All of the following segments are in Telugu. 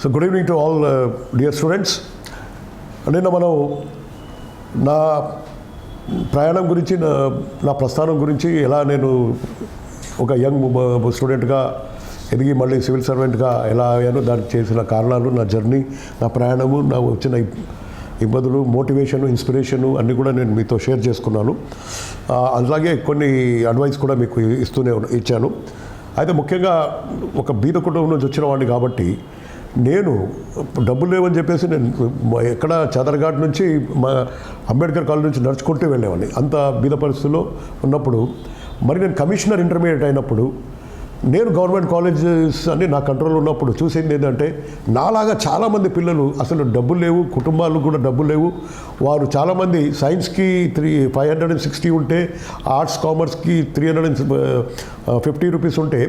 So good evening to all dear students. నిన్న మనం నా ప్రయాణం గురించి నా ప్రస్థానం గురించి ఎలా నేను ఒక యంగ్ స్టూడెంట్గా ఎదిగి మళ్ళీ సివిల్ సర్వెంట్గా ఎలా అయ్యానో దానికి చేసిన కారణాలు, నా జర్నీ, నా ప్రయాణము, నా వచ్చిన ఇబ్బందులు, మోటివేషను, ఇన్స్పిరేషను అన్నీ కూడా నేను మీతో షేర్ చేసుకున్నాను. అలాగే కొన్ని అడ్వైస్ కూడా మీకు ఇచ్చాను. అయితే ముఖ్యంగా ఒక బీద కుటుంబం నుంచి వచ్చిన వాడిని కాబట్టి నేను డబ్బులు లేవని చెప్పేసి నేను ఎక్కడ చాదర్ఘాట్ నుంచి మా అంబేద్కర్ కాలేజ్ నుంచి నడుచుకుంటూ వెళ్ళేవాడిని. అంత బీద పరిస్థితుల్లో ఉన్నప్పుడు మరి నేను కమిషనర్ ఇంటర్మీడియట్ అయినప్పుడు నేను గవర్నమెంట్ కాలేజెస్ అన్నీ నా కంట్రోల్లో ఉన్నప్పుడు చూసింది ఏంటంటే నాలాగా చాలామంది పిల్లలు అసలు డబ్బులు లేవు, కుటుంబాలు కూడా డబ్బులు లేవు. వారు చాలామంది సైన్స్కి 560 ఉంటే ఆర్ట్స్ కామర్స్కి 350 రూపీస్ ఉంటే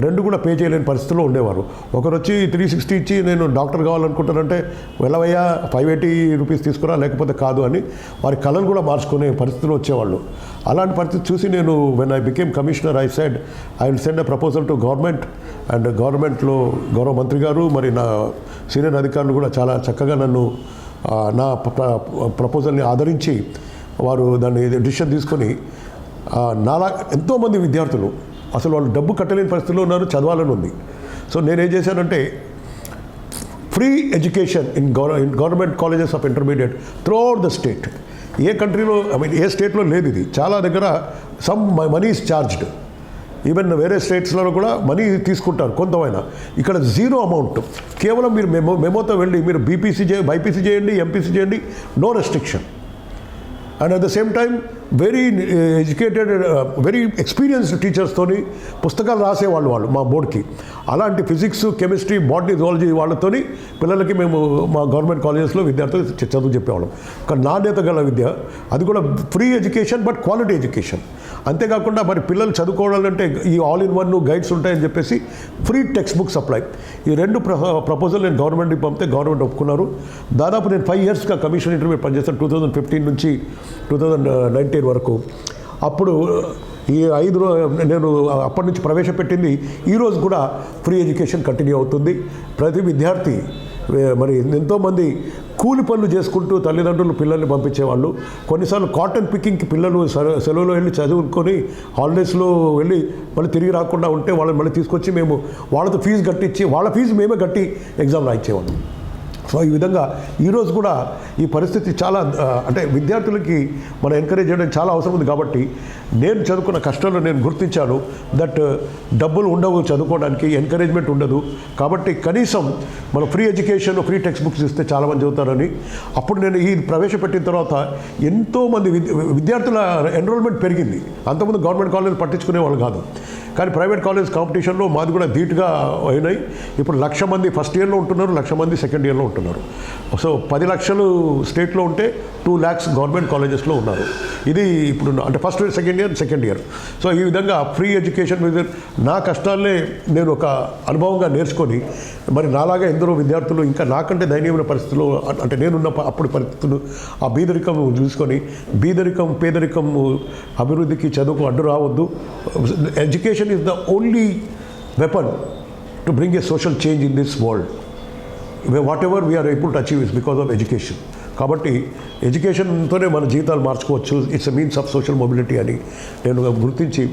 రెండు కూడా పే చేయలేని పరిస్థితుల్లో ఉండేవారు. ఒకరు వచ్చి 360 ఇచ్చి నేను డాక్టర్ కావాలనుకుంటానంటే వెళ్ళవయ్యా 580 రూపీస్ తీసుకురా లేకపోతే కాదు అని వారి కళలు కూడా మార్చుకునే పరిస్థితులు వచ్చేవాళ్ళు. అలాంటి పరిస్థితి చూసి నేను when I became commissioner I said I will send a proposal to government. And గవర్నమెంట్లో గౌరవ మంత్రి గారు మరి నా సీనియర్ అధికారులు కూడా చాలా చక్కగా నన్ను నా ప్రపోజల్ని ఆదరించి వారు దాన్ని డిసిషన్ తీసుకొని నాలా ఎంతోమంది విద్యార్థులు అసలు వాళ్ళు డబ్బు కట్టలేని పరిస్థితిలో ఉన్నారు, చదవాలని ఉంది. సో నేనేం చేశానంటే free education in government colleges of intermediate throughout the state. ఏ కంట్రీలో ఏ స్టేట్లో లేదు ఇది. చాలా దగ్గర some money is charged. Even వేరే స్టేట్స్లో కూడా మనీ తీసుకుంటారు కొంతమైనా. ఇక్కడ జీరో అమౌంట్, కేవలం మీరు మెమోతో వెళ్ళి మీరు బైపీసీ చేయండి, ఎంపీసీ చేయండి, no restriction. And at the same time very educated very experienced టీచర్స్తోని పుస్తకాలు రాసేవాళ్ళు మా బోర్డుకి. అలాంటి ఫిజిక్స్, కెమిస్ట్రీ, బాటనీ, జువాలజీ వాళ్ళతోని పిల్లలకి మేము మా గవర్నమెంట్ కాలేజెస్లో విద్యార్థులు చదువు చెప్పేవాళ్ళం. ఒక నాణ్యత గల విద్య, అది కూడా free education but quality education. అంతేకాకుండా మరి పిల్లలు చదువుకోవాలంటే ఈ ఆల్ ఇన్ వన్ గైడ్స్ ఉంటాయని చెప్పేసి ఫ్రీ టెక్స్ట్ బుక్ సప్లై. ఈ రెండు ప్రపోజల్ నేను గవర్నమెంట్కి పంపితే గవర్నమెంట్ ఒప్పుకున్నారు. దాదాపు నేను 5 ఇయర్స్గా కమిషన్ ఇంటర్మీడియట్ పనిచేస్తాను, 2015 నుంచి 2019 వరకు. అప్పుడు ఈ 5 నేను అప్పటి నుంచి ప్రవేశపెట్టింది ఈరోజు కూడా ఫ్రీ ఎడ్యుకేషన్ కంటిన్యూ అవుతుంది. ప్రతి విద్యార్థి మరి ఎంతోమంది కూలి పనులు చేసుకుంటూ తల్లిదండ్రులు పిల్లల్ని పంపించేవాళ్ళు. కొన్నిసార్లు కాటన్ పికింగ్కి పిల్లలు సెలవులో వెళ్ళి చదువుకొని హాలిడేస్లో వెళ్ళి మళ్ళీ తిరిగి రాకుండా ఉంటే వాళ్ళని మళ్ళీ తీసుకొచ్చి మేము వాళ్ళతో ఫీజు కట్టించి వాళ్ళ ఫీజు మేమే కట్టి ఎగ్జామ్ రాయించేవాళ్ళం. సో ఈ విధంగా ఈరోజు కూడా ఈ పరిస్థితి చాలా అంటే విద్యార్థులకి మనం ఎంకరేజ్ చేయడం చాలా అవసరం ఉంది. కాబట్టి నేను చదువుకున్న కష్టాలు నేను గుర్తించాను. దట్ డబ్బులు ఉండవు చదువుకోవడానికి, ఎంకరేజ్మెంట్ ఉండదు. కాబట్టి కనీసం మనం free education, free text books ఇస్తే చాలామంది చదువుతారని అప్పుడు నేను ఈ ప్రవేశపెట్టిన తర్వాత ఎంతోమంది విద్యార్థుల ఎన్రోల్మెంట్ పెరిగింది. అంతకుముందు గవర్నమెంట్ కాలేజ్ పట్టించుకునే వాళ్ళు కాదు, కానీ ప్రైవేట్ కాలేజ్ కాంపిటీషన్లో మాది కూడా ధీటుగా అయినాయి. ఇప్పుడు 1,00,000 మంది ఫస్ట్ ఇయర్లో ఉంటున్నారు, 1,00,000 మంది సెకండ్ ఇయర్లో ఉంటున్నారు. సో 10 లక్షలు స్టేట్లో ఉంటే 2 lakhs గవర్నమెంట్ కాలేజెస్లో ఉన్నారు. ఇది ఇప్పుడు అంటే first year, second year. So ఈ విధంగా ఫ్రీ ఎడ్యుకేషన్ మీద నా కష్టాలనే నేను ఒక అనుభవంగా నేర్చుకొని మరి నాలాగా ఎందరో విద్యార్థులు ఇంకా నాకంటే దయనీయమైన పరిస్థితుల్లో అంటే నేనున్న అప్పుడు పరిస్థితులు ఆ బీదరికం చూసుకొని పేదరికం అభివృద్ధికి చదువుకు అడ్డు రావద్దు. Education is the only weapon to bring a social change in this world. Whatever we are able to achieve is because of education. కాబట్టి ఎడ్యుకేషన్తోనే మన జీవితాలు మార్చుకోవచ్చు. It's a means of social mobility అని నేను గుర్తించి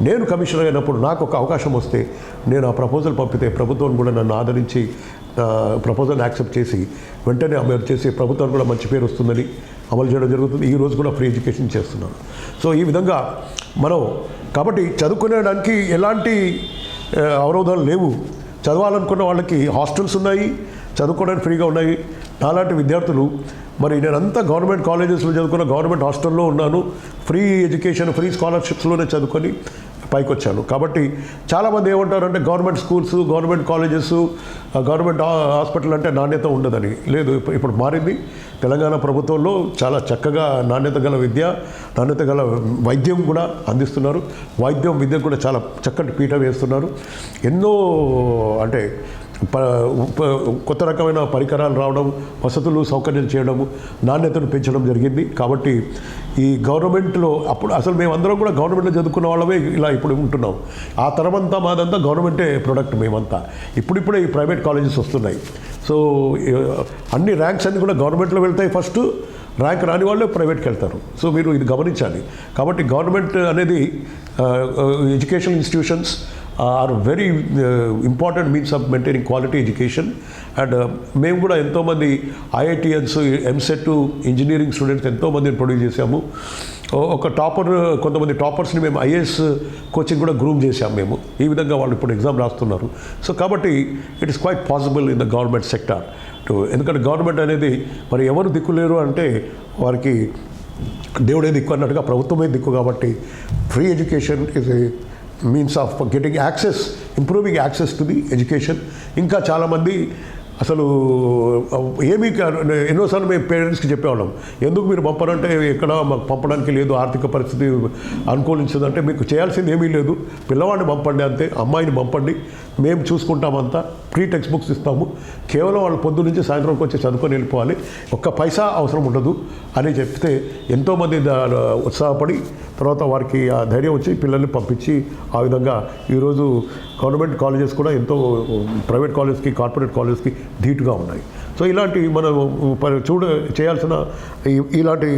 నేను కమిషనర్ అయినప్పుడు నాకు ఒక అవకాశం వస్తే నేను ఆ ప్రపోజల్ పంపితే ప్రభుత్వం కూడా నన్ను ఆదరించి ప్రపోజల్ యాక్సెప్ట్ చేసి వెంటనే అమలు చేసి ప్రభుత్వానికి కూడా మంచి పేరు వస్తుందని అమలు చేయడం జరుగుతుంది. ఈరోజు కూడా ఫ్రీ ఎడ్యుకేషన్ చేస్తున్నాను. సో ఈ విధంగా మనం కాబట్టి చదువుకునేడానికి ఎలాంటి అవరోధాలు లేవు. చదవాలనుకున్న వాళ్ళకి హాస్టల్స్ ఉన్నాయి, చదువుకోవడానికి ఫ్రీగా ఉన్నాయి. నాలాంటి విద్యార్థులు మరి నేనంతా గవర్నమెంట్ కాలేజెస్లో చదువుకున్న, గవర్నమెంట్ హాస్టల్లో ఉన్నాను. ఫ్రీ ఎడ్యుకేషన్, ఫ్రీ స్కాలర్షిప్స్లోనే చదువుకొని పైకి వచ్చాను. కాబట్టి చాలామంది ఏమంటారంటే government schools, government colleges, government hospital అంటే నాణ్యత ఉండదని. లేదు, ఇప్పుడు మారింది. తెలంగాణ ప్రభుత్వంలో చాలా చక్కగా నాణ్యత గల విద్య, నాణ్యత గల వైద్యం కూడా అందిస్తున్నారు. విద్య కూడా చాలా చక్కటి పీఠ వేస్తున్నారు. ఎన్నో అంటే కొత్త రకమైన పరికరాలు రావడం, వసతులు సౌకర్యాలు చేయడము, నాణ్యతను పెంచడం జరిగింది. కాబట్టి ఈ గవర్నమెంట్లో అప్పుడు అసలు మేమందరం కూడా గవర్నమెంట్లో చదువుకున్న వాళ్ళమే ఇలా ఇప్పుడు ఉంటున్నాం. ఆ తరమంతా మాదంతా గవర్నమెంటే ప్రొడక్ట్ మేమంతా. ఇప్పుడిప్పుడే ఈ ప్రైవేట్ ప్రైవేట్ కాలేజెస్ వస్తున్నాయి. సో అన్ని ర్యాంక్స్ అన్నీ కూడా గవర్నమెంట్లో వెళ్తాయి ఫస్ట్, ర్యాంక్ రాని వాళ్ళే ప్రైవేట్కి వెళ్తారు. సో మీరు ఇది గమనించాలి. కాబట్టి గవర్నమెంట్ అనేది education institutions are very important means of maintaining quality education. And మేము కూడా ఎంతోమంది ఐఐటిఎన్స్, ఎంసెట్ ఇంజనీరింగ్ స్టూడెంట్స్ ఎంతోమందిని ప్రొడ్యూస్ చేశాము. ఒక కొంతమంది టాపర్స్ని మేము ఐఏఎస్ కోచింగ్ కూడా గ్రూమ్ చేశాము మేము. ఈ విధంగా వాళ్ళు ఇప్పుడు ఎగ్జామ్ రాస్తున్నారు. సో కాబట్టి it is quite possible in the government sector. ఎందుకంటే గవర్నమెంట్ అనేది మరి ఎవరు దిక్కు లేరు అంటే వారికి దేవుడే దిక్కు అన్నట్టుగా ప్రభుత్వమే దిక్కు. కాబట్టి free education is a means of getting access, improving access to the education. ఇంకా చాలామంది అసలు ఎన్నోసార్లు మేము పేరెంట్స్కి చెప్పేవాళ్ళం, ఎందుకు మీరు పంపరంటే ఎక్కడ మాకు పంపడానికి లేదు, ఆర్థిక పరిస్థితి అనుకూలించదంటే మీకు చేయాల్సింది ఏమీ లేదు, పిల్లవాడిని పంపండి అంతే, అమ్మాయిని పంపండి, మేము చూసుకుంటామంతా, ఫ్రీ టెక్స్ట్ బుక్స్ ఇస్తాము, కేవలం వాళ్ళు పొద్దు నుంచి సాయంత్రంకి వచ్చి చదువుకొని వెళ్ళిపోవాలి, ఒక్క పైసా అవసరం ఉండదు అని చెప్తే ఎంతోమంది ఉత్సాహపడి తర్వాత వారికి ఆ ధైర్యం వచ్చి పిల్లల్ని పంపించి ఆ విధంగా ఈరోజు గవర్నమెంట్ కాలేజెస్ కూడా ఎంతో ప్రైవేట్ కాలేజ్కి, కార్పొరేట్ కాలేజ్కి ధీటుగా ఉన్నాయి. సో ఇలాంటి మనం చేయాల్సిన ఇలాంటి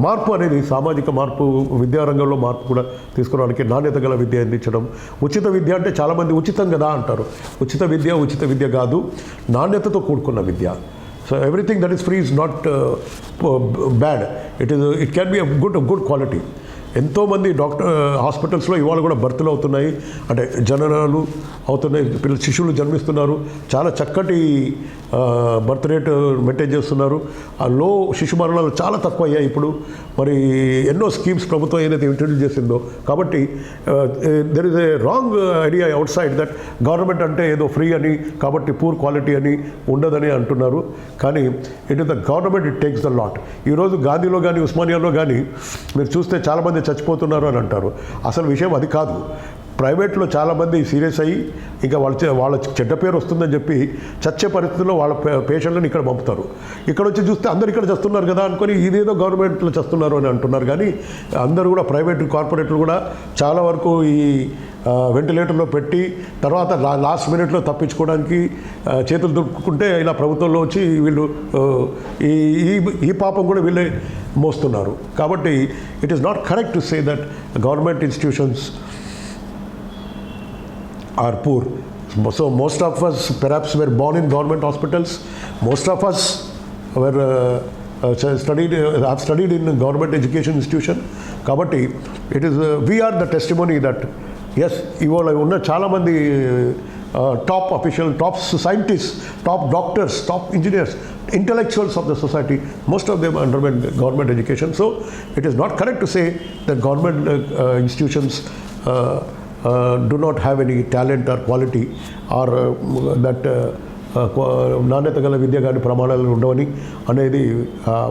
మార్పు అనేది సామాజిక మార్పు, విద్యారంగంలో మార్పు కూడా తీసుకురావడానికి నాణ్యత గల విద్య అందించడం. ఉచిత విద్య అంటే చాలామంది ఉచితం కదా అంటారు. ఉచిత విద్య కాదు, నాణ్యతతో కూడుకున్న విద్య. So everything that is free is not bad, it can be good quality. ఎంతోమంది హాస్పిటల్స్లో ఇవాళ కూడా బర్త్లు అవుతున్నాయి, అంటే జననాలు అవుతున్నాయి, శిశువులు జన్మిస్తున్నారు, చాలా చక్కటి బర్త్ రేట్ మెయింటైన్ చేస్తున్నారు. ఆ శిశు మరణాలు చాలా తక్కువ అయ్యాయి ఇప్పుడు. మరి ఎన్నో స్కీమ్స్ ప్రభుత్వం ఏదైతే ఇంట్రడ్యూస్ చేసిందో. కాబట్టి there is a wrong idea out side that government అంటే ఏదో ఫ్రీ అని, కాబట్టి పూర్ క్వాలిటీ అని ఉండదని అంటున్నారు. కానీ it is the government, it takes the lot. ఈరోజు గాంధీలో కానీ ఉస్మానియాలో కానీ మీరు చూస్తే చాలామంది చచ్చిపోతున్నారు అని అంటారు. అసలు విషయం అది కాదు. ప్రైవేట్లో చాలామంది సీరియస్ అయ్యి ఇంకా వాళ్ళ చెడ్డ పేరు వస్తుందని చెప్పి చచ్చే పరిస్థితుల్లో వాళ్ళ పేషెంట్లను ఇక్కడ పంపుతారు. ఇక్కడ వచ్చి చూస్తే అందరు ఇక్కడ చేస్తున్నారు కదా అనుకొని ఇదేదో గవర్నమెంట్లో చేస్తున్నారు అని అంటున్నారు. కానీ అందరూ కూడా ప్రైవేట్, కార్పొరేట్లు కూడా చాలా వరకు ఈ వెంటిలేటర్లో పెట్టి తర్వాత లాస్ట్ మినిట్లో తప్పించుకోవడానికి చేతులు దుక్కుకుంటే ఇలా ప్రభుత్వంలో వచ్చి వీళ్ళు ఈ పాపం కూడా వీళ్ళే మోస్తున్నారు. కాబట్టి it is not correct to say that government institutions are poor. So most of us perhaps were born in government hospitals. Most of us were have studied in government education institution. Kabatti it is we are the testimony that yes, ivola unna chaala mandi top official, top scientists, top doctors, top engineers, intellectuals of the society, most of them underwent government education. So it is not correct to say that government institutions do not have any talent or quality or that నాణ్యత గల విద్య కానీ ప్రమాణాలు ఉండవని అనేది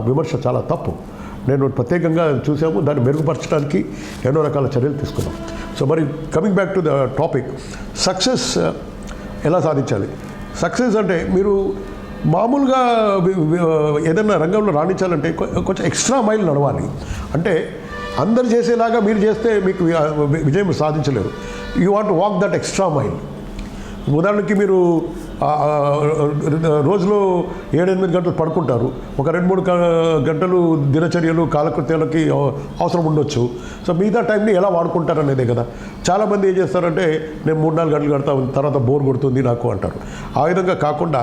విమర్శ చాలా తప్పు. నేను ప్రత్యేకంగా చూసాము, దాన్ని మెరుగుపరచడానికి ఎన్నో రకాల చర్యలు తీసుకున్నాం. సో మరి coming back to the topic, success ఎలా సాధించాలి? సక్సెస్ అంటే మీరు మామూలుగా ఏదైనా రంగంలో రాణించాలంటే కొంచెం ఎక్స్ట్రా మైల్ నడవాలి. అంటే అందరు చేసేలాగా మీరు చేస్తే మీకు విజయం సాధించలేరు. You want walk that extra mile. ఉదాహరణకి మీరు రోజులో 7-8 గంటలు పడుకుంటారు, ఒక 2-3 గంటలు దినచర్యలు కాలకృత్యాలకి అవసరం ఉండొచ్చు. సో మిగతా టైంని ఎలా వాడుకుంటారు అనేదే కదా. చాలామంది ఏం చేస్తారంటే నేను 3-4 గంటలు గడతాను, తర్వాత బోర్ కొడుతుంది నాకు అంటారు. ఆ విధంగా కాకుండా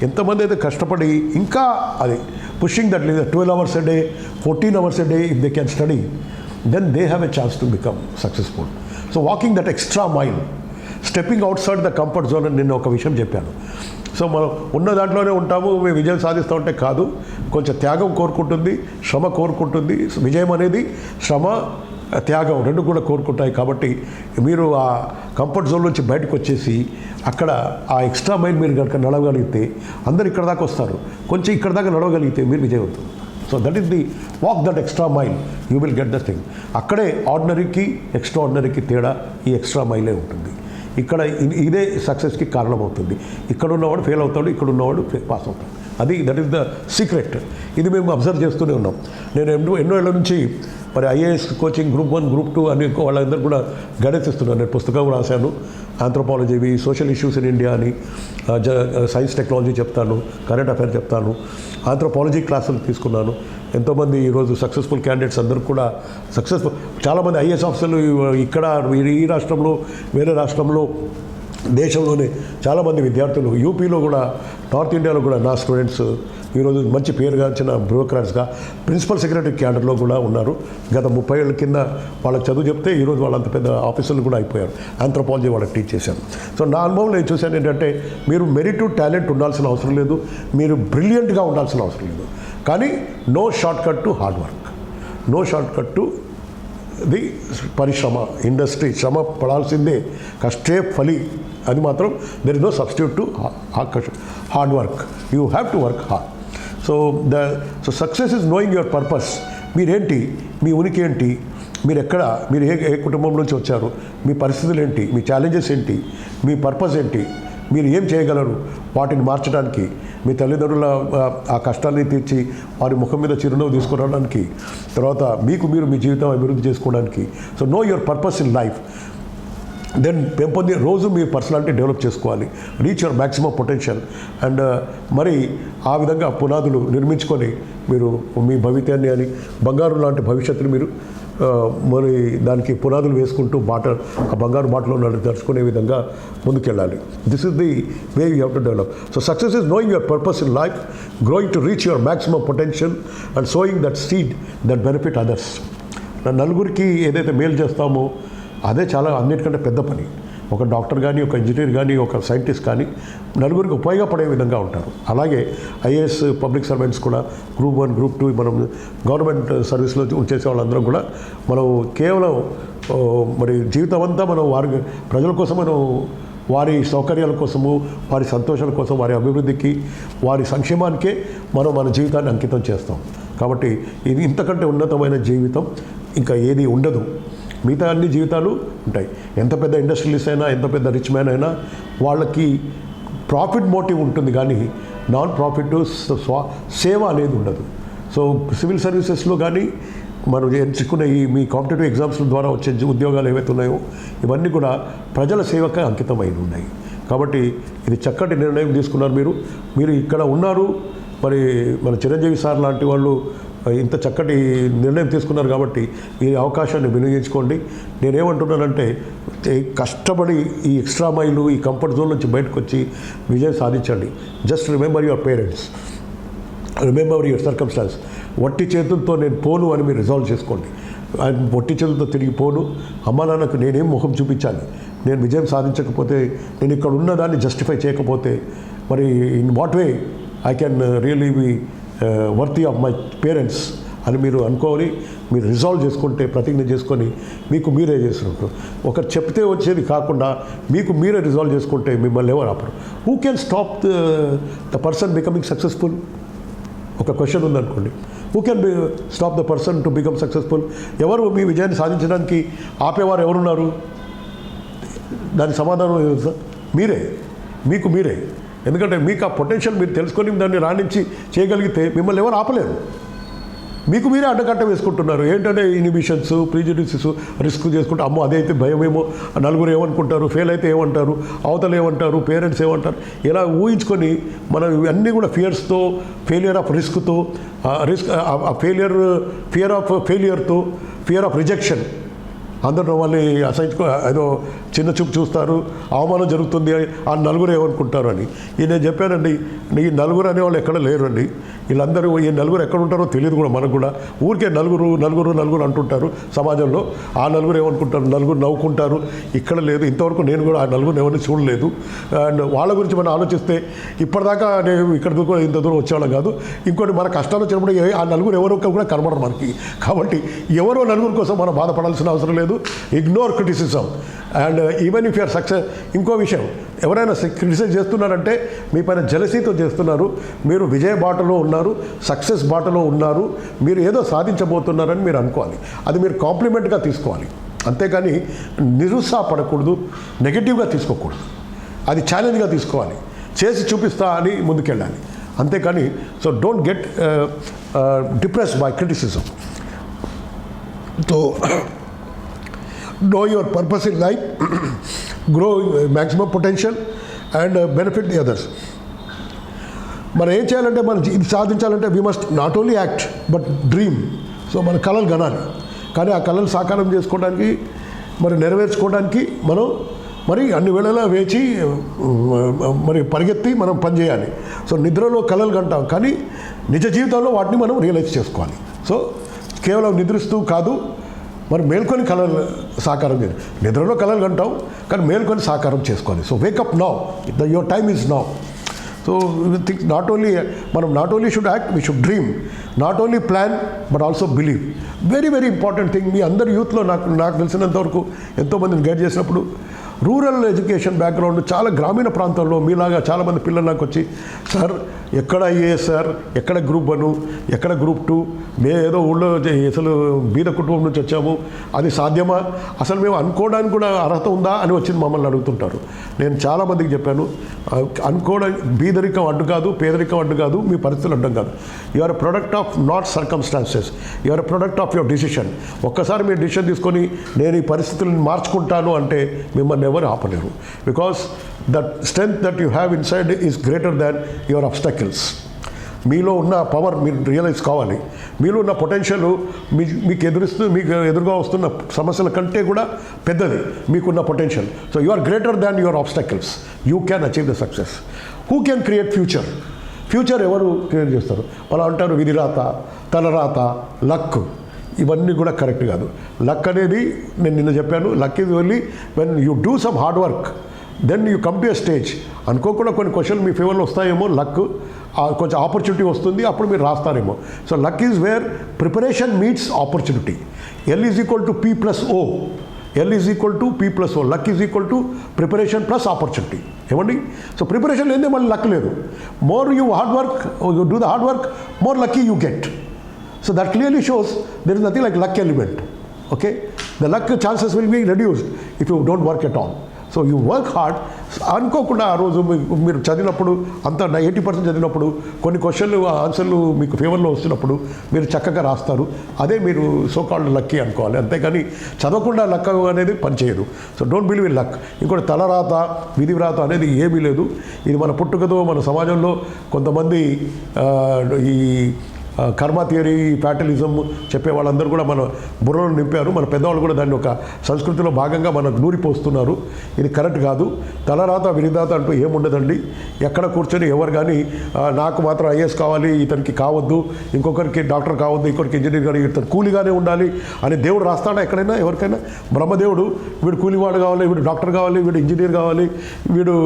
ఎంతమంది అయితే కష్టపడి ఇంకా అది pushing that 12 hours a day, 14 hours a day, if they can study, then they have a chance to become successful. So walking that extra mile, stepping outside the comfort zone అని నేను ఒక విషయం చెప్పాను. సో మనం ఉన్న దాంట్లోనే ఉంటాము, మేము విజయం సాధిస్తూ ఉంటే కాదు, కొంచెం త్యాగం కోరుకుంటుంది, శ్రమ కోరుకుంటుంది. విజయం అనేది శ్రమ, త్యాగం రెండు కూడా కోరుకుంటాయి. కాబట్టి మీరు ఆ కంఫర్ట్ జోన్ నుంచి బయటకు వచ్చేసి అక్కడ ఆ ఎక్స్ట్రా మైల్ మీరు కనుక నడవగలిగితే అందరు ఇక్కడ దాకా వస్తారు, కొంచెం ఇక్కడ దాకా నడవగలిగితే మీరు విజయవంతం. So that is the walk that extra mile, you will get the thing. అక్కడే ఆర్డినరీకి ఎక్స్ట్రా ఆర్డినరీకి తేడా ఈ ఎక్స్ట్రా మైలే ఉంటుంది. ఇక్కడ ఇదే సక్సెస్కి కారణమవుతుంది. ఇక్కడ ఉన్నవాడు ఫెయిల్ అవుతాడు, ఇక్కడ ఉన్నవాడు పాస్ అవుతాడు. That is the secret. ఇది మేము అబ్జర్వ్ చేస్తూనే ఉన్నాం. నేను ఎన్నో ఏళ్ళ నుంచి మరి ఐఏఎస్ కోచింగ్ గ్రూప్ 1 గ్రూప్ 2 అని వాళ్ళందరూ కూడా గైడెన్స్ ఇస్తున్నాను. నేను పుస్తకం రాశాను, ఆంథ్రోపాలజీవి, సోషల్ ఇష్యూస్ ఇన్ ఇండియా అని, సైన్స్ టెక్నాలజీ చెప్తాను, కరెంట్ అఫైర్ చెప్తాను, ఆంథ్రోపాలజీ క్లాసులు తీసుకున్నాను. ఎంతోమంది ఈరోజు సక్సెస్ఫుల్ క్యాండిడేట్స్ అందరూ కూడా చాలామంది ఐఏఎస్ ఆఫీసర్లు ఇక్కడ ఈ రాష్ట్రంలో, వేరే రాష్ట్రంలో, దేశంలోనే చాలామంది విద్యార్థులు యూపీలో కూడా, నార్త్ ఇండియాలో కూడా నా స్టూడెంట్స్ ఈరోజు మంచి పేరుగాంచిన బ్యూరోక్రాట్స్గా, ప్రిన్సిపల్ సెక్రటరీ క్యాడర్లో కూడా ఉన్నారు. గత 30 ఏళ్ళ కింద వాళ్ళకి చదువు చెప్తే ఈరోజు వాళ్ళంత పెద్ద ఆఫీసర్లు కూడా అయిపోయారు. ఆంథ్రోపాలజీ వాళ్ళకి టీచ్ చేశాను. సో నా అనుభవం నేను చూశాను ఏంటంటే, మీరు మెరిట్ టాలెంట్ ఉండాల్సిన అవసరం లేదు, మీరు బ్రిలియంట్గా ఉండాల్సిన అవసరం లేదు. కానీ no short cut to hard work, no short cut to the పరిశ్రమ, ఇండస్ట్రీ. శ్రమ పడాల్సిందే, కష్టే ఫలి. అది మాత్రం there is no substitute to hard work. You have to work hard. So success is knowing your purpose. మీరేంటి, మీ ఉనికి ఏంటి, మీరు ఎక్కడ, మీరు ఏ కుటుంబం నుంచి వచ్చారు, మీ పరిస్థితులు ఏంటి, మీ ఛాలెంజెస్ ఏంటి, మీ పర్పస్ ఏంటి, మీరు ఏం చేయగలరు వాటిని మార్చడానికి, మీ తల్లిదండ్రుల ఆ కష్టాన్ని తీర్చి వారి ముఖం మీద చిరునవ్వు తీసుకురావడానికి, తర్వాత మీకు మీరు మీ జీవితం అభివృద్ధి చేసుకోవడానికి. So know your purpose in life. Then రోజు మీ పర్సనాలిటీ డెవలప్ చేసుకోవాలి, reach your maximum potential. And మరి ఆ విధంగా పునాదులు నిర్మించుకొని మీరు మీ భవిత్యాన్ని అని బంగారు లాంటి భవిష్యత్తుని మీరు మరి దానికి పునాదులు వేసుకుంటూ ఆ బంగారు బాటలో నడుచుకునే విధంగా ముందుకెళ్ళాలి. This is the way you have to develop. So success is knowing your purpose in life, growing to reach your maximum potential and sowing that seed that benefit others. నలుగురికి ఏదైతే మేలు చేస్తామో అదే చాలా అన్నిటికంటే పెద్ద పని. ఒక డాక్టర్ కానీ, ఒక ఇంజనీర్ కానీ, ఒక సైంటిస్ట్ కానీ నలుగురికి ఉపయోగపడే విధంగా ఉంటారు. అలాగే ఐఏఎస్ పబ్లిక్ సర్వెంట్స్ కూడా గ్రూప్ 1 గ్రూప్ 2 మనం గవర్నమెంట్ సర్వీస్లో చేసే వాళ్ళందరం కూడా మనం కేవలం మరి జీవితం అంతా మనం ప్రజల కోసం, మనం వారి సౌకర్యాల కోసము, వారి సంతోషాల కోసం, వారి అభివృద్ధికి, వారి సంక్షేమానికే మనం మన జీవితాన్ని అంకితం చేస్తాం. కాబట్టి ఇది ఇంతకంటే ఉన్నతమైన జీవితం ఇంకా ఏది ఉండదు. మిగతా అన్ని జీవితాలు ఉంటాయి. ఎంత పెద్ద ఇండస్ట్రియలిస్ట్ అయినా, ఎంత పెద్ద రిచ్ మ్యాన్ అయినా వాళ్ళకి ప్రాఫిట్ మోటివ్ ఉంటుంది, కానీ నాన్ ప్రాఫిట్ సేవ అనేది ఉండదు. సో సివిల్ సర్వీసెస్లో కానీ మనం ఎంచుకునే మీ కాంపిటేటివ్ ఎగ్జామ్స్ ద్వారా వచ్చే ఉద్యోగాలు ఏవైతే ఉన్నాయో ఇవన్నీ కూడా ప్రజల సేవకే అంకితమై ఉన్నాయి. కాబట్టి ఇది చక్కటి నిర్ణయం తీసుకున్నారు మీరు ఇక్కడ ఉన్నారు. మరి మన చిరంజీవి సార్ లాంటి వాళ్ళు ఇంత చక్కటి నిర్ణయం తీసుకున్నారు కాబట్టి ఈ అవకాశాన్ని వినియోగించుకోండి. నేనేమంటున్నానంటే, కష్టపడి ఈ ఎక్స్ట్రా మైలు, ఈ కంఫర్ట్ జోన్ నుంచి బయటకు వచ్చి విజయం సాధించండి. Just remember your parents, remember your circumstances. వట్టి చేతులతో నేను పోను అని మీరు రిజాల్వ్ చేసుకోండి. వట్టి చేతులతో తిరిగి పోను, అమ్మ నాన్నకు నేనేం ముఖం చూపించాలి, నేను విజయం సాధించకపోతే, నేను ఇక్కడ ఉన్నదాన్ని జస్టిఫై చేయకపోతే, మరి in what way I can really be worthy of my parents అని మీరు అనుకోని, మీరు రిజాల్వ్ చేసుకుంటే, ప్రతిజ్ఞ చేసుకొని మీకు మీరే చేసినట్టు. ఒకరు చెప్తే వచ్చేది కాకుండా మీకు మీరే రిజాల్వ్ చేసుకుంటే మిమ్మల్ని ఎవరు ఆపరు. Who can stop the person becoming successful? ఒక క్వశ్చన్ ఉందనుకోండి, who can stop the person to become successful? ఎవరు మీ విజయాన్ని సాధించడానికి ఆపేవారు ఎవరున్నారు? దానికి సమాధానం ఏమి సార్? మీరే, మీకు మీరే. ఎందుకంటే మీకు ఆ పొటెన్షియల్ మీరు తెలుసుకొని దాన్ని రాణించి చేయగలిగితే మిమ్మల్ని ఎవరు ఆపలేరు. మీకు మీరే అడ్డకట్ట వేసుకుంటున్నారు. ఏంటంటే ఇన్హిబిషన్స్, ప్రిజుడిసెస్, రిస్క్ చేసుకుంటే, అమ్మో అదైతే భయమేమో, నలుగురు ఏమనుకుంటారు, ఫెయిల్ అయితే ఏమంటారు, అవతలు ఏమంటారు, పేరెంట్స్ ఏమంటారు, ఇలా ఊహించుకొని మనం ఇవన్నీ కూడా ఫియర్స్తో, ఫెయిలియర్ ఆఫ్ రిస్క్తో, ఫియర్ ఆఫ్ ఫెయిలియర్తో, ఫియర్ ఆఫ్ రిజెక్షన్, అందరూ మళ్ళీ ఏదో చిన్న చూపు చూస్తారు, అవమానం జరుగుతుంది, ఆ నలుగురు ఏమనుకుంటారు అని. నేను చెప్పానండి, ఈ నలుగురు అనేవాళ్ళు ఎక్కడ లేరండి. వీళ్ళందరూ ఈ నలుగురు ఎక్కడ ఉంటారో తెలియదు కూడా మనకు కూడా. ఊరికే నలుగురు నలుగురు నలుగురు అంటుంటారు సమాజంలో. ఆ నలుగురు ఏమనుకుంటారు, నలుగురు నవ్వుకుంటారు. ఇక్కడ లేదు, ఇంతవరకు నేను కూడా ఆ నలుగురు ఎవరిని చూడలేదు. అండ్ వాళ్ళ గురించి మనం ఆలోచిస్తే ఇప్పటిదాకా నేను ఇక్కడ దూరం ఇంత దూరం వచ్చేవాళ్ళం కాదు. ఇంకోటి మన కష్టాలు వచ్చినప్పుడు ఆ నలుగురు ఎవరో కూడా కనబడరు మనకి. కాబట్టి ఎవరో నలుగురు కోసం మనం బాధపడాల్సిన అవసరం లేదు. Ignore criticism. And even if you're success, ఇంకో విషయం, ఎవరైనా క్రిటిసైజ్ చేస్తున్నారంటే మీ పైన జెలసీతో చేస్తున్నారు. మీరు విజయ బాటలో ఉన్నారు, సక్సెస్ బాటలో ఉన్నారు, మీరు ఏదో సాధించబోతున్నారని మీరు అనుకోవాలి. అది మీరు కాంప్లిమెంట్గా తీసుకోవాలి, అంతేకాని నిరుత్సాహపడకూడదు, నెగిటివ్గా తీసుకోకూడదు. అది ఛాలెంజ్గా తీసుకోవాలి. చేసి చూపిస్తా అని ముందుకెళ్ళాలి. అంతేకాని so don't get depressed by criticism. So know your purpose in life, grow maximum potential and benefit the others. మనం ఏం చేయాలంటే మనం ఇది సాధించాలంటే we must not only act but dream. So మన కళలు కనాలి, కానీ ఆ కళలు సాకారం చేసుకోవడానికి మరి నెరవేర్చుకోవడానికి మనం మరి అన్ని వేళలా వేచి మరి పరిగెత్తి మనం పనిచేయాలి. సో నిద్రలో కళలు కంటాం, కానీ నిజ జీవితంలో వాటిని మనం రియలైజ్ చేసుకోవాలి. సో కేవలం నిద్రిస్తూ కాదు, మరి మేల్కొని కళలు సాకారం చేయాలి. నిద్రలో కళలు కంటాం, కానీ మేల్కొని సాకారం చేసుకోవాలి. So wake up now, your time is now. So think not only should act, we should dream, not only plan but also believe. Very very important thing. మీ అందరి యూత్లో నాకు తెలిసినంతవరకు ఎంతోమందిని గైడ్ చేసినప్పుడు రూరల్ ఎడ్యుకేషన్ బ్యాక్గ్రౌండ్, చాలా గ్రామీణ ప్రాంతాల్లో మీలాగా చాలామంది పిల్లలు నాకు వచ్చి, సార్ ఎక్కడ ఐఏఎస్ సార్, ఎక్కడ గ్రూప్ 1, ఎక్కడ గ్రూప్ 2, మేము ఏదో ఊళ్ళో అసలు బీద కుటుంబం నుంచి వచ్చాము, అది సాధ్యమా, అసలు మేము అనుకోవడానికి కూడా అర్హత ఉందా అని వచ్చింది మమ్మల్ని అడుగుతుంటారు. నేను చాలామందికి చెప్పాను, అనుకోవడానికి బీదరికం అడ్డు కాదు, పేదరికం అడ్డు కాదు, మీ పరిస్థితులు అడ్డం కాదు. You are a product of not circumstances, you are a product of your decision. ఒక్కసారి మీరు డిసిషన్ తీసుకొని నేను ఈ పరిస్థితులను మార్చుకుంటాను అంటే మిమ్మల్ని ఎవరు ఆపలేరు. Because that strength that you have inside is greater than your obstacles. మీలో ఉన్న పవర్ మీరు రియలైజ్ కావాలి. మీలో ఉన్న పొటెన్షియల్ మీకు ఎదురుగా వస్తున్న సమస్యల కంటే కూడా పెద్దది మీకున్న potential. So you are greater than your obstacles. You can achieve the success. Who can create future ఎవరు క్రియేట్ చేస్తారు? వాళ్ళు అంటారు విధిరాత, తలరాత, లక్. ఇవన్నీ కూడా కరెక్ట్ కాదు. లక్ అనేది నేను నిన్న చెప్పాను, luck is only when you do some hard work, then you come to a stage. అనుకోకుండా కొన్ని క్వశ్చన్లు మీ ఫేవర్లో వస్తాయేమో, లక్ కొంచెం ఆపర్చునిటీ వస్తుంది, అప్పుడు మీరు రాస్తారేమో. So luck is where preparation meets opportunity. L is equal to P plus O. L is equal to P plus O. Luck is equal to preparation plus opportunity. ఏమండి? సో ప్రిపరేషన్ లేదే మళ్ళీ లక్ లేదు. More you hard work, you do the hard work, more lucky you get. So that clearly shows there is nothing like luck element. Okay, the luck chances will be reduced if you don't work at all. So you work hard. అనుకోకుండా ఆ రోజు మీరు చదివినప్పుడు అంత 80% చదివినప్పుడు కొన్ని క్వశ్చన్లు ఆన్సర్లు మీకు ఫేవర్లో వస్తున్నప్పుడు మీరు చక్కగా రాస్తారు. అదే మీరు సోకాల్డ్ లక్కీ అనుకోవాలి. అంతేకాని చదవకుండా లక్ అనేది పనిచేయదు. So don't believe in luck. ఇంకోటి తలరాత, విధివ్రాత అనేది ఏమీ లేదు. ఇది మన పుట్టుకతో మన సమాజంలో కొంతమంది ఈ కర్మ థియరీ, ఫ్యాటలిజం చెప్పే వాళ్ళందరూ కూడా మన బుర్రలో నింపారు. మన పెద్దవాళ్ళు కూడా దాన్ని ఒక సంస్కృతిలో భాగంగా మనకు నూరిపోస్తున్నారు. ఇది కరెక్ట్ కాదు. తలరాత విధిరాత అంటూ ఏముండదండి. ఎక్కడ కూర్చొని ఎవరు కానీ నాకు మాత్రం ఐఏఎస్ కావాలి, ఇతనికి కావద్దు, ఇంకొకరికి డాక్టర్ కావద్దు, ఇంకొకరికి ఇంజనీర్ కానీ, ఇతను కూలీగానే ఉండాలి అని దేవుడు రాస్తాడా ఎక్కడైనా? ఎవరికైనా? బ్రహ్మదేవుడు వీడు కూలీవాడు కావాలి, వీడు డాక్టర్ కావాలి, వీడు ఇంజనీర్ కావాలి, వీడు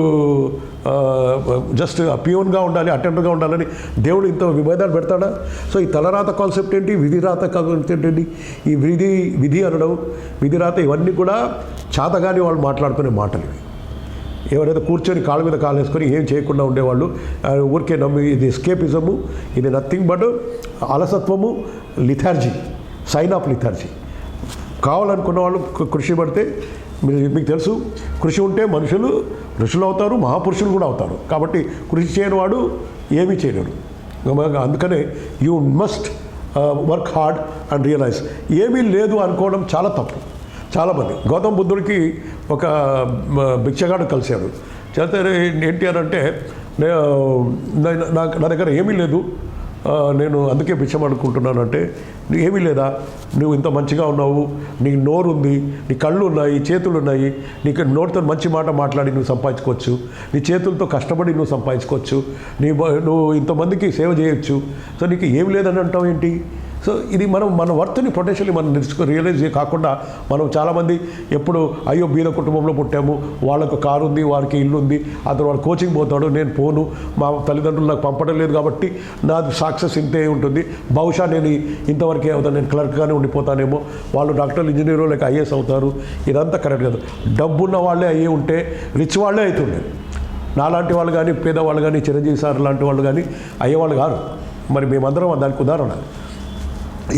జస్ట్ పియోన్గా ఉండాలి, అటెండర్గా ఉండాలని దేవుడు ఇంత విభేదాలు పెడతాడా? సో ఈ తలరాత కాన్సెప్ట్ ఏంటి, విధిరాత కాన్సెప్ట్ ఏంటి? ఈ విధి అనడం, విధిరాత ఇవన్నీ కూడా చాతగాని వాళ్ళు మాట్లాడుకునే మాటలు ఇవి. ఎవరైతే కూర్చొని కాళ్ళ మీద కాలు వేసుకొని ఏం చేయకుండా ఉండేవాళ్ళు, ఊరికే నమ్మి, ఇది ఎస్కేపిజము, ఇది నథింగ్ బట్ అలసత్వము, లిథార్జీ, సైన్ ఆఫ్ లిథార్జీ. కావాలనుకున్న వాళ్ళు కృషి పడితే మీకు తెలుసు, కృషి ఉంటే మనుషులు ఋషులు అవుతారు, మహాపురుషులు కూడా అవుతారు. కాబట్టి కృషి చేయని వాడు ఏమీ చేయలేడు. అందుకనే you must work hard and realise. ఏమీ లేదు అనుకోవడం చాలా తప్పు. చాలామంది గౌతమ బుద్ధుడికి ఒక భిక్షగాడు కలిశాడు. చేస్తే ఏంటి అని అంటే, నా దగ్గర ఏమీ లేదు, నేను అందుకే భిక్షం అనుకుంటున్నాను అంటే, ఏమీ లేదా, నువ్వు ఇంత మంచిగా ఉన్నావు, నీకు నోరు ఉంది, నీ కళ్ళు ఉన్నాయి, చేతులు ఉన్నాయి, నీకు నోటితో మంచి మాట మాట్లాడి నువ్వు సంపాదించుకోవచ్చు, నీ చేతులతో కష్టపడి నువ్వు సంపాదించుకోవచ్చు, నువ్వు ఇంతమందికి సేవ చేయొచ్చు, సో నీకు ఏమి లేదని అంటావు ఏంటి? సో ఇది మన వర్త్ని పొటెన్షియల్లీ మనం రియలైజ్ కాకుండా మనం చాలామంది ఎప్పుడు అయ్యో బీద కుటుంబంలో పుట్టాము, వాళ్ళకు కారు ఉంది, వారికి ఇల్లు ఉంది, అతను వాడు కోచింగ్ పోతాడు, నేను పోను, మా తల్లిదండ్రులు నాకు పంపడం లేదు కాబట్టి నాది సక్సెస్ ఇంతే ఉంటుంది, బహుశా నేను ఇంతవరకే అవుతాను, నేను క్లర్క్గానే ఉండిపోతానేమో, వాళ్ళు డాక్టర్లు, ఇంజనీరు లేక ఐఏఎస్ అవుతారు. ఇదంతా కరెక్ట్ కాదు. డబ్బున్న వాళ్ళే అయ్యి ఉంటే రిచ్ వాళ్ళే అవుతుండే. నాలాంటి వాళ్ళు కానీ, పేదవాళ్ళు కానీ, చిరంజీవి సార్ లాంటి వాళ్ళు కానీ అయ్యేవాళ్ళు కాదు. మరి మేమందరం దానికి ఉదాహరణ.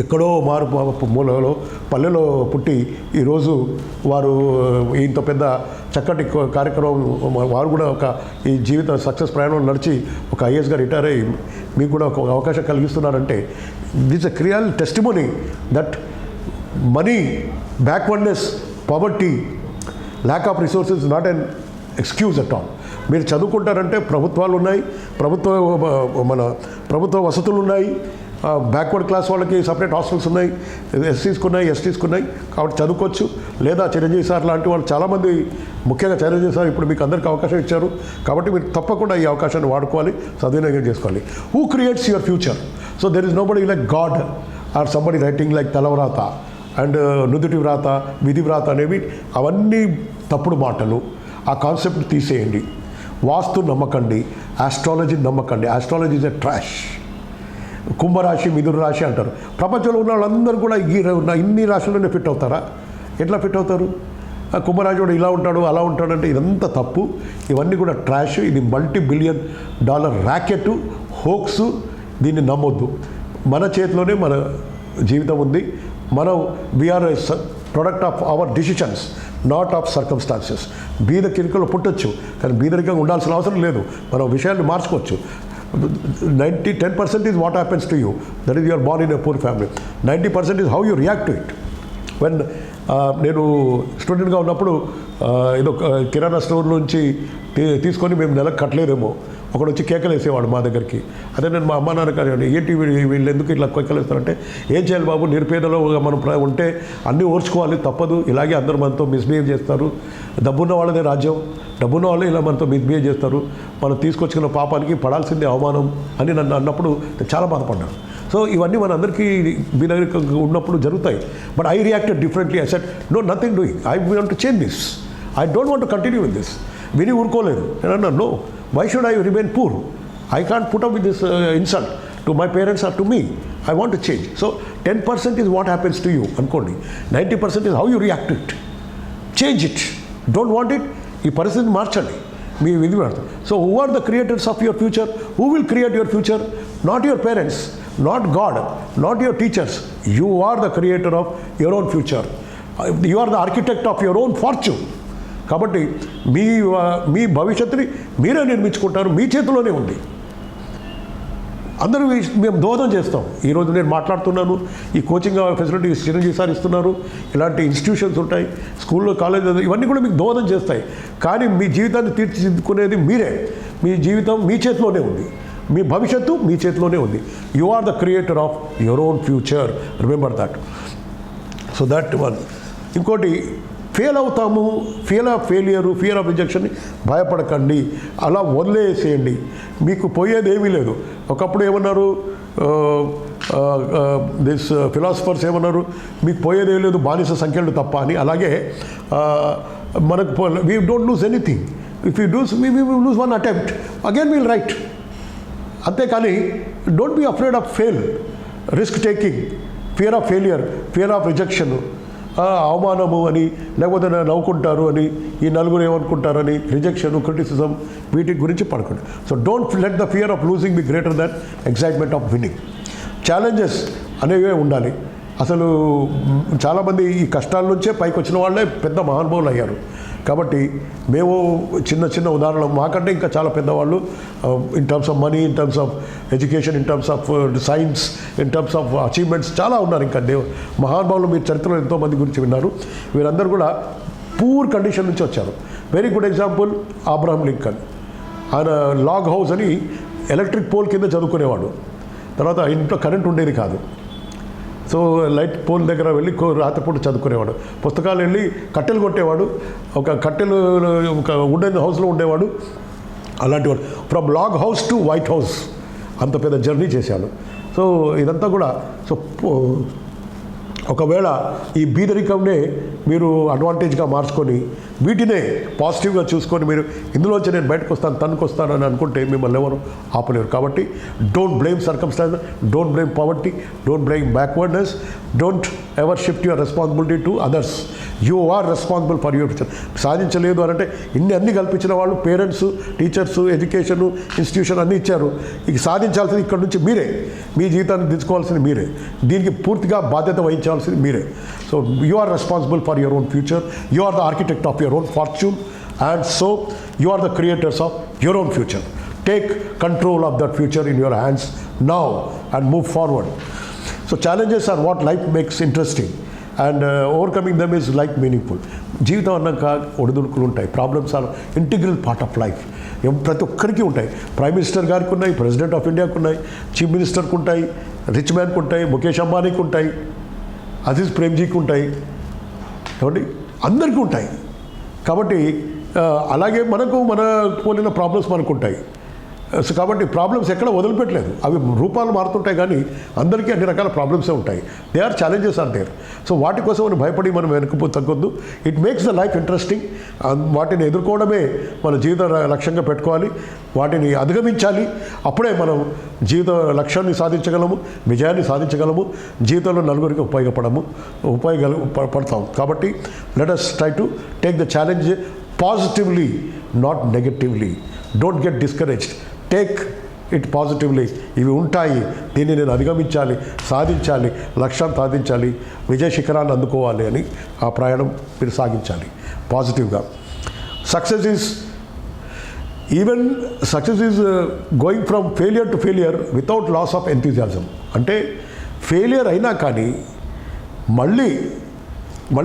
ఎక్కడో మూలలో పల్లెలో పుట్టి ఈరోజు వారు ఇంత పెద్ద చక్కటి కార్యక్రమం వారు కూడా ఒక ఈ జీవిత సక్సెస్ ప్రయాణం నడిచి ఒక ఐఏఎస్గా రిటైర్ అయ్యి మీకు కూడా ఒక అవకాశం కలిగిస్తున్నారంటే this a real testimony that money, backwardness, poverty, lack of resources not an excuse at all. మీరు చదువుకుంటారంటే ప్రభుత్వాలు ఉన్నాయి, ప్రభుత్వ వసతులు ఉన్నాయి, బ్యాక్వర్డ్ క్లాస్ వాళ్ళకి సపరేట్ హాస్టల్స్ ఉన్నాయి, ఎస్సీస్కి ఉన్నాయి, ఎస్టీస్కి ఉన్నాయి, కాబట్టి చదువుకోవచ్చు. లేదా చిరంజీవి సార్ లాంటి వాళ్ళు చాలామంది, ముఖ్యంగా చిరంజీవి సార్ ఇప్పుడు మీకు అందరికీ అవకాశం ఇచ్చారు కాబట్టి మీరు తప్పకుండా ఈ అవకాశాన్ని వాడుకోవాలి, సద్వినియోగం చేసుకోవాలి. Who creates your future? So there is nobody like God or somebody writing like తలవ్రాత అండ్ నుదుటి వ్రాత, విధి వ్రాత అనేవి అవన్నీ తప్పుడు మాటలు. ఆ కాన్సెప్ట్ తీసేయండి. వాస్తు నమ్మకండి, ఆస్ట్రాలజీ నమ్మకండి. Astrology is a trash. కుంభరాశి, మిథున రాశి అంటారు. ప్రపంచంలో ఉన్న వాళ్ళందరూ కూడా ఇన్ని రాశుల్లోనే ఫిట్ అవుతారా? ఎట్లా ఫిట్ అవుతారు? కుంభరాశి కూడా ఇలా ఉంటాడు, అలా ఉంటాడు అంటే ఇదంతా తప్పు. ఇవన్నీ కూడా ట్రాష్. ఇది $multi-billion ర్యాకెట్, హోక్స్. దీన్ని నమ్మొద్దు. మన చేతిలోనే మన జీవితం ఉంది. మనం we are product of our decisions, not of circumstances. బీదరికంలో పుట్టొచ్చు, కానీ బీదరికంగా ఉండాల్సిన అవసరం లేదు. మనం విషయాన్ని మార్చుకోవచ్చు. 10% is what happens to you. That is, you are born in a poor family. 90% is how you react to it. When నేను స్టూడెంట్గా ఉన్నప్పుడు ఏదో కిరాణా స్టోర్ నుంచి తీసుకొని మేము నెలకు కట్టలేదేమో ఒకడు వచ్చి కేకలు వేసేవాడు మా దగ్గరికి. అదే నేను మా అమ్మ నాన్న కానీ ఏంటి వీళ్ళు ఎందుకు ఇట్లా కేకలు వేస్తారంటే, ఏం చేయాలి బాబు, నిరుపేదలో మనం ఉంటే అన్నీ ఓర్చుకోవాలి, తప్పదు. ఇలాగే అందరూ మనతో మిస్బిహేవ్ చేస్తారు. డబ్బున్న వాళ్ళదే రాజ్యం, డబ్బున్న వాళ్ళే ఇలా మనతో మిస్బిహేవ్ చేస్తారు. మనం తీసుకొచ్చుకున్న పాపానికి పడాల్సిందే అవమానం అని నన్ను అన్నప్పుడు చాలా బాధపడ్డాను. సో ఇవన్నీ మన అందరికీ మీ దగ్గర ఉన్నప్పుడు జరుగుతాయి. But I reacted differently. I said no, nothing doing, I want to change this, I don't want to continue with this. విని ఊరుకోలేదు. నేను అన్నా, no, why should I remain poor? I can't put up with this insult to my parents or to me. I want to change. So 10% is what happens to you, అనుకోండి. 90% is how you react to it. Change it. Don't want it, ఈ పరిస్థితిని మార్చండి. మీ విధి పడుతుంది. So who are the creators of your future? Who will create your future? Not your parents, not God, not your teachers. You are the creator of your own future. You are the architect of your own fortune. కాబట్టి మీ భవిష్యత్తుని మీరే నిర్మించుకుంటారు, మీ చేతిలోనే ఉంది. అందరూ మేము దోహదం చేస్తాం. ఈరోజు నేను మాట్లాడుతున్నాను, ఈ కోచింగ్ ఫెసిలిటీస్ చిరంజీవి సార్ ఇస్తున్నారు, ఇలాంటి ఇన్స్టిట్యూషన్స్ ఉంటాయి, స్కూల్లో, కాలేజ్, ఇవన్నీ కూడా మీకు దోహదం చేస్తాయి. కానీ మీ జీవితాన్ని తీర్చిదిద్దుకునేది మీరే. మీ జీవితం మీ చేతిలోనే ఉంది, మీ భవిష్యత్తు మీ చేతిలోనే ఉంది. You are the creator of your own future. Remember that. So that one. ఇంకోటి, ఫెయిల్ అవుతాము, ఫియర్ ఆఫ్ రిజెక్షన్ భయపడకండి, అలా వదిలేసేయండి. మీకు పోయేది ఏమీ లేదు. ఒకప్పుడు ఏమన్నారు దిస్ ఫిలాసఫర్స్ ఏమన్నారు, మీకు పోయేది ఏమీ లేదు, బానిస సంఖ్యలు తప్ప అని. అలాగే మనకు we don't lose anything. If you lose one attempt again will write. అంతేకాని don't be afraid of fail, risk taking, fear of failure, fear of rejection, అవమానము అని, లేకపోతే నవ్వుకుంటారు అని, ఈ నలుగురు ఏమనుకుంటారని, రిజెక్షన్, క్రిటిసిజం, వీటి గురించి పడకండి. So don't let the fear of losing be greater than excitement of winning. Challenges అనేవే ఉండాలి. అసలు చాలామంది ఈ కష్టాల నుంచే పైకి వచ్చిన వాళ్ళే పెద్ద మహానుభావులు అయ్యారు. కాబట్టి మేము చిన్న ఉదాహరణ, మాకంటే ఇంకా చాలా పెద్దవాళ్ళు in terms of money, in terms of education, in terms of science, in terms of achievements చాలా ఉన్నారు. ఇంకా మహానుభావులు మీరు చరిత్రలో ఎంతోమంది గురించి విన్నారు. వీరందరూ కూడా పూర్ కండిషన్ నుంచి వచ్చారు. Very good example Abraham Lincoln. ఆయన లాగ్ హౌస్ అని ఎలక్ట్రిక్ పోల్ కింద చదువుకునేవాడు. తర్వాత ఇంట్లో కరెంట్ ఉండేది కాదు. సో లైట్ పోల్ దగ్గర వెళ్ళి రాత్రిపూట చదువుకునేవాడు. పుస్తకాలు వెళ్ళి కట్టెలు కొట్టేవాడు. ఒక కట్టెలు ఒక వుడెన్ హౌస్లో ఉండేవాడు. అలాంటి వాడు from log house to White House అంత పెద్ద జర్నీ చేశాడు. సో ఇదంతా కూడా సో ఒకవేళ ఈ బీదరికంనే మీరు అడ్వాంటేజ్గా మార్చుకొని వీటినే పాజిటివ్గా చూసుకొని మీరు ఇందులోంచి నేను బయటకు వస్తాను, తనకు వస్తాను అని అనుకుంటే మిమ్మల్ని ఎవరు ఆపలేరు. కాబట్టి don't blame circumstance, don't blame poverty, don't blame backwardness, don't ever shift your responsibility to others. You are responsible for your future. సాధించలేదు అని అంటే అన్ని కల్పించిన వాళ్ళు పేరెంట్స్, టీచర్స్, ఎడ్యుకేషన్, ఇన్స్టిట్యూషన్ అన్నీ ఇచ్చారు. ఇక సాధించాల్సింది ఇక్కడ నుంచి మీరే. మీ జీవితాన్ని దించుకోవాల్సింది మీరే. దీనికి పూర్తిగా బాధ్యత వహించాల్సింది మీరే. So you are responsible for your own future. You are the architect of your own fortune. And so you are the creators of your own future. Take control of that future in your hands now and move forward. So challenges are what life makes interesting, and overcoming them is life meaningful. జీవితం అన్నాక ఒడిదుడుకులు ఉంటాయి. Problems are integral part of life. ప్రతి ఒక్కరికి ఉంటాయి. ప్రైమ్ మినిస్టర్ గారికి ఉన్నాయి, ప్రెసిడెంట్ ఆఫ్ ఇండియాకి ఉన్నాయి, చీఫ్ మినిస్టర్కి ఉంటాయి, రిచ్ మ్యాన్కి ఉంటాయి, ముఖేష్ అంబానీకి ఉంటాయి, అజీజ్ ప్రేమ్జీకి ఉంటాయి, కాబట్టి అందరికీ ఉంటాయి. కాబట్టి అలాగే మనకు మన పోలిన ప్రాబ్లమ్స్ మనకు ఉంటాయి. సో కాబట్టి ప్రాబ్లమ్స్ ఎక్కడ వదిలిపెట్టలేదు. అవి రూపాలు మారుతుంటాయి, కానీ అందరికీ అన్ని రకాల ప్రాబ్లమ్సే ఉంటాయి. They are challenges are there. సో వాటి కోసం మనం భయపడి మనం వెనకపో తగ్గొద్దు. It makes the life interesting. వాటిని ఎదుర్కోవడమే మన జీవిత లక్ష్యంగా పెట్టుకోవాలి, వాటిని అధిగమించాలి. అప్పుడే మనం జీవిత లక్ష్యాన్ని సాధించగలము, విజయాన్ని సాధించగలము, జీవితంలో నలుగురికి ఉపయోగపడతాం. కాబట్టి let us try to take the challenge positively, not negatively. Don't get discouraged. Take it positively. ఇవి ఉంటాయి, దీన్ని నేను అధిగమించాలి, సాధించాలి, లక్ష్యాన్ని సాధించాలి, విజయ శిఖరాన్ని అందుకోవాలి అని ఆ ప్రయాణం మీరు సాగించాలి పాజిటివ్గా. Success is going from failure to failure without loss of enthusiasm. అంటే ఫెయిలియర్ అయినా కానీ మళ్ళీ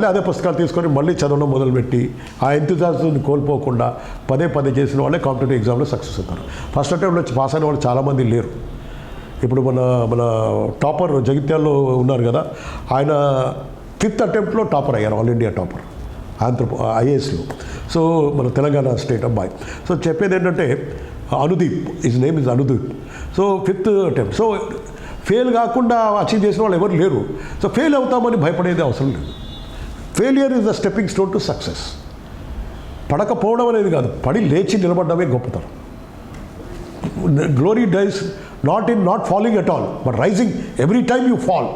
అదే పుస్తకాలు తీసుకొని మళ్ళీ చదవడం మొదలుపెట్టి ఆ ఎంథూజియాజంని కోల్పోకుండా పదే చేసిన వాళ్ళే కాంపిటేటివ్ ఎగ్జామ్లో సక్సెస్ అవుతారు. ఫస్ట్ అటెంప్ట్లో పాస్ అయిన వాళ్ళు చాలామంది లేరు. ఇప్పుడు మన టాపర్ జగిత్యాల్లో ఉన్నారు కదా, ఆయన 5th అటెంప్ట్లో టాపర్ అయ్యారు, ఆల్ ఇండియా టాపర్ ఐఏఎస్లో. సో మన తెలంగాణ స్టేట్ అబ్బాయి. సో చెప్పేది ఏంటంటే Anudeep, his name is Anudeep. So 5th attempt. So fail కాకుండా అచీవ్ చేసిన వాళ్ళు ఎవరు లేరు. సో ఫెయిల్ అవుతామని భయపడేది అవసరం లేదు. Failure is the stepping stone to success. పడకపోవడం అనేది కాదు, పడి లేచి నిలబడమే గొప్పతనం. Glory dies not falling at all, but rising every time you fall.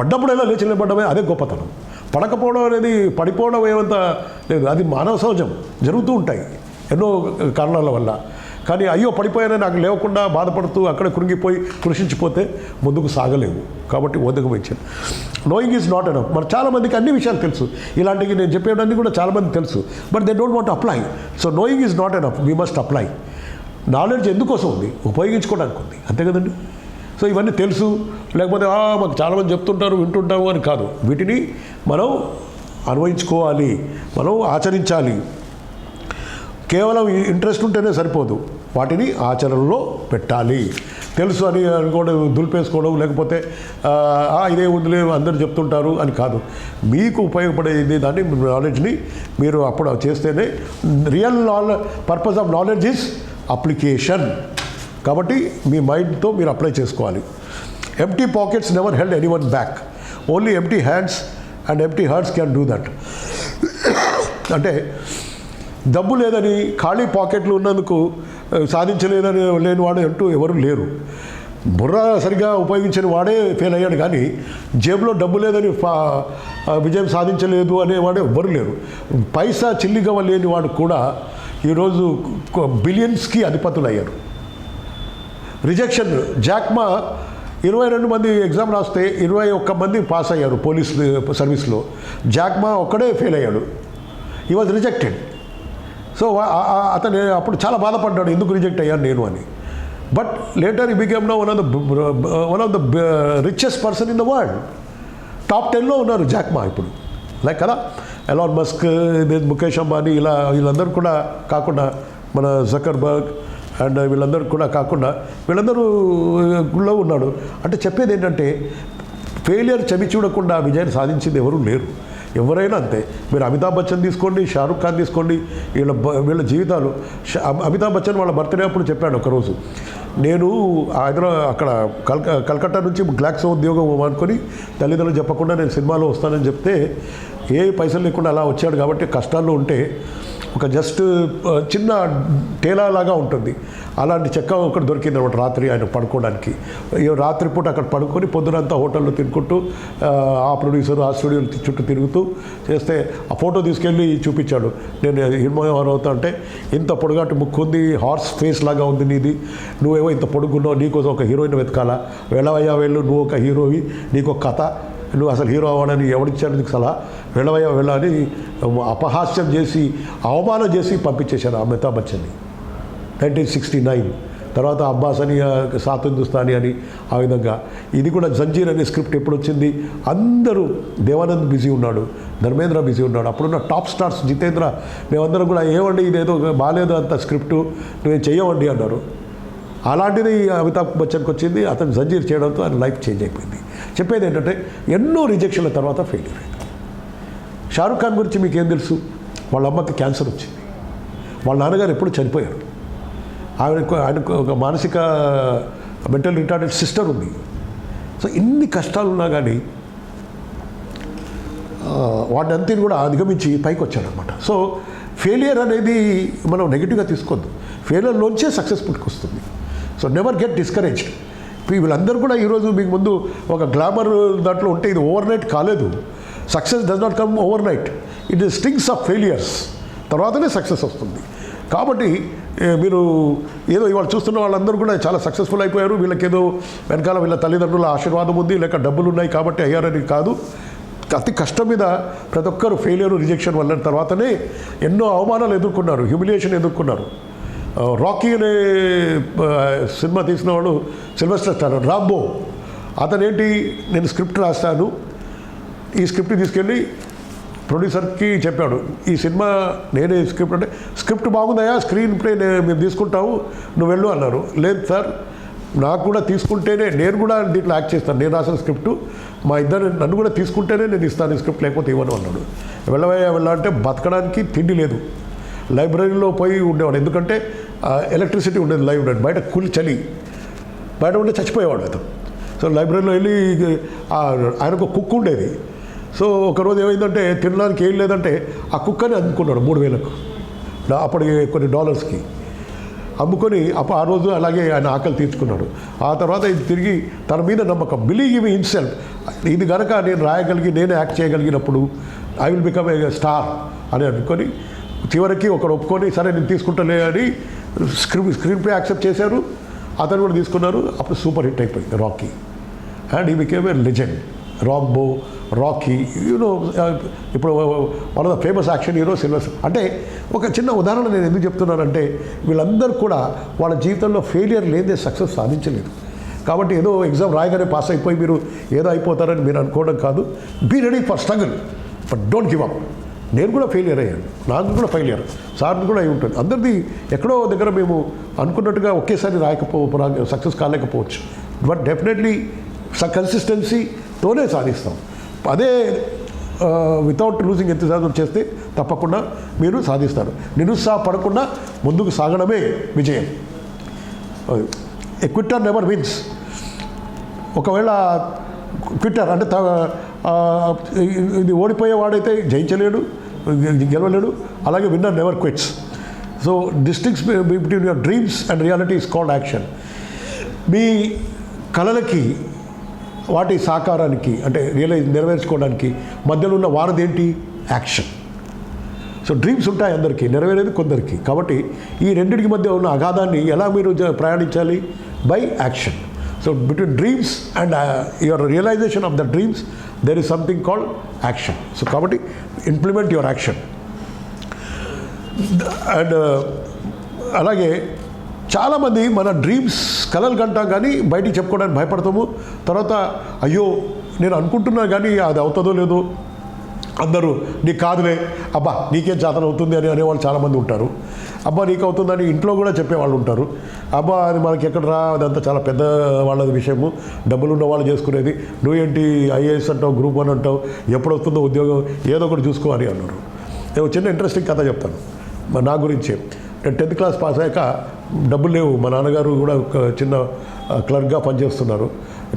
పడ్డప్పుడైనా లేచి నిలబడమే అదే గొప్పతనం. పడకపోవడం అనేది, పడిపోవడం ఏమంత లేదు, అది మానవ సహజం, జరుగుతూ ఉంటాయి ఎన్నో కారణాల వల్ల. కానీ అయ్యో పడిపోయానే నాకు లేవకుండా బాధపడుతూ అక్కడ కృంగిపోయి కృషించిపోతే ముందుకు సాగలేవు. కాబట్టి ఒదగమించాను. Knowing is not enough. మరి చాలామందికి అన్ని విషయాలు తెలుసు, ఇలాంటివి నేను చెప్పేవన్నీ కూడా చాలామంది తెలుసు, but they don't want apply. So knowing is not enough, we must apply. Knowledge ఎందుకోసం ఉంది? ఉపయోగించుకోవడానికి ఉంది, అంతే కదండి. సో ఇవన్నీ తెలుసు, లేకపోతే మాకు చాలామంది చెప్తుంటారు వింటుంటాము అని కాదు. వీటిని మనం అన్వయించుకోవాలి, మనం ఆచరించాలి. కేవలం ఇంట్రెస్ట్ ఉంటేనే సరిపోదు, వాటిని ఆచరణలో పెట్టాలి. తెలుసు అని అనుకోవడం, దులిపేసుకోవడం, లేకపోతే ఇదే వదిలే అందరూ చెప్తుంటారు అని కాదు. మీకు ఉపయోగపడేది దాన్ని, నాలెడ్జ్ని మీరు అప్పుడు చేస్తేనే. Real purpose of knowledge is application. కాబట్టి మీ మైండ్తో మీరు అప్లై చేసుకోవాలి. Empty pockets never held anyone back, only empty hands and empty hearts can do that. అంటే డబ్బు లేదని, ఖాళీ పాకెట్లు ఉన్నందుకు సాధించలేదని లేనివాడు అంటూ ఎవరు లేరు. బుర్ర సరిగా ఉపయోగించిన వాడే ఫెయిల్ అయ్యాడు, కానీ జేబులో డబ్బు లేదని విజయం సాధించలేదు అనేవాడు ఎవ్వరు లేరు. పైసా చిల్లిగవ లేని వాడు కూడా ఈరోజు బిలియన్స్కి అధిపతులు అయ్యారు. రిజెక్షన్, జాక్మా 22 మంది ఎగ్జామ్ రాస్తే 21 మంది పాస్ అయ్యారు పోలీస్ సర్వీస్లో. జాక్మా ఒక్కడే ఫెయిల్ అయ్యాడు. He was rejected. సో అతను అప్పుడు చాలా బాధపడ్డాడు, ఎందుకు రిజెక్ట్ అయ్యాను నేను అని. But later he became now one of the richest person in the world. Top 10లో ఉన్నారు జాక్మా ఇప్పుడు. లైక్ కదా, ఎలాన్ మస్క్, ముఖేష్ అంబానీ, వీళ్ళందరూ కూడా కాకుండా, మన జకర్బర్గ్ అండ్ వీళ్ళందరూ కూడా కాకుండా వీళ్ళందరూ గుళ్ళో ఉన్నాడు. అంటే చెప్పేది ఏంటంటే ఫెయిలియర్ చెవి చూడకుండా విజయాన్ని సాధించింది ఎవరూ లేరు. ఎవరైనా అంతే. మీరు అమితాబ్ బచ్చన్ తీసుకోండి, షారుఖ్ ఖాన్ తీసుకోండి, వీళ్ళ జీవితాలు. అమితాబ్ బచ్చన్ వాళ్ళ బర్త్డే అప్పుడు చెప్పాడు ఒకరోజు, నేను అక్కడ కలకత్తా నుంచి గ్లాక్సో ఉద్యోగం అనుకొని తల్లిదండ్రులు చెప్పకుండా నేను సినిమాలో వస్తానని చెప్తే ఏ పైసలు లేకుండా అలా వచ్చాడు. కాబట్టి కష్టాల్లో ఉంటే ఒక జస్ట్ చిన్న టేలాలాగా ఉంటుంది, అలాంటి చెక్క ఒకటి దొరికింది అనమాట రాత్రి ఆయన పడుకోవడానికి. రాత్రిపూట అక్కడ పడుకొని పొద్దునంతా హోటల్లో తినుకుంటూ ఆ ప్రొడ్యూసర్ ఆ స్టూడియో చుట్టూ తిరుగుతూ చేస్తే ఆ ఫోటో తీసుకెళ్ళి చూపించాడు. నేను హీరోయిన్ అవుతా అంటే, ఇంత పొడుగాటి ముక్కు ఉంది, హార్స్ ఫేస్ లాగా ఉంది నీది, నువ్వేమో ఇంత పొడుగున్నావు, నీకోసం ఒక హీరోయిన్ వెతకాలా, వెళ్ళవయ్యా వెళ్ళు, నువ్వు ఒక హీరోవి, నీకు ఒక కథ, నువ్వు అసలు హీరో అవ్వడానికి ఎవడిచ్చాడు నీకు సలహా, వెళ్ళని అపహాస్యం చేసి అవమానం చేసి పంపించేశారు అమితాబ్ బచ్చన్ని 1969. తర్వాత అబ్బాస్ అని సాత్ హిందుస్థానీ అని ఆ విధంగా. ఇది కూడా జంజీర్ అనే స్క్రిప్ట్ ఎప్పుడు వచ్చింది, అందరూ దేవానంద్ బిజీ ఉన్నాడు, ధర్మేంద్ర బిజీ ఉన్నాడు, అప్పుడున్న టాప్ స్టార్స్ జితేంద్ర, మేమందరం కూడా ఏమండి ఇదేదో బాగాలేదు అంత స్క్రిప్టు నువ్వేం చెయ్యవండి అన్నారు. అలాంటిది అమితాబ్ బచ్చన్కి వచ్చింది, అతను జంజీర్ చేయడంతో ఆయన లైఫ్ చేంజ్ అయిపోయింది. చెప్పేది ఏంటంటే ఎన్నో రిజెక్షన్ల తర్వాత ఫెయిల్యూర్ అయింది. షారుఖ్ ఖాన్ గురించి మీకేం తెలుసు, వాళ్ళ అమ్మకి క్యాన్సర్ వచ్చింది, వాళ్ళ నాన్నగారు ఎప్పుడు చనిపోయారు, ఆయనకు ఒక మానసిక మెంటల్ రిటార్డెడ్ సిస్టర్ ఉంది. సో ఇన్ని కష్టాలు ఉన్నా కానీ వాటిని అంతా కూడా అధిగమించి పైకి వచ్చాడనమాట. సో ఫెయిలియర్ అనేది మనం నెగిటివ్గా తీసుకోవద్దు, ఫెయిలియర్లోంచే సక్సెస్ఫుల్కి వస్తుంది. So never get discouraged. వీళ్ళందరూ కూడా ఈరోజు మీకు ముందు ఒక గ్లామర్ దాంట్లో ఉంటే ఇది ఓవర్ నైట్ కాలేదు. Success does not come over night, it is stings of failures, తర్వాతనే సక్సెస్ వస్తుంది. కాబట్టి మీరు ఏదో ఇవాళ చూస్తున్న వాళ్ళందరూ కూడా చాలా సక్సెస్ఫుల్ అయిపోయారు, వీళ్ళకేదో వెనకాల వీళ్ళ తల్లిదండ్రుల ఆశీర్వాదం ఉంది, లేక డబ్బులు ఉన్నాయి కాబట్టి అయ్యారని కాదు. అతి కష్టం మీద ప్రతి ఒక్కరు ఫెయిలియర్ రిజెక్షన్ వల్ల తర్వాతనే ఎన్నో అవమానాలు ఎదుర్కొన్నారు, హ్యూమిలియేషన్ ఎదుర్కొన్నారు. రాకీ అనే సినిమా తీసిన వాడు సిల్వెస్టర్ స్టాలోన్, రాంబో, అతనేంటి నేను స్క్రిప్ట్ రాస్తాను, ఈ స్క్రిప్ట్ తీసుకెళ్ళి ప్రొడ్యూసర్కి చెప్పాడు, ఈ సినిమా నేనే స్క్రిప్ట్ అంటే స్క్రిప్ట్ బాగుందయా, స్క్రీన్ ప్లే మేము తీసుకుంటాము, నువ్వు వెళ్ళు అన్నారు. లేదు సార్, నాకు కూడా తీసుకుంటేనే నేను కూడా దీంట్లో యాక్ట్ చేస్తాను, నేను రాసిన స్క్రిప్ట్ మా ఇద్దరు నన్ను కూడా తీసుకుంటేనే నేను ఇస్తాను ఈ స్క్రిప్ట్, లేకపోతే ఇవ్వను అన్నాడు. వెళ్ళాలంటే బతకడానికి తిండి లేదు, లైబ్రరీలో పోయి ఉండేవాడు, ఎందుకంటే ఎలక్ట్రిసిటీ ఉండేది లైబ్రరీ, బయట చలి, బయట ఉంటే చచ్చిపోయేవాడు అతను. సో లైబ్రరీలో వెళ్ళి ఆయనకు కుక్ ఉండేది. సో ఒకరోజు ఏమైందంటే తినడానికి ఏం లేదంటే ఆ కుక్కని అమ్ముకున్నాడు 3,000కు, అప్పటికి కొన్ని డాలర్స్కి అమ్ముకొని ఆ రోజు అలాగే ఆయన ఆకలి తీర్చుకున్నాడు. ఆ తర్వాత ఇది తిరిగి తన మీద నమ్మకం, బిలీవ్ ఇన్ హిమ్సెల్ఫ్, ఇది కనుక నేను రాయగలిగి నేను యాక్ట్ చేయగలిగినప్పుడు I will become a star అని అనుకొని చివరికి ఒకడు ఒప్పుకొని సరే నేను తీసుకుంటలే అని స్క్రీన్ ప్లే యాక్సెప్ట్ చేశారు, అతను కూడా తీసుకున్నారు. అప్పుడు సూపర్ హిట్ అయిపోయింది Rocky, and he became a legend. Rambo, Rocky, యూనో, ఇప్పుడు one of the famous action hero Sylvester. అంటే ఒక చిన్న ఉదాహరణ నేను ఎందుకు చెప్తున్నానంటే వీళ్ళందరూ కూడా వాళ్ళ జీవితంలో ఫెయిలియర్ లేదే సక్సెస్ సాధించలేదు. కాబట్టి ఏదో ఎగ్జామ్ రాయగానే పాస్ అయిపోయి మీరు ఏదో అయిపోతారని మీరు అనుకోవడం కాదు. Be ready for struggle, but don't give up. నేను కూడా ఫెయిలియర్ అయ్యాను, నాకు కూడా ఫెయిలియర్, సార్ని కూడా అయి ఉంటుంది. అందరిది ఎక్కడో దగ్గర మేము అనుకున్నట్టుగా ఒకేసారి సక్సెస్ కాలేకపోవచ్చు, బట్ డెఫినెట్లీ కన్సిస్టెన్సీతోనే సాధిస్తాం. అదే వితౌట్ లూజింగ్ ఎంతజాజం చేస్తే తప్పకుండా మీరు సాధిస్తారు. నిరుత్సాహపడకుండా ముందుకు సాగడమే విజయం. A quitter never wins. ఒకవేళ క్విట్టర్ అంటే ఇది ఓడిపోయేవాడైతే జయించలేడు, గెలవలేడు. అలాగే winner never quits. So distance between your dreams and reality is called action. మీ కళలకి వాటి సాకారానికి అంటే నెరవేర్చుకోవడానికి మధ్యలో ఉన్న వారధి ఏంటి? యాక్షన్. సో డ్రీమ్స్ ఉంటాయి అందరికీ, నెరవేరేది కొందరికి. కాబట్టి ఈ రెండింటికి మధ్య ఉన్న అగాధాన్ని ఎలా మీరు ప్రయాణించాలి? By action. So between dreams and your realisation of the dreams there is something called action. So కాబట్టి ఇంప్లిమెంట్ యువర్ యాక్షన్. అండ్ అలాగే చాలామంది మన డ్రీమ్స్ కలలు కంటాం కానీ బయటికి చెప్పుకోవడానికి భయపడతాము. తర్వాత అయ్యో నేను అనుకుంటున్నా కానీ అది అవుతుందో లేదో, అందరూ నీకు కాదులే, అబ్బా నీకేం చేతన అవుతుంది అని అనేవాళ్ళు చాలామంది ఉంటారు. అబ్బా నీకు అవుతుందని ఇంట్లో కూడా చెప్పేవాళ్ళు ఉంటారు. అబ్బా అది మనకి ఎక్కడ రా, అదంతా చాలా పెద్ద వాళ్ళది విషయము, డబ్బులు ఉన్న వాళ్ళు చేసుకునేది, నువ్వేంటి ఐఏఎస్ అంటావు, గ్రూప్ 1 అంటావు, ఎప్పుడు వస్తుందో ఉద్యోగం, ఏదో ఒకటి చూసుకో అని అన్నారు. నేను చిన్న ఇంట్రెస్టింగ్ కథ చెప్తాను నా గురించి. నేను 10th క్లాస్ పాస్ అయ్యాక డబ్బులు లేవు, మా నాన్నగారు కూడా ఒక చిన్న క్లర్క్గా పనిచేస్తున్నారు,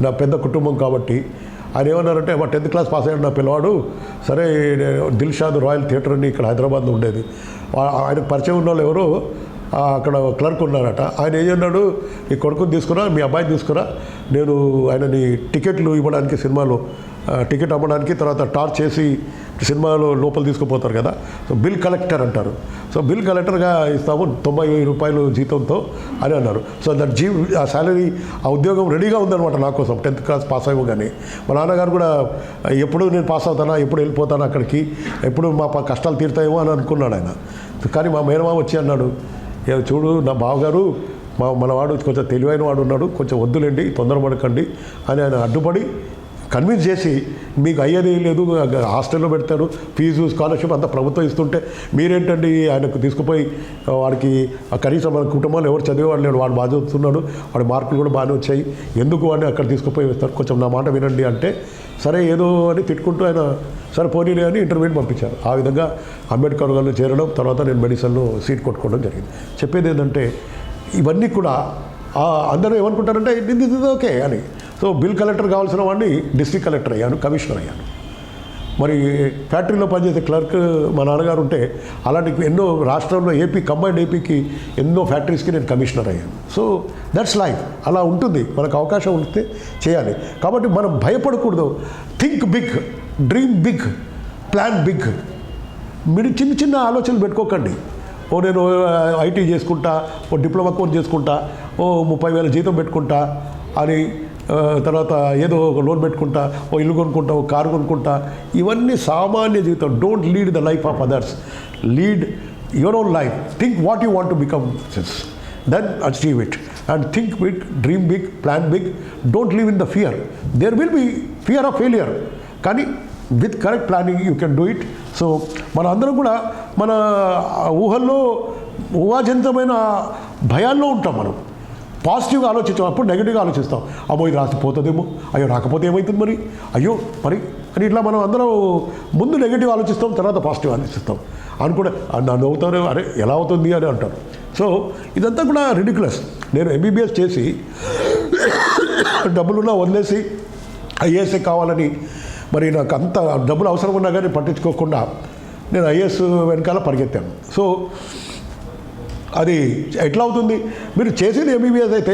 నా పెద్ద కుటుంబం కాబట్టి ఆయన ఏమన్నారంటే మా 10th క్లాస్ పాస్ అయ్యాడు నా పిల్లవాడు, సరే దిల్షాద్ రాయల్ థియేటర్ అని ఇక్కడ హైదరాబాద్లో ఉండేది, ఆయనకు పరిచయం ఉన్న వాళ్ళు ఎవరో అక్కడ క్లర్క్ ఉన్నారట. ఆయన ఏం అన్నాడు, నీ కొడుకుని తీసుకురా, మీ అబ్బాయిని తీసుకురా, నేను ఆయనని టికెట్లు ఇవ్వడానికి సినిమాలో టికెట్ అమ్మడానికి, తర్వాత టార్చ్ చేసి సినిమాలో లోపల తీసుకుపోతారు కదా, సో బిల్ కలెక్టర్ అంటారు. సో బిల్ కలెక్టర్గా ఇస్తాము 90,000 రూపాయలు జీతంతో అని అన్నారు. సో దట్ ఆ శాలరీ, ఆ ఉద్యోగం రెడీగా ఉందన్నమాట నా కోసం. 10th క్లాస్ పాస్ అవ్వగానే మా నాన్నగారు కూడా ఎప్పుడు నేను పాస్ అవుతానా, ఎప్పుడు వెళ్ళిపోతానా అక్కడికి, ఎప్పుడు మా కష్టాలు తీరుతాయేమో అని అనుకున్నాడు ఆయన. కానీ మా మేనమామ వచ్చి అన్నాడు, చూడు నా బావగారు, మనవాడు కొంచెం తెలివైన వాడు ఉన్నాడు, కొంచెం వద్దులేండి, తొందరపడకండి అని ఆయన అడ్డుపడి కన్విన్స్ చేసి, మీకు అయ్యేది లేదు, హాస్టల్లో పెడతారు, ఫీజు స్కాలర్షిప్ అంతా ప్రభుత్వం ఇస్తుంటే మీరేంటండి ఆయనకు తీసుకుపోయి వాడికి కనీసం మన కుటుంబంలో ఎవరు చదివేవాడు లేడు, వాడు బాగా చదువుతున్నాడు, వాడి మార్కులు కూడా బాగానే వచ్చాయి, ఎందుకు వాడిని అక్కడ తీసుకుపోయి వేస్తారు, కొంచెం నా మాట వినండి అంటే, సరే ఏదో అని తిట్టుకుంటూ ఆయన సరే పోనీలే అని ఇంటర్వ్యూని పంపించారు. ఆ విధంగా అంబేద్కర్ గారిలో చేరడం, తర్వాత నేను మెడిసిన్లో సీట్ కొట్టుకోవడం జరిగింది. చెప్పేది ఏంటంటే ఇవన్నీ కూడా అందరూ ఏమనుకుంటారంటే ఇది ఓకే అని. సో బిల్ కలెక్టర్ కావాల్సిన వాడిని డిస్ట్రిక్ట్ కలెక్టర్ అయ్యాను, కమిషనర్ అయ్యాను. మరి ఫ్యాక్టరీలో పనిచేసే క్లర్క్ మా నాన్నగారు ఉంటే అలాంటి ఎన్నో రాష్ట్రంలో కంబైన్డ్ ఏపీకి ఎన్నో ఫ్యాక్టరీస్కి నేను కమిషనర్ అయ్యాను. సో దట్స్ లైఫ్, అలా ఉంటుంది, మనకు అవకాశం ఉంటే చేయాలి. కాబట్టి మనం భయపడకూడదు. Think big, dream big, plan big. మీరు చిన్న చిన్న ఆలోచనలు పెట్టుకోకండి. నేను ఐటీ చేసుకుంటా, డిప్లొమా కోర్స్ చేసుకుంటా, 30,000 జీతం పెట్టుకుంటా అని, తర్వాత ఏదో ఒక లోన్ పెట్టుకుంటా, ఇల్లు కొనుక్కుంటా, కారు కొనుక్కుంటా, ఇవన్నీ సామాన్య జీవితం. Don't lead the life of others, lead your own life. Think what you want to become, then achieve it. And think big, dream big, plan big. Don't live in the fear. There will be fear of failure, కానీ with correct planning you can do it. So మన అందరం కూడా మన ఊహల్లో, ఊహాజనితమైన భయాల్లో ఉంటాం. మనం పాజిటివ్గా ఆలోచించాం, అప్పుడు నెగిటివ్గా ఆలోచిస్తాం. అమ్మో ఇది రాకపోతుందేమో, అయ్యో రాకపోతే ఏమవుతుంది మరి, అయ్యో మరి అని ఇట్లా మనం అందరం ముందు నెగిటివ్ ఆలోచిస్తాం, తర్వాత పాజిటివ్ ఆలోచిస్తాం. అనుకుంటే నన్ను అవుతారు, అరే ఎలా అవుతుంది అని అంటారు. సో ఇదంతా కూడా రిడిక్యులస్. నేను MBBS చేసి డబ్బులున్నా వదిలేసి IAS కావాలని, మరి నాకు అంత డబ్బులు అవసరం ఉన్నా కానీ పట్టించుకోకుండా నేను IAS వెనకాల పరిగెత్తాను. సో అది ఎట్లా అవుతుంది? మీరు చేసేది MBBS అయితే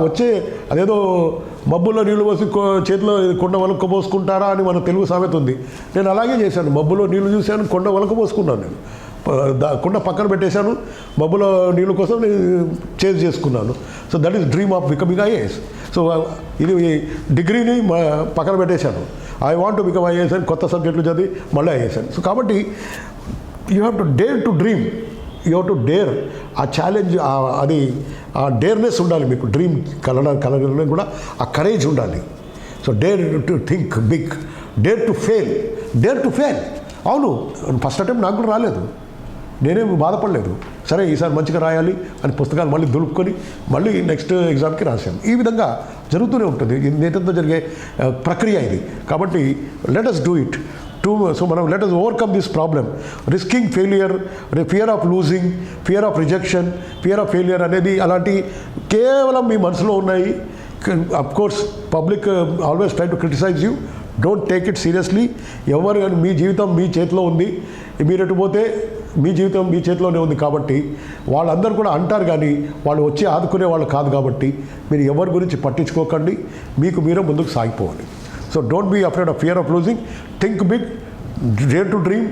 వచ్చే అదేదో మబ్బుల్లో నీళ్లు పోసి చేతిలో కొండ వలక పోసుకుంటారా అని మన తెలుగు సామెత ఉంది. నేను అలాగే చేశాను. మబ్బులో నీళ్లు చూశాను, కొండ వలక పోసుకున్నాను. నేను కుండ పక్కన పెట్టేశాను, మబ్బులో నీళ్ళ కోసం నేను చేజ్ చేసుకున్నాను. So that is dream of becoming IAS. So ఇది డిగ్రీని పక్కన పెట్టేశాను. I want to become IAS అని కొత్త సబ్జెక్టులు చదివి మళ్ళీ IAS అని. సో కాబట్టి you have to dare to dream, you have to dare. ఆ ఛాలెంజ్, అది ఆ డేర్నెస్ ఉండాలి మీకు. డ్రీమ్ కలగడానికి కూడా ఆ కరేజ్ ఉండాలి. So dare to think big, dare to fail, dare to fail. అవును, ఫస్ట్ అటెంప్ట్ నాకు కూడా రాలేదు, నేనేం బాధపడలేదు. సరే ఈసారి మంచిగా రాయాలి అని పుస్తకాలు మళ్ళీ దులుపుకొని మళ్ళీ నెక్స్ట్ ఎగ్జామ్కి రాశాను. ఈ విధంగా జరుగుతూనే ఉంటుంది. నేతంతో జరిగే ప్రక్రియ ఇది. కాబట్టి let us do it. So మనం let us overcome this problem. Risking failure, fear of losing, fear of rejection, fear of failure అనేది అలాంటి కేవలం మీ మనసులో ఉన్నాయి. Of course public always try to criticise you. Don't take it seriously. ఎవరు కానీ మీ జీవితం మీ చేతిలో ఉంది. మీరు ఎటు పోతే మీ జీవితం మీ చేతిలోనే ఉంది. కాబట్టి వాళ్ళందరూ కూడా అంటారు, కానీ వాళ్ళు వచ్చి ఆదుకునే వాళ్ళు కాదు. కాబట్టి మీరు ఎవరి గురించి పట్టించుకోకండి, మీకు మీరే ముందుకు సాగిపోవాలి. So don't be afraid of fear of losing. Think big, dare to dream,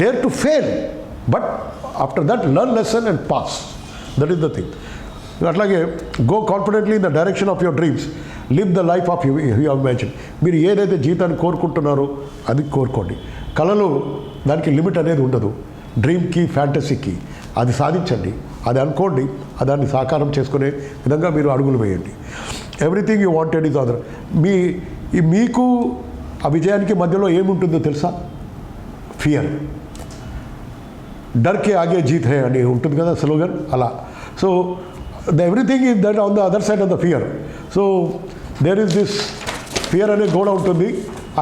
dare to fail, but after that learn lesson and pass. That is the thing. అట్లాగే go confidently in the direction of your dreams. Live the life of you imagine. మీరు ఏదైతే జీవితాన్ని కోరుకుంటున్నారో అది కోరుకోండి. కళలు దానికి లిమిట్ అనేది ఉండదు. డ్రీమ్కి, ఫ్యాంటసీకి అది సాధించండి, అది అనుకోండి, దాన్ని సాకారం చేసుకునే విధంగా మీరు అడుగులు వేయండి. Everything you wanted is other. మీకు ఆ విజయానికి మధ్యలో ఏముంటుందో తెలుసా? ఫియర్. డర్కే ఆగే జీత్ హే అని ఉంటుంది కదా స్లోగన్, అలా. So everything is that on the other side of the fear. So there is this fear అనే గోడ ఉంటుంది,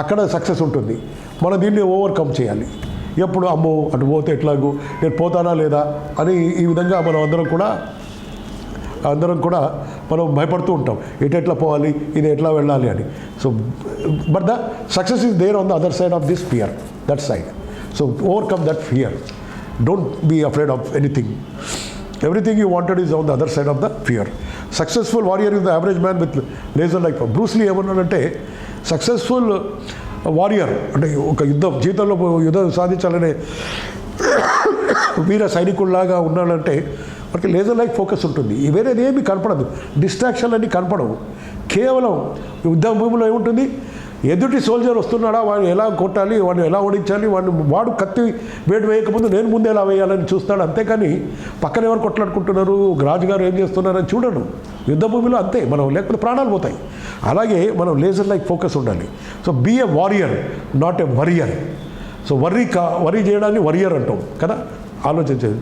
అక్కడ సక్సెస్ ఉంటుంది. మనం దీన్ని ఓవర్కమ్ చేయాలి. ఎప్పుడు అమ్మో అటు పోతే ఎట్లాగూ, నేను పోతానా లేదా అని ఈ విధంగా మనం అందరం కూడా మనం భయపడుతూ ఉంటాం. ఎట్లా పోవాలి, ఇది ఎట్లా వెళ్ళాలి అని. So but the success is there on the other side of this fear, that side. So overcome that fear. Don't be afraid of anything. Everything you wanted is on the other side of the fear. Successful warrior is the average man with laser like Bruce Lee ఏమన్నాడంటే సక్సెస్ఫుల్ వారియర్ అంటే ఒక జీవితంలో యుద్ధం సాధించాలనే వీర సైనికుల్లాగా ఉన్నాడంటే మనకి లేజర్ లైక్ ఫోకస్ ఉంటుంది. వేరేది ఏమీ కనపడదు, డిస్ట్రాక్షన్ అన్నీ కనపడవు. కేవలం యుద్ధ భూమిలో ఏముంటుంది, ఎదుటి సోల్జర్ వస్తున్నాడా, వాడిని ఎలా కొట్టాలి, వాడిని ఎలా ఓడించాలి, వాడు కత్తి వేడి వేయకముందు నేను ముందే ఎలా వేయాలని చూస్తాడు. అంతేకాని పక్కన ఎవరు కొట్లాడుకుంటున్నారు, రాజుగారు ఏం చేస్తున్నారని చూడడు. యుద్ధ భూమిలో అంతే, మనం లేకపోతే ప్రాణాలు పోతాయి. అలాగే మనం లేజర్ లైక్ ఫోకస్ ఉండాలి. So be a warrior, not a worrier. So worry చేయడాన్ని వరియర్ అంటాం కదా, ఆలోచించేది.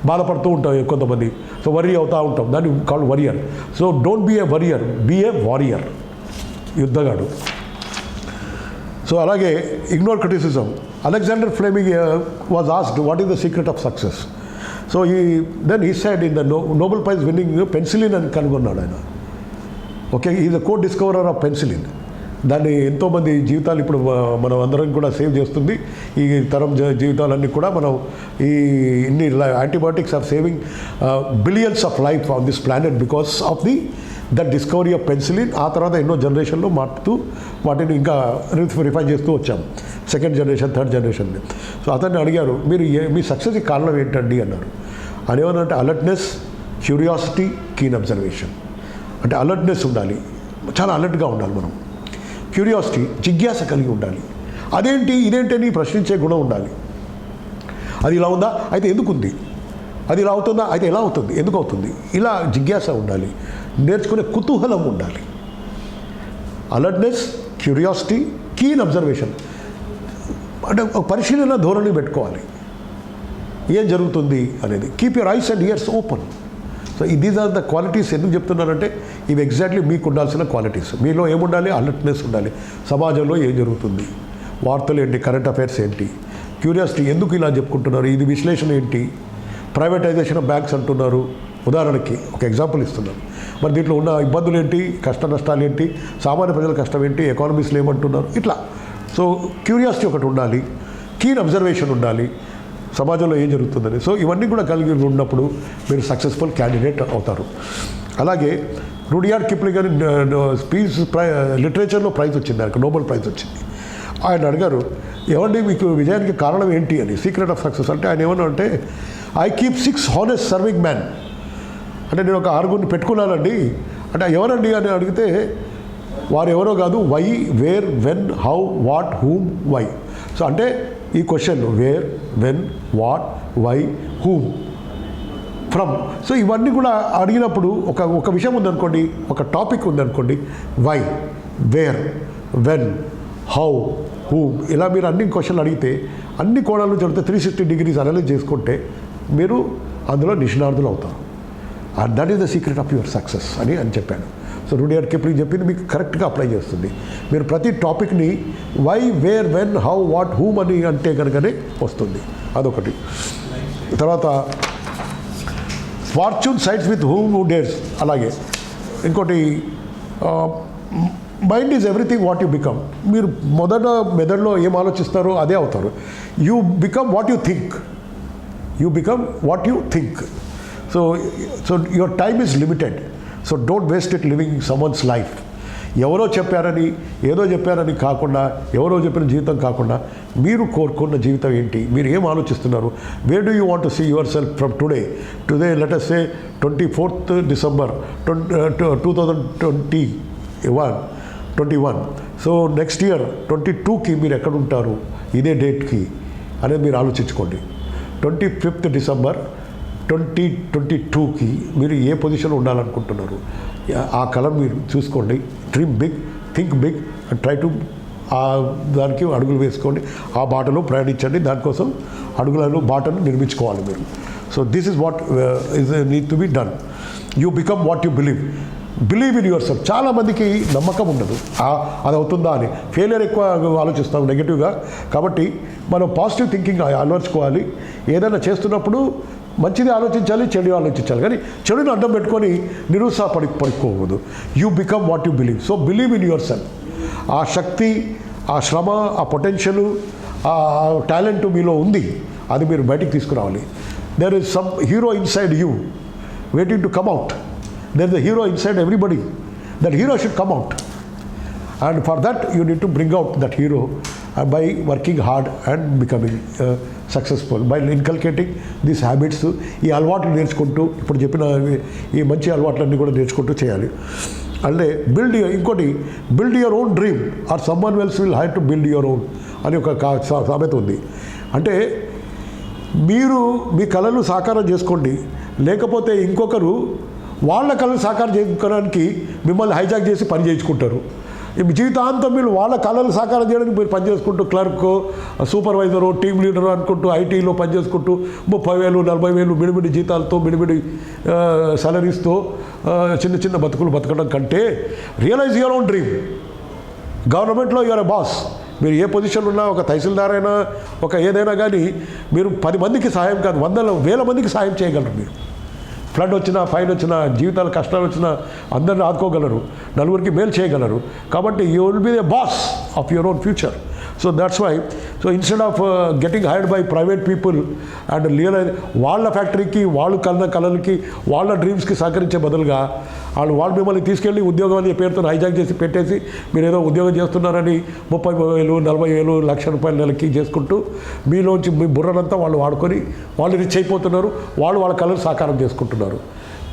బాధపడుతూ ఉంటాం కొంతమంది, సో వరీ అవుతూ ఉంటాం, దాన్ని call worrier. So don't be a worrier, be a warrior, యుద్ధగాడు. సో అలాగే ignore criticism. Alexander Fleming was asked what is the secret of success. So then he said in the Nobel prize winning penicillin అని కనుగొన్నాడు ఆయన. Okay, is the co discoverer of penicillin. దాన్ని ఎంతోమంది జీవితాలు ఇప్పుడు మనం అందరం కూడా సేవ్ చేస్తుంది. ఈ తరం జీవితాలన్నీ కూడా మనం ఇన్ని antibiotics are saving billions of life on this planet because of the discovery of penicillin. ఆ తర్వాత ఎన్నో జనరేషన్లో మార్పుతూ వాటిని ఇంకా రిఫైన్ చేస్తూ వచ్చాం, సెకండ్ జనరేషన్, థర్డ్ జనరేషన్ని. సో అతన్ని అడిగారు, మీరు మీ సక్సెస్కి కారణం ఏంటండి అన్నారు. అని ఏమన్నంటే అలర్ట్నెస్, క్యూరియాసిటీ, కీన్ అబ్జర్వేషన్. అంటే అలర్ట్నెస్ ఉండాలి, చాలా అలర్ట్గా ఉండాలి మనం. క్యూరియాసిటీ, జిజ్ఞాస కలిగి ఉండాలి. అదేంటి ఇదేంటి అని ప్రశ్నించే గుణం ఉండాలి. అది ఇలా ఉందా, అయితే ఎందుకు ఉంది, అది ఇలా అవుతుందా, అయితే ఎలా అవుతుంది, ఎందుకు అవుతుంది, ఇలా జిజ్ఞాస ఉండాలి. నేర్చుకునే కుతూహలం ఉండాలి. Alertness, curiosity, keen observation. అంటే ఒక పరిశీలన ధోరణి పెట్టుకోవాలి, ఏం జరుగుతుంది అనేది. Keep your eyes and ears open. So these are the qualities. ఎందుకు చెప్తున్నానంటే ఇవి ఎగ్జాక్ట్లీ మీకు ఉండాల్సిన క్వాలిటీస్. మీలో ఏముండాలి, అలర్ట్నెస్ ఉండాలి. సమాజంలో ఏం జరుగుతుంది, వార్తలు ఏంటి, కరెంట్ అఫైర్స్ ఏంటి, క్యూరియాసిటీ, ఎందుకు ఇలా చెప్పుకుంటున్నారు, ఇది విశ్లేషణ ఏంటి, ప్రైవేటైజేషన్ ఆఫ్ బ్యాంక్స్ అంటున్నారు, ఉదాహరణకి ఒక ఎగ్జాంపుల్ ఇస్తున్నాను. మరి దీంట్లో ఉన్న ఇబ్బందులు ఏంటి, కష్ట నష్టాలు ఏంటి, సామాన్య ప్రజల కష్టం ఏంటి, ఎకానమీస్లో ఏమంటున్నారు, ఇట్లా. సో క్యూరియాసిటీ ఒకటి ఉండాలి, కీన్ అబ్జర్వేషన్ ఉండాలి, సమాజంలో ఏం జరుగుతుందని. సో ఇవన్నీ కూడా కలిగి ఉన్నప్పుడు మీరు సక్సెస్ఫుల్ క్యాండిడేట్ అవుతారు. అలాగే రుడియార్డ్ కిప్లింగ్ అని పీస్ లిటరేచర్లో ప్రైజ్ వచ్చింది, ఆయనకు నోబెల్ ప్రైజ్ వచ్చింది. ఆయన అడిగారు, ఏమండి మీకు విజయానికి కారణం ఏంటి అని, సీక్రెట్ ఆఫ్ సక్సెస్ అంటే ఆయన ఏమన్నా అంటే I keep 6 honest serving man. అంటే నేను ఒక 6 పెట్టుకున్నానండి. అంటే ఎవరండి అని అడిగితే వారు ఎవరో కాదు, why, where, when, how, what, whom, why. So అంటే ఈ question where, when, what, why, whom, from. So ఇవన్నీ కూడా అడిగినప్పుడు ఒక విషయం ఉందనుకోండి, ఒక టాపిక్ ఉందనుకోండి, why, where, when, how, whom, ఇలా మీరు అన్ని క్వశ్చన్లు అడిగితే అన్ని కోణాల నుంచి అడిగితే 360 degrees అనలైజ్ చేసుకుంటే మీరు అందులో నిష్ణార్థులు అవుతారు. And that is the secret of your success అని చెప్పాను. సో రుడియార్డ్ కిప్లింగ్ చెప్పింది మీకు కరెక్ట్గా అప్లై చేస్తుంది. మీరు ప్రతి టాపిక్ని why, where, when, how, what, whom అని అంటే కనుకనే వస్తుంది. అదొకటి. తర్వాత fortune sides with whom who dares. అలాగే ఇంకోటి mind is everything what you become. మీరు మొదట మెదడులో ఏం ఆలోచిస్తారో అదే అవుతారు. You become what you think. You become what you think. So your time is limited. So don't waste it living someone's life. ఎవరో చెప్పారని, ఏదో చెప్పారని కాకుండా, ఎవరో చెప్పిన జీవితం కాకుండా మీరు కోరుకున్న జీవితం ఏంటి, మీరు ఏం ఆలోచిస్తున్నారు, where do you want to see yourself from today let us say 24th December 2021. So next year 22కి మీరు ఎక్కడ ఉంటారు, ఇదే డేట్కి అనేది మీరు ఆలోచించుకోండి. 25th December 2022కి మీరు ఏ పొజిషన్లో ఉండాలనుకుంటున్నారు, ఆ కళ మీరు చూసుకోండి. Dream big, think big and try to దానికి అడుగులు వేసుకోండి, ఆ బాటలో ప్రయాణించండి. దానికోసం బాటను నిర్మించుకోవాలి మీరు. So this is what is need to be done. You become what you believe in your self. చాలామందికి నమ్మకం ఉండదు అది అవుతుందా అని, ఫెయిలియర్ ఎక్కువ ఆలోచిస్తాం నెగిటివ్గా. కాబట్టి మనం పాజిటివ్ థింకింగ్ అలవర్చుకోవాలి. ఏదైనా చేస్తున్నప్పుడు మంచిది ఆలోచించాలి, చెడు ఆలోచించాలి, కానీ చెడుని అడ్డం పెట్టుకొని పడుకోకూడదు. You become what you believe. So believe in yourself. ఆ శక్తి, ఆ శ్రమ, ఆ పొటెన్షియల్, ఆ టాలెంట్ మీలో ఉంది, అది మీరు బయటికి తీసుకురావాలి. there is some hero inside you waiting to come out. There is a hero inside everybody. That hero should come out. And for that you need to bring out that hero by working hard and becoming successful, by inculcating these habits. ఈ అలవాట్లు నేర్చుకుంటూ ఇప్పుడు చెప్పిన ఈ మంచి అలవాట్లన్నీ కూడా నేర్చుకుంటూ చేయాలి. అంటే build your own dream or someone else will have to build your own అని ఒక సామెత ఉంది. అంటే మీరు మీ కళలు సాకారం చేసుకోండి, లేకపోతే ఇంకొకరు వాళ్ళ కళలు సాకారం చేసుకోవడానికి మిమ్మల్ని హైజాక్ చేసి పని చేయించుకుంటారు. జీవితాంతం మీరు వాళ్ళ కళలు సాకారం చేయడానికి మీరు పనిచేసుకుంటూ క్లర్క్, సూపర్వైజరు, టీమ్ లీడరు అనుకుంటూ ఐటీలో పనిచేసుకుంటూ 30,000 40,000 మిడిమిడి జీతాలతో మిడిమిడి సాలరీస్తో చిన్న బతుకులు బతకడం కంటే రియలైజ్ యువర్ ఓన్ డ్రీమ్. గవర్నమెంట్లో యువర్ ఎ బాస్. మీరు ఏ పొజిషన్ ఉన్నా, ఒక తహసీల్దార్ అయినా, ఒక ఏదైనా కానీ మీరు 10 మందికి సహాయం కాదు, 100,000 మందికి సహాయం చేయగలరు. మీరు ఫ్లడ్ వచ్చినా, ఫైన్ వచ్చినా, జీవితాలు కష్టాలు వచ్చినా అందరిని ఆదుకోగలరు, నలుగురికి మేలు చేయగలరు. కాబట్టి you will be the boss of your own future. So that's why instead of getting hired by private people and realise వాళ్ళ ఫ్యాక్టరీకి, వాళ్ళు కళలకి, వాళ్ళ డ్రీమ్స్కి సహకరించే బదులుగా వాళ్ళు మిమ్మల్ని తీసుకెళ్ళి ఉద్యోగం అనే పేరుతో హైజాక్ చేసి పెట్టేసి మీరు ఏదో ఉద్యోగం చేస్తున్నారని 30,000 40,000 ₹1,00,000 నెలకి చేసుకుంటూ మీలోంచి మీ బుర్రనంతా వాళ్ళు వాడుకొని వాళ్ళు రిచ్ అయిపోతున్నారు. వాళ్ళ కళలు సాకారం చేసుకుంటున్నారు.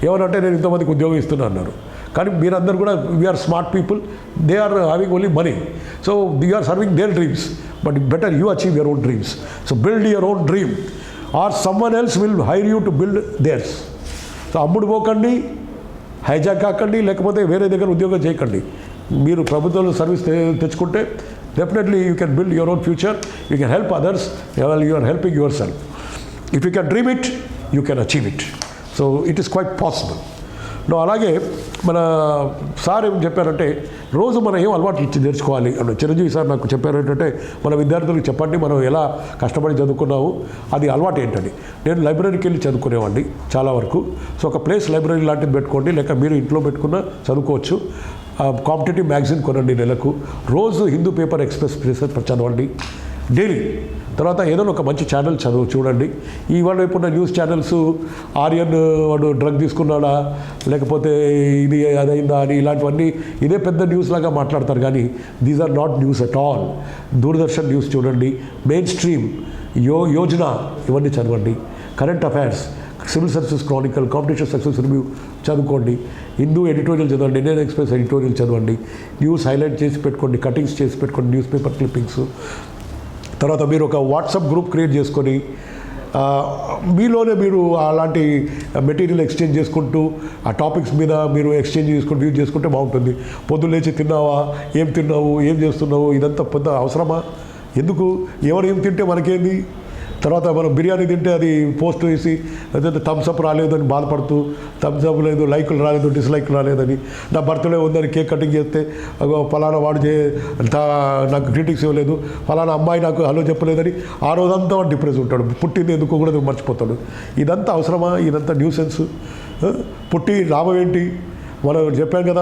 ఏమనంటే నేను ఇంతమందికి ఉద్యోగం ఇస్తున్నా అన్నారు. కానీ మీరందరూ కూడా we are smart people, they are having only money. So you are serving their dreams, but better you achieve your own dreams. So build your own dream or someone else will hire you to build theirs. So అమ్ముడు పోకండి, హైజాక్ కాకండి, లేకపోతే వేరే దగ్గర ఉద్యోగం చేయకండి. మీరు ప్రభుత్వంలో సర్వీస్ తెచ్చుకుంటే definitely you can build your own future, you can help others, you are helping yourself. If you can dream it, you can achieve it. So it is quite possible. అలాగే మన సార్ ఏం చెప్పారంటే రోజు మనం ఏం అలవాట్లు ఇచ్చి నేర్చుకోవాలి అని చిరంజీవి సార్ నాకు చెప్పారు. ఏంటంటే మన విద్యార్థులకు చెప్పండి మనం ఎలా కష్టపడి చదువుకున్నాము, అది అలవాటు ఏంటని. నేను లైబ్రరీకి వెళ్ళి చదువుకునేవాడిని చాలా వరకు. సో ఒక ప్లేస్ లైబ్రరీ లాంటిది పెట్టుకోండి, లేక మీరు ఇంట్లో పెట్టుకున్నా చదువుకోవచ్చు. కాంపిటేటివ్ మ్యాగజైన్ కొనండి నెలకు. రోజు హిందూ పేపర్, ఎక్స్ప్రెస్ చదవండి డైలీ. తర్వాత ఏదైనా ఒక మంచి ఛానల్ చూడండి. ఇవాళ ఇప్పుడు న్యూస్ ఛానల్స్ ఆర్యన్ వాడు డ్రగ్ తీసుకున్నాడా, లేకపోతే ఇది అదైందా అని ఇలాంటివన్నీ ఇదే పెద్ద న్యూస్ లాగా మాట్లాడతారు. కానీ these are not news at all. Doordarshan news చూడండి, మెయిన్ స్ట్రీమ్, యోజన, ఇవన్నీ చదవండి. Current affairs, civil services chronicle, competition success review చదువుకోండి. హిందూ ఎడిటోరియల్ చదవండి, ఇండియన్ ఎక్స్ప్రెస్ ఎడిటోరియల్ చదవండి. న్యూస్ హైలైట్ చేసి పెట్టుకోండి, కటింగ్స్ చేసి పెట్టుకోండి, న్యూస్ పేపర్ క్లిప్పింగ్స్. తర్వాత మీరు ఒక వాట్సాప్ గ్రూప్ క్రియేట్ చేసుకొని మీలోనే మీరు అలాంటి మెటీరియల్ ఎక్స్చేంజ్ చేసుకుంటూ ఆ టాపిక్స్ మీద మీరు ఎక్స్చేంజ్ చేసుకుంటూ యూజ్ చేసుకుంటే బాగుంటుంది. పొద్దున్న లేచి తిన్నావా, ఏం తిన్నావు, ఏం చేస్తున్నావు, ఇదంతా పెద్ద అవసరమా? ఎందుకు? ఎవరు ఏం తింటే మనకేంది? తర్వాత మనం బిర్యానీ తింటే అది పోస్ట్ వేసి అదే థమ్స్అప్ రాలేదని బాధపడుతూ, థమ్స్అప్ లేదు, లైకులు రాలేదు, డిస్లైక్ రాలేదని, నా బర్త్డే ఉందని కేక్ కటింగ్ చేస్తే ఫలానా వాడు నాకు క్రిటిక్స్ ఇవ్వలేదు, ఫలానా అమ్మాయి నాకు హలో చెప్పలేదని ఆ రోజంతా డిప్రెస్ ఉంటాడు. పుట్టింది ఎందుకు కూడా మర్చిపోతాడు. ఇదంతా అవసరమా? ఇదంతా న్యూసెన్స్. పుట్టి లాభం ఏంటి? మనం చెప్పాం కదా,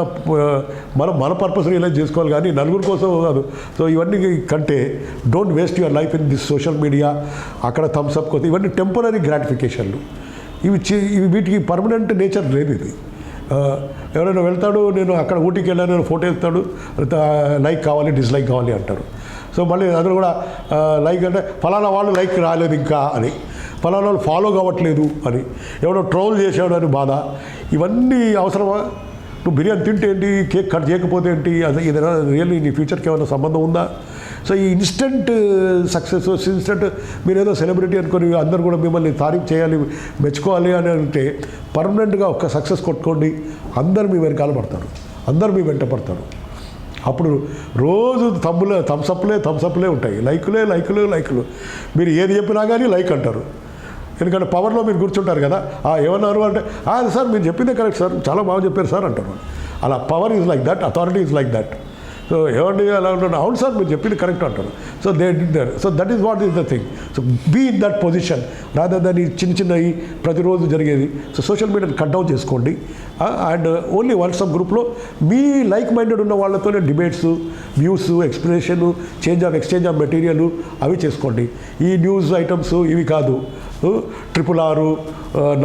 మన పర్పస్ రియలైజ్ చేసుకోవాలి కానీ నలుగురు కోసం కాదు. సో ఇవన్నీ కంటే don't waste your life in this social media. అక్కడ థమ్స్అప్ కోసం ఇవన్నీ టెంపరీ గ్రాటిఫికేషన్లు. వీటికి పర్మనెంట్ నేచర్ లేదు. ఇది ఎవరైనా వెళ్తాడు, నేను అక్కడ ఊటీకి వెళ్ళాను, నేను ఫోటో ఇస్తాడు, లైక్ కావాలి, డిస్లైక్ కావాలి అంటారు. సో మళ్ళీ అందరూ కూడా లైక్ అంటే ఫలానా వాళ్ళు లైక్ రాలేదు ఇంకా అని, ఫలానా వాళ్ళు ఫాలో కావట్లేదు అని, ఎవడో ట్రోల్ చేసాడు అని బాధ. ఇవన్నీ అవసరమా? నువ్వు బిర్యానీ తింటే ఏంటి, కేక్ కట్ చేయకపోతే ఏంటి, అది ఏదైనా రియల్లీ నీ ఫ్యూచర్కి ఏమైనా సంబంధం ఉందా? సో ఈ ఇన్స్టెంట్ సక్సెస్, ఇన్స్టెంట్ మీరు ఏదో సెలబ్రిటీ అనుకొని అందరూ కూడా మిమ్మల్ని తారీఫ్ చేయాలి, మెచ్చుకోవాలి అని అంటే పర్మనెంట్గా ఒక్క సక్సెస్ కొట్టుకోండి, అందరు మీ వెనకాల పడతారు, అందరు మీ వెంట పడతారు. అప్పుడు రోజు థమ్స్అప్లే ఉంటాయి, లైకులు. మీరు ఏది చెప్పినా కానీ లైక్ అంటారు. ఎందుకంటే పవర్లో మీరు కూర్చుంటారు కదా. ఏమన్నారు అంటే సార్ మీరు చెప్పిందే కరెక్ట్ సార్, చాలా బాగా చెప్పారు సార్ అంటారు. అలా power is like that, authority is like that. So ఏమండి అలా ఉంటాడు, అవును సార్ మీరు చెప్పింది కరెక్ట్ అంటారు. So they did that. So that is what is the thing. So be in that position rather దాన్ని చిన్నవి ప్రతిరోజు జరిగేది. సో సోషల్ మీడియాని కట్ డౌన్ చేసుకోండి. అండ్ ఓన్లీ వాట్సాప్ గ్రూప్లో మీ లైక్ మైండెడ్ ఉన్న వాళ్ళతోనే debates, views, explanation, exchange of material అవి చేసుకోండి. ఈ న్యూస్ ఐటమ్స్ ఇవి కాదు. RRR,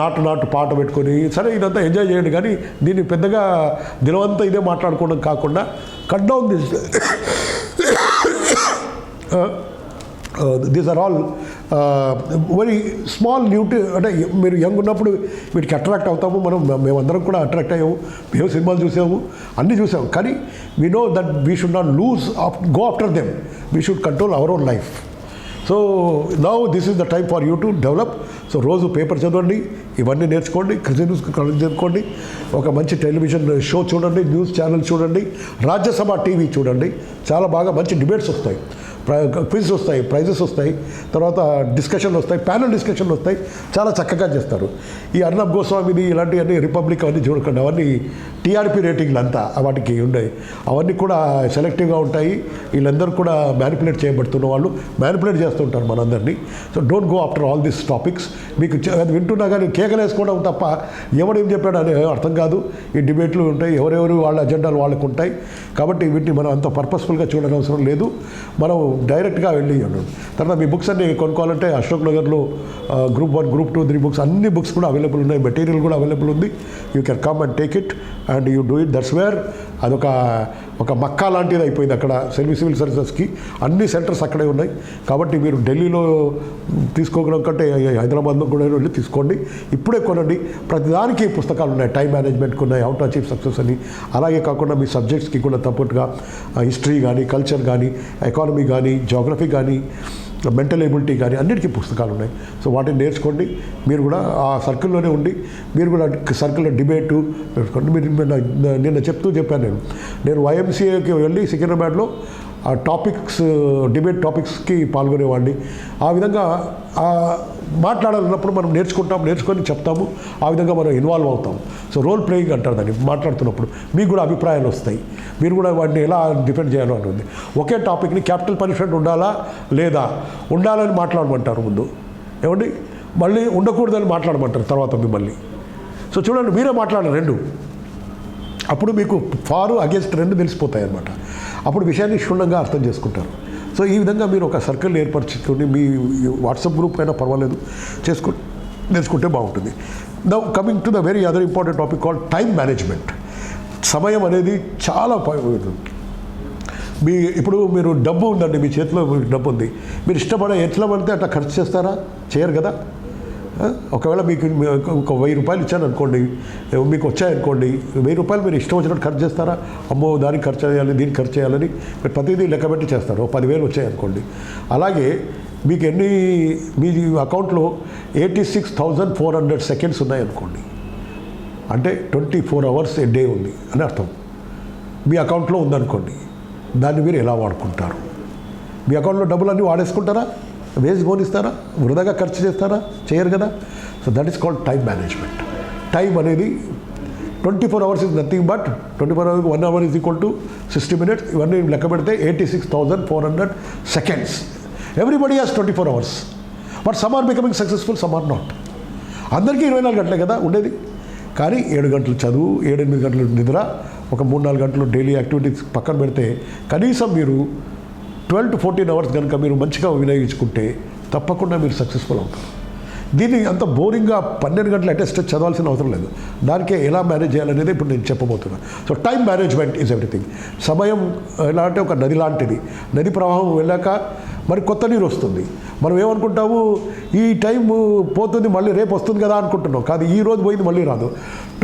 నాటు పాట పెట్టుకొని సరే ఇదంతా ఎంజాయ్ చేయండి. కానీ దీన్ని పెద్దగా దినవంతా ఇదే మాట్లాడుకోవడం కాకుండా cut down this. These are all very small అంటే మీరు యంగ్ ఉన్నప్పుడు వీటికి అట్రాక్ట్ అవుతాము. మేమందరం కూడా అట్రాక్ట్ అయ్యాము. మేము సినిమాలు చూసాము, అన్నీ చూసాము. కానీ we know that we should not lose go after them. We should control our own life. So now this is the time for you to develop. So రోజు పేపర్ చదవండి, ఇవన్నీ నేర్చుకోండి, న్యూస్ చదువుకోండి, ఒక మంచి టెలివిజన్ షో చూడండి, న్యూస్ ఛానల్ చూడండి, రాజ్యసభ టీవీ చూడండి. చాలా బాగా మంచి డిబేట్స్ వస్తాయి, క్విజ్ వస్తాయి, ప్రైజెస్ వస్తాయి, తర్వాత డిస్కషన్లు వస్తాయి, ప్యానల్ డిస్కషన్లు వస్తాయి. చాలా చక్కగా చేస్తారు. ఈ అర్నబ్ గోస్వామిది ఇలాంటివన్నీ రిపబ్లిక్ అవన్నీ చూడకండి. అవన్నీ టీఆర్పీ రేటింగ్లు అంతా వాటికి ఉన్నాయి. అవన్నీ కూడా సెలెక్టివ్గా ఉంటాయి. వీళ్ళందరూ కూడా మ్యానిపులేట్ చేయబడుతున్న వాళ్ళు మ్యానిపులేట్ చేస్తుంటారు మనందరినీ. So don't go after all this topics. మీకు అది వింటున్నా కానీ కేకలేసుకోవడం తప్ప ఎవడేం చెప్పాడు అని అర్థం కాదు. ఈ డిబేట్లు ఉంటాయి, ఎవరెవరు వాళ్ళ అజెండాలు వాళ్ళకు ఉంటాయి. కాబట్టి వీటిని మనం అంత పర్పస్ఫుల్గా చూడనవసరం లేదు. మనం డైరెక్ట్గా వెళ్ళి తర్వాత మీ బుక్స్ అన్ని కొనుక్కోవాలంటే అశోక్ నగర్లో Group 1, Group 2, 3 బుక్స్ అన్ని బుక్స్ కూడా అవైలబుల్ ఉన్నాయి. మెటీరియల్ కూడా అవైలబుల్ ఉంది. You can come and take it and you do it. That's where ఒక మక్కా లాంటిది అయిపోయింది అక్కడ సివిల్ సర్వీసెస్కి. అన్ని సెంటర్స్ అక్కడే ఉన్నాయి. కాబట్టి మీరు ఢిల్లీలో తీసుకోవడం కంటే హైదరాబాద్లో కూడా వెళ్ళి తీసుకోండి. ఇప్పుడే కొనండి. ప్రతిదానికి పుస్తకాలు ఉన్నాయి. టైం మేనేజ్మెంట్కి ఉన్నాయి, హౌ టు అచీవ్ సక్సెస్ అని. అలాగే కాకుండా మీ సబ్జెక్ట్స్కి కూడా తప్పట్టుగా హిస్టరీ కానీ, కల్చర్ కానీ, ఎకానమీ కానీ, జోగ్రఫీ కానీ, మెంటల్ ఎబిలిటీ కానీ అన్నిటికీ పుస్తకాలు ఉన్నాయి. సో వాటిని నేర్చుకోండి. మీరు కూడా ఆ సర్కిల్లోనే ఉండి మీరు కూడా సర్కిల్లో డిబేటు నేర్చుకోండి. మీరు నిన్న చెప్పాను నేను YMCAకి వెళ్ళి సికింద్రాబాద్లో ఆ డిబేట్ టాపిక్స్కి పాల్గొనేవాడిని. ఆ విధంగా మాట్లాడాలన్నప్పుడు మనం నేర్చుకొని చెప్తాము. ఆ విధంగా మనం ఇన్వాల్వ్ అవుతాం. సో రోల్ ప్లేయింగ్ అంటారు దాన్ని. మాట్లాడుతున్నప్పుడు మీకు కూడా అభిప్రాయాలు వస్తాయి. మీరు కూడా వాటిని ఎలా డిఫెండ్ చేయాలో ఉంటుంది. ఒకే టాపిక్ని క్యాపిటల్ పనిష్మెంట్ ఉండాలా లేదా ఉండాలని మాట్లాడమంటారు ముందు, ఏమండి, మళ్ళీ ఉండకూడదని మాట్లాడమంటారు తర్వాత మిమ్మల్ని. సో చూడండి, మీరే మాట్లాడారు రెండు. అప్పుడు మీకు ఫారు అగేన్స్ట్ రెండు తెలిసిపోతాయి అన్నమాట. అప్పుడు విషయాన్ని క్షుణ్ణంగా అర్థం చేసుకుంటారు. సో ఈ విధంగా మీరు ఒక సర్కిల్ ఏర్పరచుకొని మీ వాట్సాప్ గ్రూప్ అయినా పర్వాలేదు నేర్చుకుంటే బాగుంటుంది. Now coming to the very other important topic called time management. సమయం అనేది చాలా ఇప్పుడు మీరు డబ్బు ఉందండి, మీ చేతిలో డబ్బు ఉంది. మీరు ఎట్లా పడితే అట్లా ఖర్చు చేస్తారా? చేయరు కదా. ఒకవేళ మీకు ఒక 1000 రూపాయలు ఇచ్చాను అనుకోండి, మీకు వచ్చాయనుకోండి, 1000 రూపాయలు మీరు ఇష్టం వచ్చినట్టు ఖర్చు చేస్తారా? అమ్మో దానికి ఖర్చు చేయాలి, దీనికి ఖర్చు చేయాలని మీరు ప్రతిదీ లెక్కబెట్టి చేస్తారు. 10,000 వచ్చాయనుకోండి. అలాగే మీకు మీ అకౌంట్లో 86,400 సెకండ్స్ ఉన్నాయనుకోండి, అంటే 24 అవర్స్ ఏ డే ఉంది అని అర్థం. మీ అకౌంట్లో ఉందనుకోండి, దాన్ని మీరు ఎలా వాడుకుంటారు? మీ అకౌంట్లో డబ్బులన్నీ వాడేసుకుంటారా? వేసి పోనిస్తారా? వృధాగా ఖర్చు చేస్తారా? చేయరు కదా. So that is called time management. Time అనేది 24 hours is nothing but 24 hours 1 hour is equal to 60 minutes. ఇవన్నీ లెక్క పెడితే 86,400 seconds. Everybody has 24 hours. But some are becoming successful, some are not. అందరికీ 24 గంటలే కదా ఉండేది. కానీ 7 గంటలు చదువు, 7-8 గంటలు నిద్ర, ఒక 3-4 గంటలు డైలీ యాక్టివిటీస్ పక్కన పెడితే కనీసం మీరు 12 to 14 అవర్స్ కనుక మీరు మంచిగా వినియోగించుకుంటే తప్పకుండా మీరు సక్సెస్ఫుల్ అవుతారు. దీన్ని అంత బోరింగ్గా 12 గంటలు అటెస్ట్ చదవాల్సిన అవసరం లేదు. దానికే ఎలా మేనేజ్ చేయాలనేది ఇప్పుడు నేను చెప్పబోతున్నాను. So time management is everything. సమయం ఎలా అంటే ఒక నది లాంటిది. నది ప్రవాహం వెళ్ళాక మరి కొత్త నీరు వస్తుంది. మనం ఏమనుకుంటాము, ఈ టైం పోతుంది మళ్ళీ రేపు వస్తుంది కదా అనుకుంటున్నాం. కాదు, ఈ రోజు పోయింది మళ్ళీ రాదు.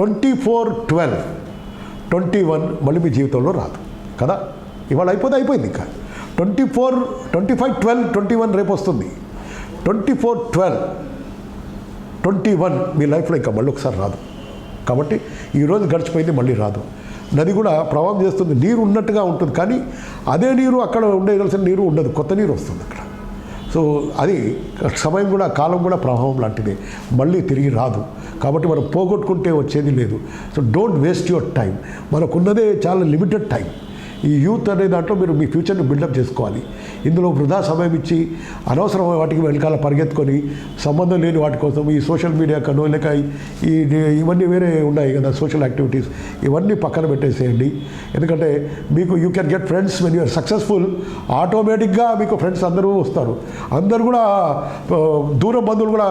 24/12/21 మళ్ళీ మీ జీవితంలో రాదు కదా. ఇవాళ అయిపోయింది. ఇంకా 24/25/12/21 రేపు వస్తుంది. 24/12/21 మీ లైఫ్లో ఇంకా మళ్ళీ ఒకసారి రాదు. కాబట్టి ఈరోజు గడిచిపోయింది, మళ్ళీ రాదు. నది కూడా ప్రవాహం చేస్తుంది, నీరు ఉన్నట్టుగా ఉంటుంది, కానీ అదే నీరు అక్కడ ఉండవలసిన నీరు ఉండదు, కొత్త నీరు వస్తుంది అక్కడ. సో అది సమయం కూడా, కాలం కూడా ప్రవాహం లాంటిదే, మళ్ళీ తిరిగి రాదు. కాబట్టి మనం పోగొట్టుకుంటే వచ్చేది లేదు. So don't waste your time. మనకున్నదే చాలా లిమిటెడ్ టైం. ఈ యూత్ అనే దాంట్లో మీరు మీ ఫ్యూచర్ని బిల్డప్ చేసుకోవాలి. ఇందులో వృధా సమయం ఇచ్చి అనవసరమైన వాటికి వెనకాల పరిగెత్తుకొని సంబంధం లేని వాటి కోసం ఈ సోషల్ మీడియా కనో లేక ఇవన్నీ వేరే ఉన్నాయి కదా సోషల్ యాక్టివిటీస్, ఇవన్నీ పక్కన పెట్టేసేయండి. ఎందుకంటే మీకు you can get friends when you're successful. ఆటోమేటిక్గా మీకు ఫ్రెండ్స్ అందరూ వస్తారు. అందరూ కూడా దూరం బంధువులు కూడా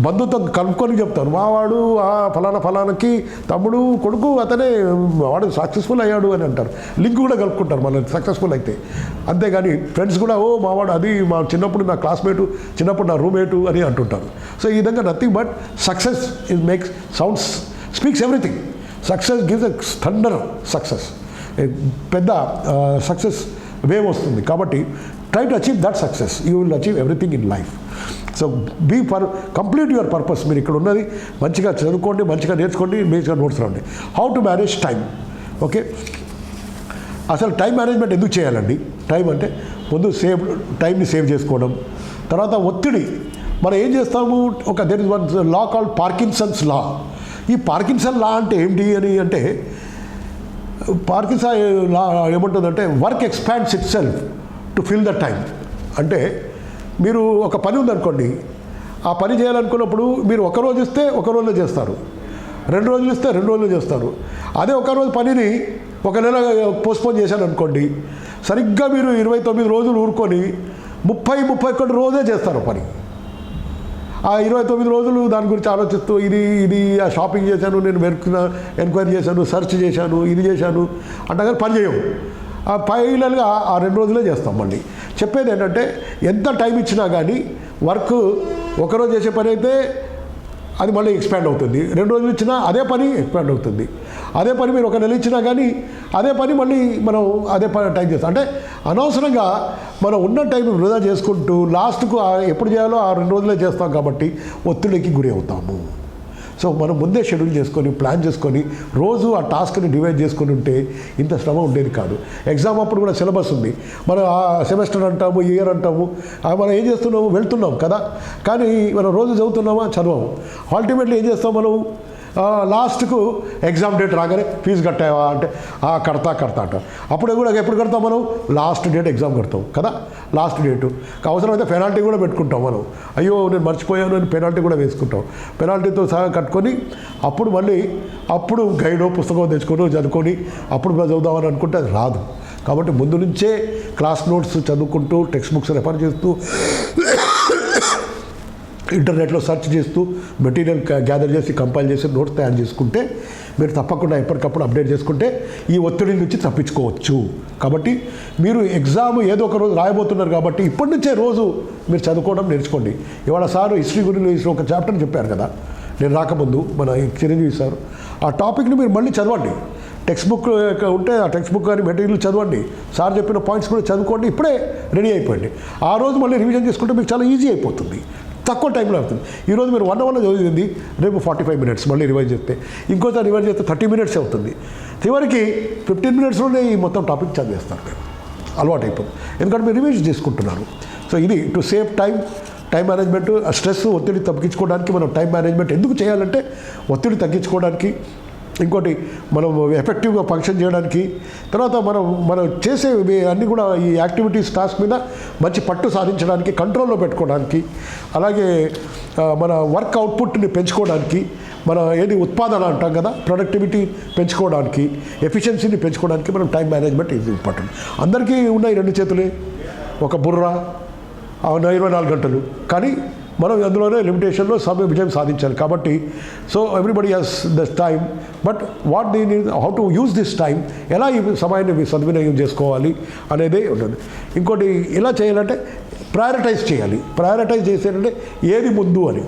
బంధుత్వం కలుపుకొని చెప్తారు, మావాడు ఫలానాకి తమ్ముడు కొడుకు అతనే వాడు సక్సెస్ఫుల్ అయ్యాడు అని అంటారు. లింక్ కూడా కలుపుకుంటారు మన సక్సెస్ఫుల్ అయితే. అంతేగాని ఫ్రెండ్స్ కూడా మావాడు అది మా చిన్నప్పుడు నా క్లాస్మేటు, చిన్నప్పుడు నా రూమ్మేటు అని అంటుంటారు. సో ఈ విధంగా nothing but success it makes sounds speaks everything. Success gives a thunder success, పెద్ద సక్సెస్ వేవ్ వస్తుంది. కాబట్టి try to achieve that success, you will achieve everything in life. So complete your purpose. మీరు ఇక్కడ ఉన్నది మంచిగా చదువుకోండి, మంచిగా నేర్చుకోండి, మంచిగా నోట్స్ రాండి. How to manage time. Okay, అసలు టైం మేనేజ్మెంట్ ఎందుకు చేయాలండి? టైం అంటే ముందు టైంని సేవ్ చేసుకోవడం. తర్వాత ఒత్తిడి. మనం ఏం చేస్తాము, there is one law called Parkinson's law. ఈ పార్కిన్సన్ లా అంటే ఏంటి అని అంటే, పార్కిన్సన్ లా ఏమంటుందంటే work expands it self to fill the time. అంటే మీరు ఒక పని ఉందనుకోండి, ఆ పని చేయాలనుకున్నప్పుడు మీరు ఒక రోజు ఇస్తే ఒక రోజులో చేస్తారు, 2 రోజులు ఇస్తే 2 రోజులు చేస్తారు. అదే ఒక రోజు పనిని 1 నెల పోస్ట్పోన్ చేశాను అనుకోండి, సరిగ్గా మీరు 29 రోజులు ఊరుకొని 30-31 రోజే చేస్తారు పని. ఆ 29 రోజులు దాని గురించి ఆలోచిస్తూ ఇది షాపింగ్ చేశాను, నేను ఎంక్వైరీ చేశాను, సెర్చ్ చేశాను, ఇది చేశాను అంటే కానీ పని చేయవు. ఫైనల్గా ఆ 2 రోజులే చేస్తాం. మళ్ళీ చెప్పేది ఏంటంటే ఎంత టైం ఇచ్చినా కానీ వర్క్ ఒకరోజు చేసే పని అయితే అది మళ్ళీ ఎక్స్పాండ్ అవుతుంది, 2 రోజులు ఇచ్చినా అదే పని ఎక్స్పాండ్ అవుతుంది. అదే పని మీరు 1 నెల ఇచ్చినా కానీ అదే పని మళ్ళీ మనం అదే పని టైం చేస్తాం. అంటే అనవసరంగా మనం ఉన్న టైం వృధా చేసుకుంటూ లాస్ట్కు ఎప్పుడు చేయాలో ఆ 2 రోజులే చేస్తాం. కాబట్టి ఒత్తిడికి గురి అవుతాము. సో మనం ముందే షెడ్యూల్ చేసుకొని ప్లాన్ చేసుకొని రోజు ఆ టాస్క్ని డివైడ్ చేసుకొని ఉంటే ఇంత శ్రమ ఉండేది కాదు. ఎగ్జామ్ అప్పుడు కూడా సిలబస్ ఉంది, మనం ఆ సెమిస్టర్ అంటాము, ఇయర్ అంటాము, మనం ఏం చేస్తున్నాము, వెళ్తున్నాం కదా. కానీ మనం రోజు చదువుతున్నామా, చదవము. అల్టిమేట్లీ ఏం చేస్తాం మనం, లాస్ట్కు ఎగ్జామ్ డేట్ రాగానే ఫీజు కట్టావా అంటే కడతా అంటాం. అప్పుడే కూడా ఎప్పుడు కడతాం మనం, లాస్ట్ డేట్ ఎగ్జామ్ కడతాం కదా, లాస్ట్ డేటు. అవసరమైతే పెనాల్టీ కూడా పెట్టుకుంటాం మనం, అయ్యో నేను మర్చిపోయాను అని పెనాల్టీ కూడా వేసుకుంటాం. పెనాల్టీతో సహా కట్టుకొని అప్పుడు గైడో పుస్తకం తెచ్చుకొని చదువుకొని అప్పుడు చదువుదామని అనుకుంటే అది రాదు. కాబట్టి ముందు నుంచే క్లాస్ నోట్స్ చదువుకుంటూ, టెక్స్ట్ బుక్స్ రెఫర్ చేస్తూ, ఇంటర్నెట్లో సెర్చ్ చేస్తూ, మెటీరియల్ గ్యాదర్ చేసి కంపైల్ చేసి నోట్స్ తయారు చేసుకుంటే మీరు తప్పకుండా ఎప్పటికప్పుడు అప్డేట్ చేసుకుంటే ఈ ఒత్తిడి నుంచి తప్పించుకోవచ్చు. కాబట్టి మీరు ఎగ్జామ్ ఏదో ఒక రోజు రాయబోతున్నారు కాబట్టి ఇప్పటి నుంచే రోజు మీరు చదువుకోవడం నేర్చుకోండి. ఇవాళ సార్ హిస్టరీ గురించి ఒక చాప్టర్ని చెప్పారు కదా, నేను రాకముందు మన చిరంజీవి సార్, ఆ టాపిక్ని మీరు మళ్ళీ చదవండి. టెక్స్ట్ బుక్ ఉంటే ఆ టెక్స్ట్ బుక్ కానీ మెటీరియల్ చదవండి, సార్ చెప్పిన పాయింట్స్ కూడా చదువుకోండి, ఇప్పుడే రెడీ అయిపోయింది. ఆ రోజు మళ్ళీ రివిజన్ చేసుకుంటే మీకు చాలా ఈజీ అయిపోతుంది, తక్కువ టైంలో అవుతుంది. ఈరోజు మీరు 1 అవర్లో చదివింది రేపు 45 మినిట్స్ మళ్ళీ రివైజ్ చేస్తే, ఇంకోసారి రివైజ్ చేస్తే 30 మినిట్స్ అవుతుంది. చివరికి 15 మినిట్స్లోనే ఈ మొత్తం టాపిక్ చదివేస్తారు. మీరు అలవాటు అయిపోతుంది, ఎందుకంటే మీరు రివైజ్ చేసుకుంటున్నారు. సో ఇది to save time management. Stress, ఒత్తిడి తగ్గించుకోవడానికి మనం టైం మేనేజ్మెంట్ ఎందుకు చేయాలంటే ఒత్తిడి తగ్గించుకోవడానికి, ఇంకోటి మనం ఎఫెక్టివ్గా ఫంక్షన్ చేయడానికి, తర్వాత మనం చేసే అన్నీ కూడా ఈ యాక్టివిటీస్ టాస్క్ మీద మంచి పట్టు సాధించడానికి, కంట్రోల్లో పెట్టుకోవడానికి, అలాగే మన వర్క్ అవుట్పుట్ని పెంచుకోవడానికి, మన ఉత్పాదన అంటాం కదా, ప్రొడక్టివిటీ పెంచుకోవడానికి, ఎఫిషియన్సీని పెంచుకోవడానికి మనం టైం మేనేజ్మెంట్ ఈజ్ ఇంపార్టెంట్. అందరికీ ఉన్నాయి 2 చేతులే, ఒక బుర్ర, 24 గంటలు, కానీ మనం అందులోనే లిమిటేషన్లో విజయం సాధించాలి. కాబట్టి so everybody has this time, but what they need, how to use this time, ఎలా ఈ సమయాన్ని సద్వినియోగం చేసుకోవాలి అనేదే ఉంటుంది. ఇంకోటి ఎలా చేయాలంటే ప్రయారిటైజ్ చేయాలి. ప్రయారిటైజ్ చేసేటంటే ఏది ముందు అని,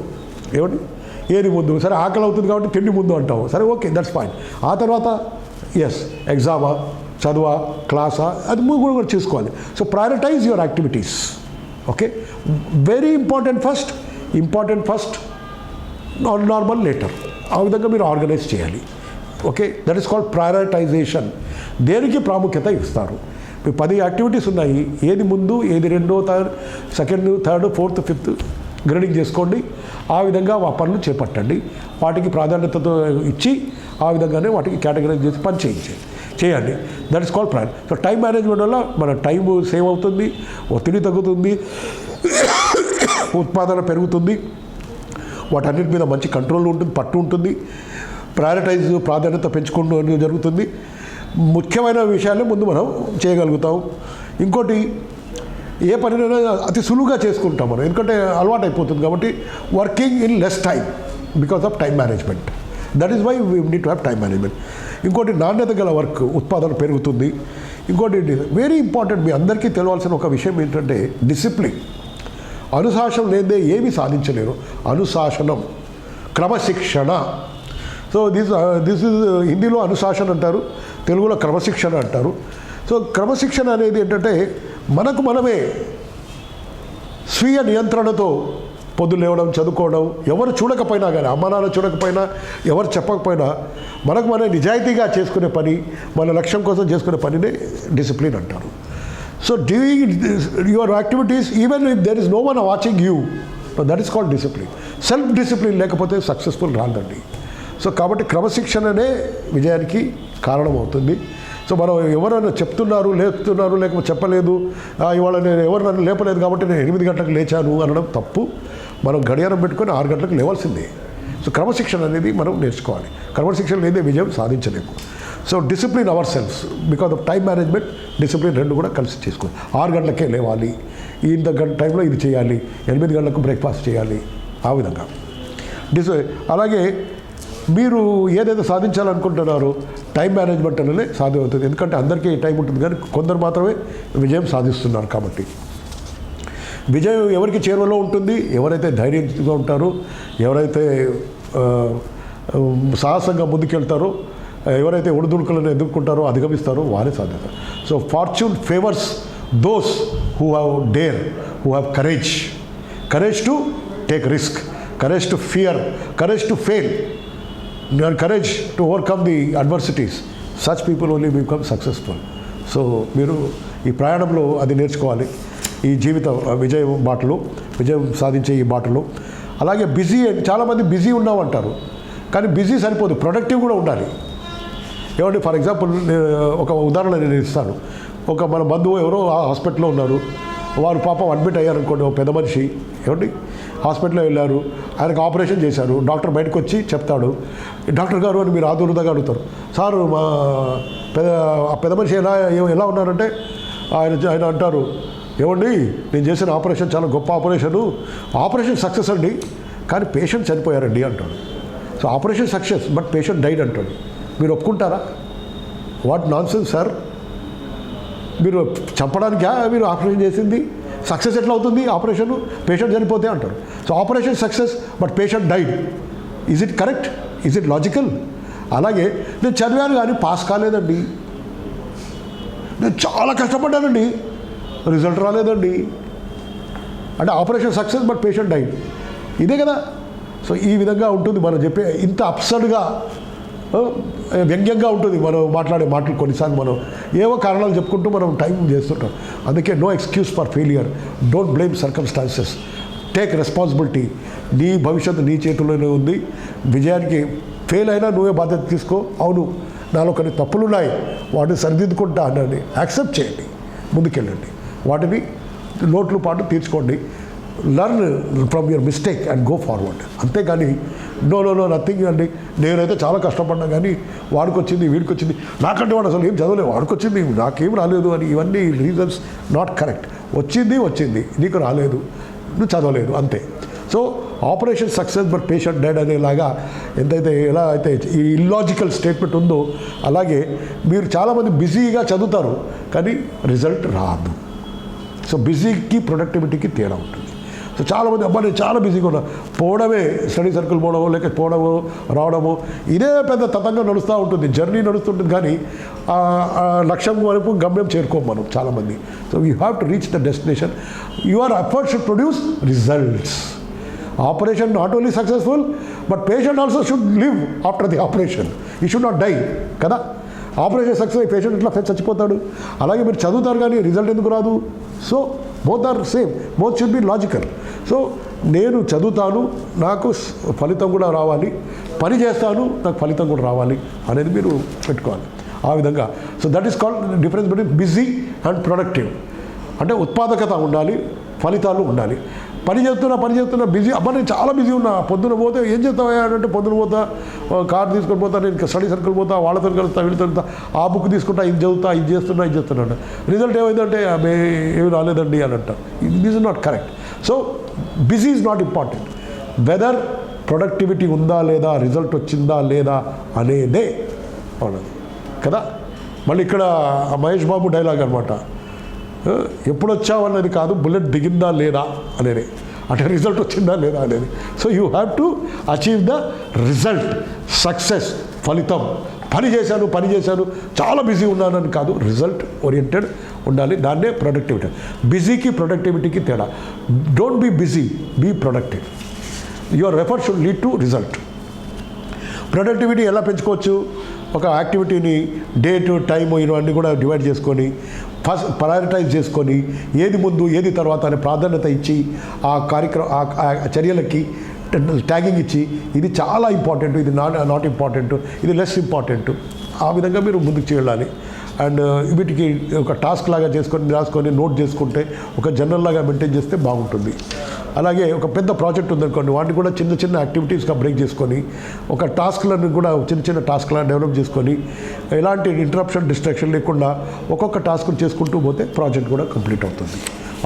ఏది ముందు, సరే ఆకలి అవుతుంది కాబట్టి తిండి ముందు అంటాము, సరే ఓకే దట్స్ ఫైన్. ఆ తర్వాత ఎగ్జామా, చదువా, క్లాసా, అది కూడా చూసుకోవాలి. So prioritise your activities. Okay, very important first, normal later. ఆ విధంగా మీరు ఆర్గనైజ్ చేయాలి. Okay, that is called prioritisation. దేనికి ప్రాముఖ్యత ఇస్తారు. మీ 10 యాక్టివిటీస్ ఉన్నాయి, ఏది ముందు, ఏది రెండో, second, third, fourth, fifth grading చేసుకోండి. ఆ విధంగా ఆ పనులు చేపట్టండి. వాటికి ప్రాధాన్యతతో ఇచ్చి ఆ విధంగానే వాటికి కేటగరైజ్ చేసి పని చేయించండి. చేయండి. That is called plan. So time management వల్ల మన టైం సేవ్ అవుతుంది, ఒత్తిడి తగ్గుతుంది, ఉత్పాదన పెరుగుతుంది, వాటన్నిటి మీద మంచి కంట్రోల్ ఉంటుంది, పట్టు ఉంటుంది, ప్రాధాన్యత పెంచుకోవడం జరుగుతుంది. ముఖ్యమైన విషయాలే ముందు మనం చేయగలుగుతాం. ఇంకోటి, ఏ పనినైనా అతి సులువుగా చేసుకుంటాం మనం, ఎందుకంటే అలవాటు అయిపోతుంది కాబట్టి. Working in less time because of time management. That is why we need to have time management. ఇంకోటి, నాణ్యత గల వర్క్, ఉత్పాదన పెరుగుతుంది. ఇంకోటి వెరీ ఇంపార్టెంట్, మీ అందరికీ తెలవాల్సిన ఒక విషయం ఏంటంటే డిసిప్లిన్. అనుశాసనం లేదే ఏమీ సాధించలేరు. అనుశాసనం, క్రమశిక్షణ. సో దిస్ ఇస్ హిందీలో అనుశాసన అంటారు, తెలుగులో క్రమశిక్షణ అంటారు. సో క్రమశిక్షణ అనేది ఏంటంటే మనకు మనమే స్వీయ నియంత్రణతో పొద్దున్న లేవడం, చదువుకోవడం, ఎవరు చూడకపోయినా కానీ, అమ్మ నాన్న చూడకపోయినా, ఎవరు చెప్పకపోయినా, మనకు మన నిజాయితీగా చేసుకునే పని, మన లక్ష్యం కోసం చేసుకునే పనినే డిసిప్లిన్ అంటారు. So doing your activities even if there is no one watching you, that is called discipline. Self discipline లేకపోతే సక్సెస్ఫుల్ రాదండి. సో కాబట్టి క్రమశిక్షణనే విజయానికి కారణమవుతుంది. సో మనం ఎవరైనా చెప్తున్నారు, లేకపోతే చెప్పలేదు, ఇవాళ నేను ఎవరు నన్ను లేపలేదు కాబట్టి నేను 8 గంటలకు లేచాను అనడం తప్పు. మనం గడియారం పెట్టుకొని 6 గంటలకు లేవాల్సిందే. సో క్రమశిక్షణ అనేది మనం నేర్చుకోవాలి. క్రమశిక్షణ లేదే విజయం సాధించలేము. So discipline ourselves because of time management, discipline రెండు కూడా కలిసి చేసుకోవాలి. 6 గంటలకే లేవాలి, ఇంత టైంలో ఇది చేయాలి, 8 గంటలకు బ్రేక్ఫాస్ట్ చేయాలి, ఆ విధంగా అలాగే మీరు ఏదైతే సాధించాలనుకుంటున్నారో టైం మేనేజ్మెంట్ అనేది సాధ్యమవుతుంది. ఎందుకంటే అందరికీ టైం ఉంటుంది, కానీ కొందరు మాత్రమే విజయం సాధిస్తున్నారు. కాబట్టి విజయం ఎవరికి చేరువలో ఉంటుంది? ఎవరైతే ధైర్యంగా ఉంటారో, ఎవరైతే సాహసంగా ముందుకెళ్తారో, ఎవరైతే ఒడిదుడుకులను ఎదుర్కొంటారో, అధిగమిస్తారో వారే సాధిస్తారు. So fortune favours those who have dare, who have courage to take risk, courage to fear, courage to fail, and courage to overcome the adversities. Such people only become successful. So మీరు ఈ ప్రయాణంలో అది నేర్చుకోవాలి, ఈ జీవిత విజయం సాధించే ఈ బాటలో. అలాగే చాలామంది బిజీ ఉన్నామంటారు, కానీ బిజీ సరిపోదు, ప్రొడక్టివ్ కూడా ఉండాలి. ఏమండి, ఫర్ ఎగ్జాంపుల్ ఒక ఉదాహరణ నేను ఇస్తాను. మన బంధువు ఎవరో హాస్పిటల్లో ఉన్నారు, వారు పాపం అడ్మిట్ అయ్యారనుకోండి, ఒక పెద్ద మనిషి. ఏమండి, హాస్పిటల్లో వెళ్ళారు, ఆయనకు ఆపరేషన్ చేశారు. డాక్టర్ బయటకు వచ్చి చెప్తాడు, డాక్టర్ గారు అని మీరు ఆదురుదాగా అడుగుతారు, సార్ మా పెద్ద మనిషి ఎలా ఉన్నారంటే ఆయన అంటారు, ఏమండి నేను చేసిన ఆపరేషన్ చాలా గొప్ప ఆపరేషన్ సక్సెస్ అండి, కానీ పేషెంట్ చనిపోయారండి అంటాడు. So operation success but patient died అంటాడు. మీరు ఒప్పుకుంటారా? వాట్ నాన్ సెన్స్ సార్, మీరు చంపడానికా మీరు ఆపరేషన్ చేసింది? సక్సెస్ ఎట్లా అవుతుంది ఆపరేషన్? పేషెంట్ చనిపోతే అంటారు. So operation success but patient died. Is it correct? Is it logical? అలాగే నేను చదివాను కానీ పాస్ కాలేదండి, నేను చాలా కష్టపడ్డానండి, రిజల్ట్ రాలేదండి అంటే operation success but patient died. ఇదే కదా. సో ఈ విధంగా ఉంటుంది మనం చెప్పే, ఇంత అప్సర్డ్గా వ్యంగ్యంగా ఉంటుంది మనం మాట్లాడే మాటలు. కొన్నిసార్లు మనం ఏవో కారణాలు చెప్పుకుంటూ మనం టైం చేస్తుంటాం. అందుకే no excuse for failure, don't blame circumstances, take responsibility. నీ భవిష్యత్తు నీ చేతుల్లోనే ఉంది. విజయానికి ఫెయిల్ అయినా నువ్వే బాధ్యత తీసుకో. అవును, నాలో కొన్ని తప్పులున్నాయి, వాటిని సరిదిద్దుకుంటా అనండి, యాక్సెప్ట్ చేయండి, ముందుకెళ్ళండి, వాటిని లోట్లు పాటు తీర్చుకోండి. Learn from your mistake and go forward. అంతేగాని నో నథింగ్ అండి, నేనైతే చాలా కష్టపడ్డా కానీ వీడికి వచ్చింది, నాకంటే వాడు అసలు ఏం చదవలేదు, వాడికొచ్చింది నాకేం రాలేదు అని, ఇవన్నీ రీజన్స్ నాట్ కరెక్ట్. వచ్చింది నీకు రాలేదు, నువ్వు చదవలేదు, అంతే. So operation success but patient died అనేలాగా ఎలా అయితే ఈ ఇల్లాజికల్ స్టేట్మెంట్ ఉందో, అలాగే మీరు చాలామంది బిజీగా చదువుతారు కానీ రిజల్ట్ రాదు. సో బిజీకి ప్రొడక్టివిటీకి తేడా ఉంటుంది. సో చాలామంది నేను చాలా బిజీగా ఉన్నా, పోవడమే, స్టడీ సర్కిల్ పోవడమో లేకపోవడమో రావడమో, ఇదే పెద్ద తతంగా నడుస్తూ ఉంటుంది, జర్నీ నడుస్తుంటుంది, కానీ లక్ష్యం వరకు గమ్యం చేరుకోం మనం చాలామంది. So you have to reach the destination. Your effort should produce results. Operation not only successful but patient also should live after the operation. He should not die కదా. ఆపరేషన్ సక్సెస్ అయ్యి పేషెంట్ ఇట్లా చచ్చిపోతాడు. అలాగే మీరు చదువుతారు కానీ రిజల్ట్ ఎందుకు రాదు? So both are same, both should be logical. So నేను చదువుతాను, నాకు ఫలితం కూడా రావాలి, పని చేస్తాను, నాకు ఫలితం కూడా రావాలి అనేది మీరు పెట్టుకోవాలి. ఆ విధంగా. So that is called difference between busy and productive. అంటే ఉత్పాదకత ఉండాలి, ఫలితాలు ఉండాలి. పని చేస్తున్నా బిజీ, అబ్బా నేను చాలా బిజీ ఉన్నా, పొద్దున పోతే ఏం చేస్తావా అంటే పొద్దున పోతా, కార్ తీసుకొని పోతా, నేను స్టడీ సర్కిల్ పోతా, వాళ్ళతో కలుస్తా, వీళ్ళతో వెళ్తా, ఆ బుక్ తీసుకుంటా, ఇది చదువుతా, ఇది చేస్తున్నాడు. రిజల్ట్ ఏమైందంటే ఏమి రాలేదండి అని అంటారు. This is not correct. So busy is not important, whether productivity ఉందా లేదా, రిజల్ట్ వచ్చిందా లేదా అనేదే ఉన్నది కదా. మళ్ళీ ఇక్కడ మహేష్ బాబు డైలాగ్ అనమాట, ఎప్పుడు వచ్చావన్నది కాదు, బుల్లెట్ దిగిందా లేదా అనేది, అంటే రిజల్ట్ వచ్చిందా లేదా అనేది. So you have to achieve the result, success, ఫలితం. పని చేశాను చాలా బిజీ ఉన్నానని కాదు, రిజల్ట్ ఓరియంటెడ్ ఉండాలి. దాన్నే ప్రొడక్టివిటీ. బిజీకి ప్రొడక్టివిటీకి తేడా. Don't be busy, be productive. Your effort should lead to result. Productivity ఎలా పెంచుకోవచ్చు? ఒక యాక్టివిటీని డేట్, టైము ఇవన్నీ కూడా డివైడ్ చేసుకొని, ఫస్ట్ ప్రయారిటైజ్ చేసుకొని, ఏది ముందు ఏది తర్వాత అనే ప్రాధాన్యత ఇచ్చి, ఆ చర్యలకి ట్యాగింగ్ ఇచ్చి, ఇది చాలా ఇంపార్టెంట్, ఇది నాట్ ఇంపార్టెంట్, ఇది లెస్ ఇంపార్టెంట్, ఆ విధంగా మీరు ముందుకు చేయాలి. అండ్ వీటికి ఒక టాస్క్ లాగా రాసుకొని నోట్ చేసుకుంటే, ఒక జనరల్ లాగా మెయింటైన్ చేస్తే బాగుంటుంది. అలాగే ఒక పెద్ద ప్రాజెక్ట్ ఉందనుకోండి, వాటిని కూడా చిన్న యాక్టివిటీస్గా బ్రేక్ చేసుకొని, ఒక టాస్క్లను కూడా చిన్న టాస్క్లా డెవలప్ చేసుకొని, ఎలాంటి ఇంటరప్షన్, డిస్ట్రాక్షన్ లేకుండా ఒక్కొక్క టాస్క్ను చేసుకుంటూ పోతే ప్రాజెక్ట్ కూడా కంప్లీట్ అవుతుంది.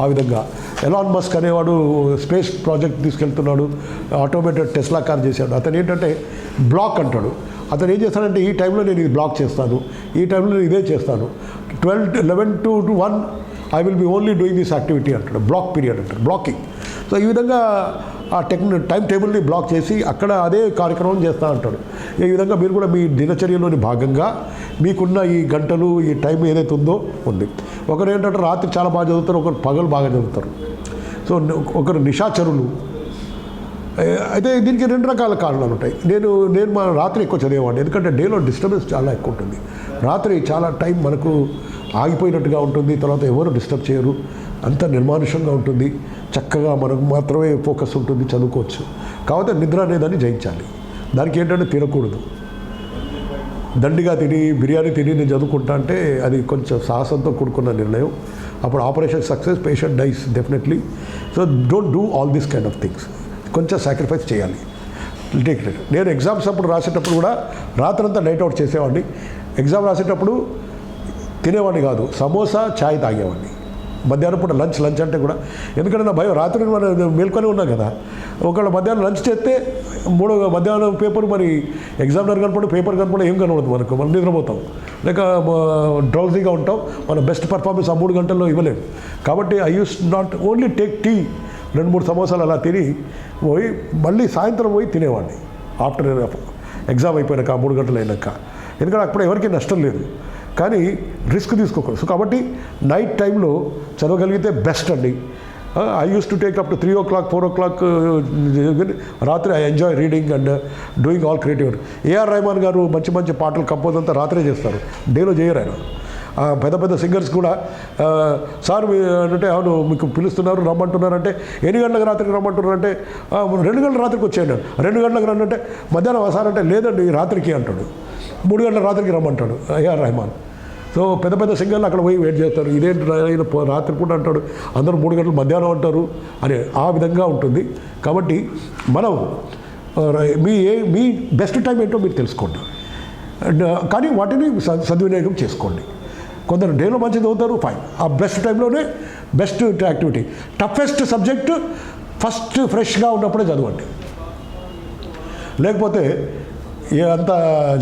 ఆ విధంగా ఎలాన్ మస్క్ అనేవాడు స్పేస్ ప్రాజెక్ట్ తీసుకెళ్తున్నాడు, ఆటోమేటెడ్ టెస్లా కార్ చేశాడు. అతను ఏంటంటే బ్లాక్ అంటాడు. అతను ఏం చేస్తాడంటే, ఈ టైంలో నేను ఇది బ్లాక్ చేస్తాను, ఈ టైంలో నేను ఇదే చేస్తాను, 11 to 1 I will be only doing this activity అంటాడు. బ్లాక్ పీరియడ్ అంటాడు, బ్లాకింగ్. సో ఈ విధంగా ఆ టైం టేబుల్ని బ్లాక్ చేసి అక్కడ అదే కార్యక్రమం చేస్తూ ఉంటాడు. ఈ విధంగా మీరు కూడా మీ దినచర్యలోని భాగంగా మీకున్న ఈ గంటలు, ఈ టైం ఏదైతే ఉందో ఉంది. ఒకరు ఏంటంటే రాత్రి చాలా బాగా చదువుతారు, ఒకరు పగలు బాగా చదువుతారు. సో ఒకరు నిశాచరులు. అయితే దీనికి 2 రకాల కారణాలు ఉంటాయి. నేను మా రాత్రి ఎక్కువ చదివేవాడిని, ఎందుకంటే డేలో డిస్టర్బెన్స్ చాలా ఎక్కువ ఉంటుంది. రాత్రి చాలా టైం మనకు ఆగిపోయినట్టుగా ఉంటుంది, తర్వాత ఎవరు డిస్టర్బ్ చేయరు, అంత నిర్మానుషంగా ఉంటుంది, చక్కగా మనకు మాత్రమే ఫోకస్ ఉంటుంది, చదువుకోవచ్చు. కాకపోతే నిద్ర అనేదాన్ని జయించాలి. దానికి ఏంటంటే తినకూడదు. దండిగా తిని బిర్యానీ తిని నేను చదువుకుంటా అంటే అది కొంచెం సాహసంతో కూడుకున్న నిర్ణయం. అప్పుడు operation success, patient dies definitely. So don't do all these kind of things. కొంచెం సాక్రిఫైస్ చేయాలి. Take it. నేను ఎగ్జామ్స్ అప్పుడు రాసేటప్పుడు కూడా రాత్రంతా నైట్ అవుట్ చేసేవాడిని. ఎగ్జామ్ రాసేటప్పుడు తినేవాడిని కాదు, సమోసా, ఛాయ్ తాగేవాడిని. మధ్యాహ్నం పూట లంచ్ అంటే కూడా, ఎందుకంటే నా భయం, రాత్రి మనం మేల్కొని ఉన్నాం కదా, ఒకవేళ మధ్యాహ్నం లంచ్ చేస్తే మధ్యాహ్నం పేపర్ మరి ఎగ్జామినర్ కనపడు, పేపర్ కనపడు, ఏం కనపడదు మనకు, మనం నిద్రపోతాం, లేక డ్రౌజీగా ఉంటాం. మన బెస్ట్ పర్ఫార్మెన్స్ ఆ 3 గంటల్లో ఇవ్వలేము. కాబట్టి I use not only take tea, 2-3 సమోసాలు అలా తిని పోయి మళ్ళీ సాయంత్రం పోయి తినేవాడిని ఆఫ్టర్ ఎగ్జామ్ అయిపోయాక, 3 గంటలు అయినాక. ఎందుకంటే అప్పుడు ఎవరికి నష్టం లేదు, కానీ రిస్క్ తీసుకోకూడదు. సో కాబట్టి నైట్ టైంలో చదవగలిగితే బెస్ట్ అండి. I use to take up to 3 o'clock, 4 o'clock రాత్రి. I enjoy reading and doing all creative. AR Rahman garu మంచి పాటలు కంపోజ్ అంతా రాత్రే చేస్తారు, డేలో చేయరు ఆయన. పెద్ద సింగర్స్ కూడా సార్ అంటే అవును మీకు పిలుస్తున్నారు రమ్మంటున్నారంటే, ఎన్ని గంటలకు రాత్రికి రమ్మంటున్నారంటే 2 గంటల రాత్రికి వచ్చాను. 2 గంటలకు రన్నంటే మధ్యాహ్నం సార్ అంటే లేదండి రాత్రికి అంటాడు, 3 గంటల రాత్రికి రమ్మంటాడు ఏఆర్ రెహమాన్. సో పెద్ద సింగర్లు అక్కడ పోయి వెయిట్ చేస్తారు. ఇదేంటి రాత్రి పూట అంటాడు, అందరూ 3 గంటలు మధ్యాహ్నం అంటారు అని. ఆ విధంగా ఉంటుంది. కాబట్టి మనం మీ బెస్ట్ టైం ఏంటో మీరు తెలుసుకోండి, కానీ వాటిని సద్వినియోగం చేసుకోండి. కొందరు డేలో మంచిది అవుతారు, ఫైన్. ఆ బెస్ట్ టైంలోనే best activity. Toughest subject first ఫ్రెష్గా ఉన్నప్పుడే చదవండి. లేకపోతే అంతా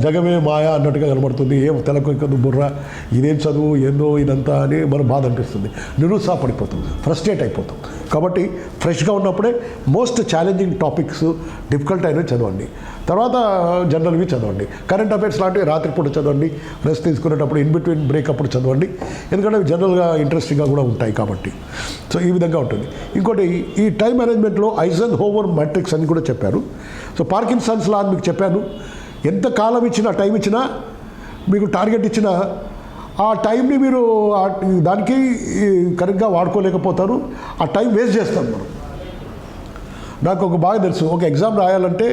జగమే మాయా అన్నట్టుగా కనబడుతుంది, ఏం తెలకొక్కదు బుర్ర, ఇదేం చదువు ఏందో ఇదంతా అని మన బాధ అనిపిస్తుంది, నిరుత్సాహపడిపోతుంది, ఫ్రస్ట్రేట్ అయిపోతాం. కాబట్టి ఫ్రెష్గా ఉన్నప్పుడే మోస్ట్ ఛాలెంజింగ్ టాపిక్స్, డిఫికల్ట్ అయినవి చదవండి. తర్వాత జనరల్వి చదవండి. కరెంట్ అఫైర్స్ లాంటివి రాత్రిపూట చదవండి, రెస్ట్ తీసుకునేటప్పుడు ఇన్ బిట్వీన్ బ్రేక్ అప్పుడు చదవండి, ఎందుకంటే అవి జనరల్గా ఇంట్రెస్టింగ్గా కూడా ఉంటాయి కాబట్టి. సో ఈ విధంగా ఉంటుంది. ఇంకోటి, ఈ టైం మేనేజ్మెంట్లో ఐజెన్హోవర్ మ్యాట్రిక్స్ అని కూడా చెప్పారు. సో పార్కిన్సన్స్ లా అని మీకు చెప్పాను. ఎంత కాలం ఇచ్చినా, టైం ఇచ్చినా, మీకు టార్గెట్ ఇచ్చినా, ఆ టైంని మీరు దానికి కరెక్ట్గా వాడుకోలేకపోతారు, ఆ టైం వేస్ట్ చేస్తాం మనం. నాకు ఒక బాగా తెలుసు, ఒక ఎగ్జామ్ రాయాలంటే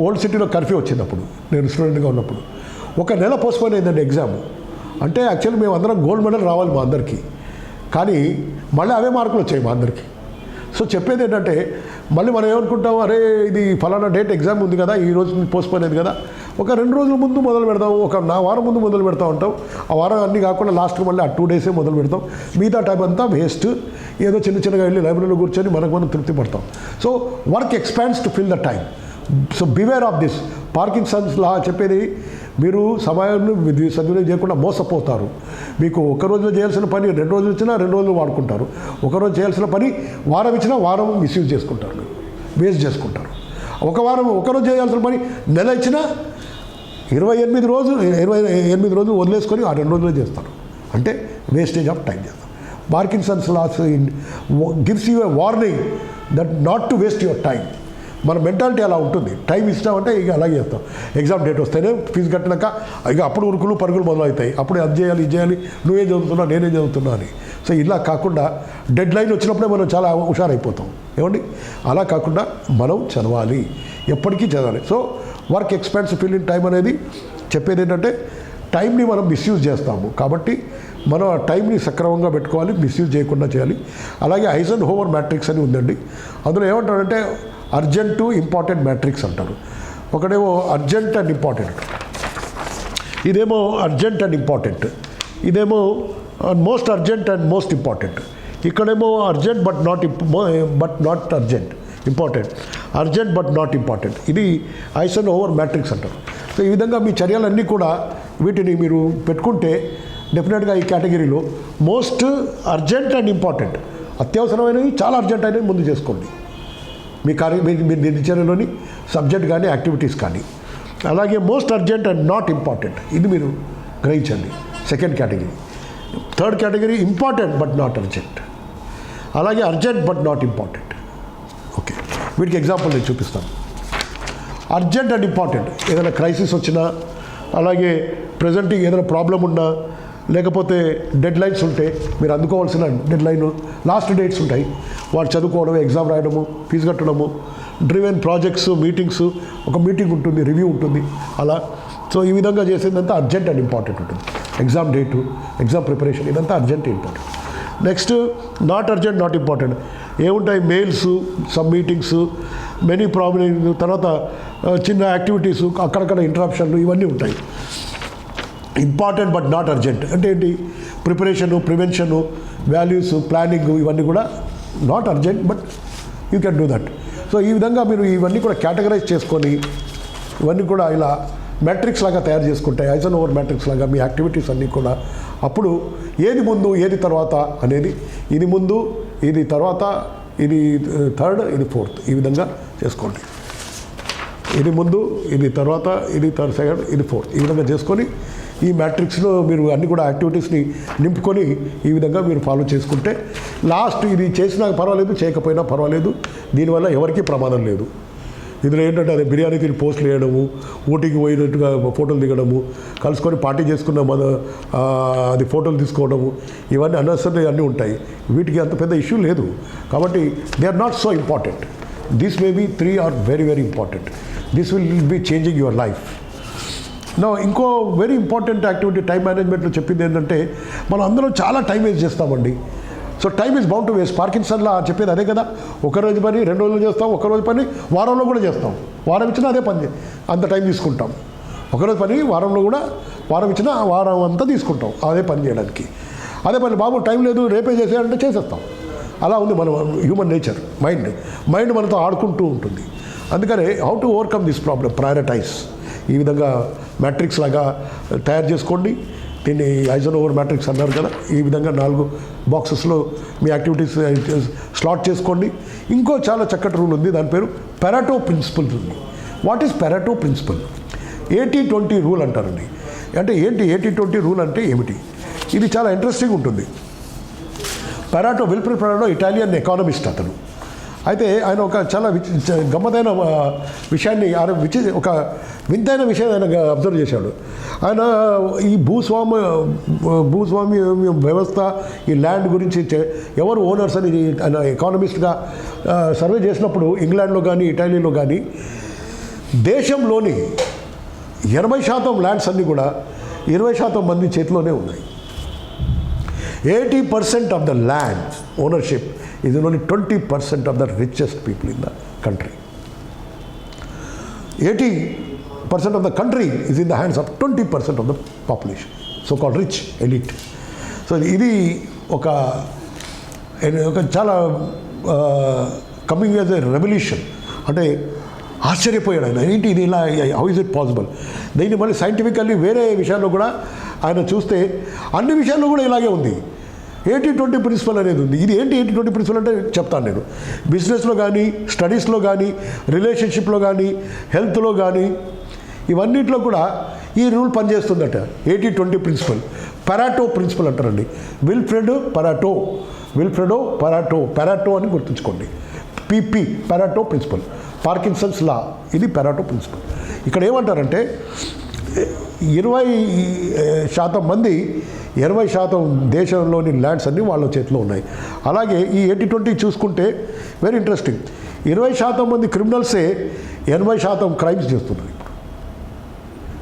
ఓల్డ్ సిటీలో కర్ఫ్యూ వచ్చింది అప్పుడు, నేను స్టూడెంట్గా ఉన్నప్పుడు. ఒక నెల పోస్ట్పోన్ అయిందండి ఎగ్జామ్. అంటే యాక్చువల్లీ మేము అందరం గోల్డ్ మెడల్ రావాలి మా అందరికీ, కానీ మళ్ళీ అవే మార్కులు వచ్చాయి మా అందరికీ. సో చెప్పేది ఏంటంటే మళ్ళీ మనం ఏమనుకుంటాం, అరే ఇది ఫలానా డేట్ ఎగ్జామ్ ఉంది కదా, ఈ రోజు పోస్ట్పోన్ అయింది కదా, ఒక 2 రోజుల ముందు మొదలు పెడతాం, ఒక వారం ముందు మొదలు పెడతా ఉంటాం. ఆ వారం అన్నీ కాకుండా లాస్ట్కి మళ్ళీ ఆ 2 డేసే మొదలు పెడతాం. మిగతా టైం అంతా వేస్ట్. ఏదో చిన్నగా వెళ్ళి లైబ్రరీలో కూర్చొని మనం తృప్తి పడతాం. So work expands to fill the time. So beware of this. Parkinson's law చెప్పేది, మీరు సమయాన్ని సద్వినియోగం చేయకుండా మోసపోతారు. మీకు ఒక రోజులో చేయాల్సిన పని 2 రోజులు ఇచ్చినా 2 రోజులు వాడుకుంటారు. ఒకరోజు చేయాల్సిన పని వారం ఇచ్చినా వారం మిస్యూజ్ చేసుకుంటారు, వేస్ట్ చేసుకుంటారు. ఒకరోజు చేయాల్సిన పని నెల ఇచ్చినా 28 రోజులు వదిలేసుకొని ఆ 2 రోజులే చేస్తారు. అంటే వేస్టేజ్ ఆఫ్ టైం చేస్తారు. Parkinson's laws gives you a warning that not to waste your time. మన మెంటాలిటీ అలా ఉంటుంది. టైం ఇస్తామంటే ఇక అలాగే చేస్తాం. ఎగ్జామ్ డేట్ వస్తేనే ఫీజు కట్టినాక ఇక అప్పుడు ఉరుకులు పరుగులు మొదలవుతాయి. అప్పుడు అది చేయాలి, ఇది చేయాలి, నువ్వేం చదువుతున్నా నేనేం చదువుతున్నా అని. సో ఇలా కాకుండా డెడ్ లైన్ వచ్చినప్పుడే మనం చాలా హుషారైపోతాం. ఏమండి, అలా కాకుండా మనం చదవాలి, ఎప్పటికీ చదవాలి. So work expense fill in time అనేది చెప్పేది ఏంటంటే, టైంని మనం మిస్యూజ్ చేస్తాము. కాబట్టి మనం ఆ టైంని సక్రమంగా పెట్టుకోవాలి, మిస్యూజ్ చేయకుండా చేయాలి. అలాగే ఐజెన్హోవర్ మ్యాట్రిక్స్ అని ఉందండి. అందులో ఏమంటారంటే అర్జెంట్ టు ఇంపార్టెంట్ మ్యాట్రిక్స్ అంటారు. ఒకటేమో అర్జెంట్ అండ్ ఇంపార్టెంట్, ఇదేమో అర్జెంట్ అండ్ ఇంపార్టెంట్, ఇదేమో most urgent and most important. ఇక్కడేమో urgent but not urgent, important, urgent but not important. ఇది ఐజెన్హోవర్ మ్యాట్రిక్స్ అంటారు. సో ఈ విధంగా మీ చర్యలన్నీ కూడా వీటిని మీరు పెట్టుకుంటే డెఫినెట్గా ఈ కేటగిరీలో మోస్ట్ అర్జెంట్ అండ్ ఇంపార్టెంట్, అత్యవసరమైనవి చాలా అర్జెంట్ అయినవి ముందు చేసుకోండి. మీరు దినచర్యలోని సబ్జెక్ట్ కానీ యాక్టివిటీస్ కానీ. అలాగే most urgent and not important, ఇది మీరు గ్రహించండి. Second category. Third category important but not urgent. అలాగే urgent but not important. Okay, వీటికి ఎగ్జాంపుల్ నేను చూపిస్తాను. అర్జెంట్ అండ్ ఇంపార్టెంట్, ఏదైనా క్రైసిస్ వచ్చినా, అలాగే ప్రజెంటింగ్ ఏదైనా ప్రాబ్లం ఉన్నా, లేకపోతే డెడ్ లైన్స్ ఉంటే, మీరు అందుకోవాల్సిన డెడ్ లైన్ లాస్ట్ డేట్స్ ఉంటాయి, వాళ్ళు చదువుకోవడం, ఎగ్జామ్ రాయడము, ఫీజు కట్టడము, డ్రివెన్ ప్రాజెక్ట్స్, మీటింగ్స్, ఒక మీటింగ్ ఉంటుంది, రివ్యూ ఉంటుంది, అలా. సో ఈ విధంగా చేసేదంతా అర్జెంట్ అండ్ ఇంపార్టెంట్ ఉంటుంది. ఎగ్జామ్ డేటు, ఎగ్జామ్ ప్రిపరేషన్, ఇదంతా urgent important. Next not urgent not important ఏముంటాయి, mails, sub meetings, many problem, తర్వాత చిన్న యాక్టివిటీస్, అక్కడక్కడ ఇంటరప్షన్లు, ఇవన్నీ ఉంటాయి. ఇంపార్టెంట్ బట్ నాట్ అర్జెంట్ అంటే ఏంటి, ప్రిపరేషను, ప్రివెన్షను, వాల్యూస్, ప్లానింగ్, ఇవన్నీ కూడా not urgent but you can do that. So ఈ విధంగా మీరు ఇవన్నీ కూడా కేటగరైజ్ చేసుకొని, ఇవన్నీ కూడా ఇలా మ్యాట్రిక్స్ లాగా తయారు చేసుకుంటాయి, ఐజెన్హోవర్ మ్యాట్రిక్స్ లాగా మీ యాక్టివిటీస్ అన్నీ కూడా. అప్పుడు ఏది ముందు ఏది తర్వాత అనేది, ఇది ముందు ఇది తర్వాత, ఇది థర్డ్ ఇది ఫోర్త్, ఈ విధంగా చేసుకోండి. ఇది ముందు ఇది తర్వాత, ఇది థర్డ్ సెకండ్, ఇది ఫోర్త్, ఈ విధంగా చేసుకొని ఈ మ్యాట్రిక్స్లో మీరు అన్ని కూడా యాక్టివిటీస్ని నింపుకొని ఈ విధంగా మీరు ఫాలో చేసుకుంటే లాస్ట్ ఇది చేసినా పర్వాలేదు, చేయకపోయినా పర్వాలేదు, దీనివల్ల ఎవరికీ ప్రమాదం లేదు. ఇందులో ఏంటంటే అదే బిర్యానీ తిని పోస్టులు వేయడము, ఊటీకి పోయినట్టుగా ఫోటోలు దిగడము, కలుసుకొని పార్టీ చేసుకున్న అది ఫోటోలు తీసుకోవడము, ఇవన్నీ అన్నెసరీ అన్నీ ఉంటాయి. వీటికి అంత పెద్ద ఇష్యూ లేదు. కాబట్టి they are not so important. This may be 3 are very very important. This will be changing your life. నా ఇంకో వెరీ ఇంపార్టెంట్ యాక్టివిటీ టైం మేనేజ్మెంట్లో చెప్పింది ఏంటంటే, మనం అందరం చాలా టైం వేస్ట్ చేస్తామండి. So time is bound to waste. Parkinson law చెప్పేది అదే కదా, ఒకరోజు పని 2 రోజులు చేస్తాం, ఒకరోజు పని వారంలో కూడా చేస్తాం. వారం ఇచ్చినా అదే పని, అంత టైం తీసుకుంటాం. ఒకరోజు పని వారంలో కూడా, వారం ఇచ్చినా వారం అంతా తీసుకుంటాం అదే పని చేయడానికి. అదే పని బాబు టైం లేదు రేపే చేసేయాలంటే చేసేస్తాం. అలా ఉంది మన హ్యూమన్ నేచర్. మైండ్ మనతో ఆడుకుంటూ ఉంటుంది. అందుకనే how to overcome this problem, prioritise. ఈ విధంగా మ్యాట్రిక్స్ లాగా తయారు చేసుకోండి. దీన్ని ఐజెన్హోవర్ మ్యాట్రిక్స్ అన్నారు కదా, ఈ విధంగా 4 బాక్సెస్లో మీ యాక్టివిటీస్ స్లాట్ చేసుకోండి. ఇంకో చాలా చక్కటి రూల్ ఉంది, దాని పేరు పెరటో ప్రిన్సిపల్ ఉంది. What is Pareto principle? 80-20 rule అంటారండి. అంటే ఏంటి 80-20 రూల్ అంటే ఏమిటి? ఇది చాలా ఇంట్రెస్టింగ్ ఉంటుంది. విల్ఫ్రెడ్ పెరటో ఇటాలియన్ ఎకానమిస్ట్ అతను. అయితే ఆయన ఒక చాలా గమ్మతైన విషయాన్ని, ఒక వింతైన విషయాన్ని ఆయన అబ్జర్వ్ చేశాడు. ఆయన ఈ భూస్వామ్య వ్యవస్థ, ఈ ల్యాండ్ గురించి ఎవరు ఓనర్స్ అని ఆయన ఎకానమిస్ట్గా సర్వే చేసినప్పుడు ఇంగ్లాండ్లో కానీ ఇటాలీలో కానీ దేశంలోని 80% ల్యాండ్స్ అన్నీ కూడా 20% మంది చేతిలోనే ఉన్నాయి. 80% of the land ownership is only 20% of the richest people in the country. 80% of the country is in the hands of 20% of the population, so-called rich elite. So ఇది ఒక చాలా కమింగ్ యాజ్ ఎ రెవల్యూషన్. అంటే ఆశ్చర్యపోయాడు ఆయన, ఏంటి ఇది ఇలా, హౌ ఇస్ ఇట్ పాసిబుల్. దీన్ని మళ్ళీ సైంటిఫికల్లీ వేరే విషయాల్లో కూడా ఆయన చూస్తే అన్ని విషయాల్లో కూడా ఇలాగే ఉంది. 80-20 ప్రిన్సిపల్ అనేది ఉంది. ఇది ఏంటి 80-20 ప్రిన్సిపల్ అంటే చెప్తాను నేను. బిజినెస్లో కానీ, స్టడీస్లో కానీ, రిలేషన్షిప్లో కానీ, హెల్త్లో కానీ, ఇవన్నిట్లో కూడా ఈ రూల్ పనిచేస్తుందట. 80-20 ప్రిన్సిపల్, పరాటో ప్రిన్సిపల్ అంటారండి. విల్ఫ్రెడో పరాటో అని గుర్తుంచుకోండి. పిపి పరాటో ప్రిన్సిపల్, పార్కిన్సన్స్ లా, ఇది పరాటో ప్రిన్సిపల్. ఇక్కడ ఏమంటారంటే 20% మంది 20% దేశంలోని ల్యాండ్స్ అన్నీ వాళ్ళ చేతిలో ఉన్నాయి. అలాగే ఈ 80-20 చూసుకుంటే వెరీ ఇంట్రెస్టింగ్. 20% మంది క్రిమినల్సే 80% క్రైమ్స్ చేస్తున్నారు. ఇప్పుడు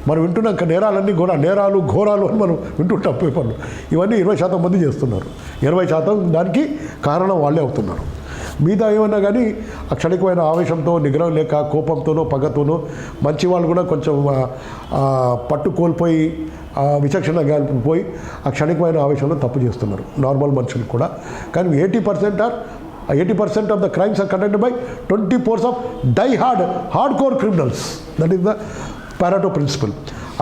మనం వింటున్నాం నేరాలన్నీ కూడా నేరాలు ఘోరాలు అని మనం వింటుంటాం పేపర్లు. ఇవన్నీ 20% మంది చేస్తున్నారు. 20% దానికి కారణం వాళ్ళే అవుతున్నారు. మిగతా ఏమన్నా కానీ ఆ క్షణికమైన ఆవేశంతో, నిగ్రహం లేక, కోపంతోనో, పగతోనో మంచి వాళ్ళు కూడా కొంచెం పట్టు కోల్పోయి, విచక్షణ పోయి ఆ క్షణికమైన ఆవేశంలో తప్పు చేస్తున్నారు నార్మల్ మనుషులు కూడా. కానీ 80% of the crimes are conducted by 20% of hard core criminals. That is the Pareto principle.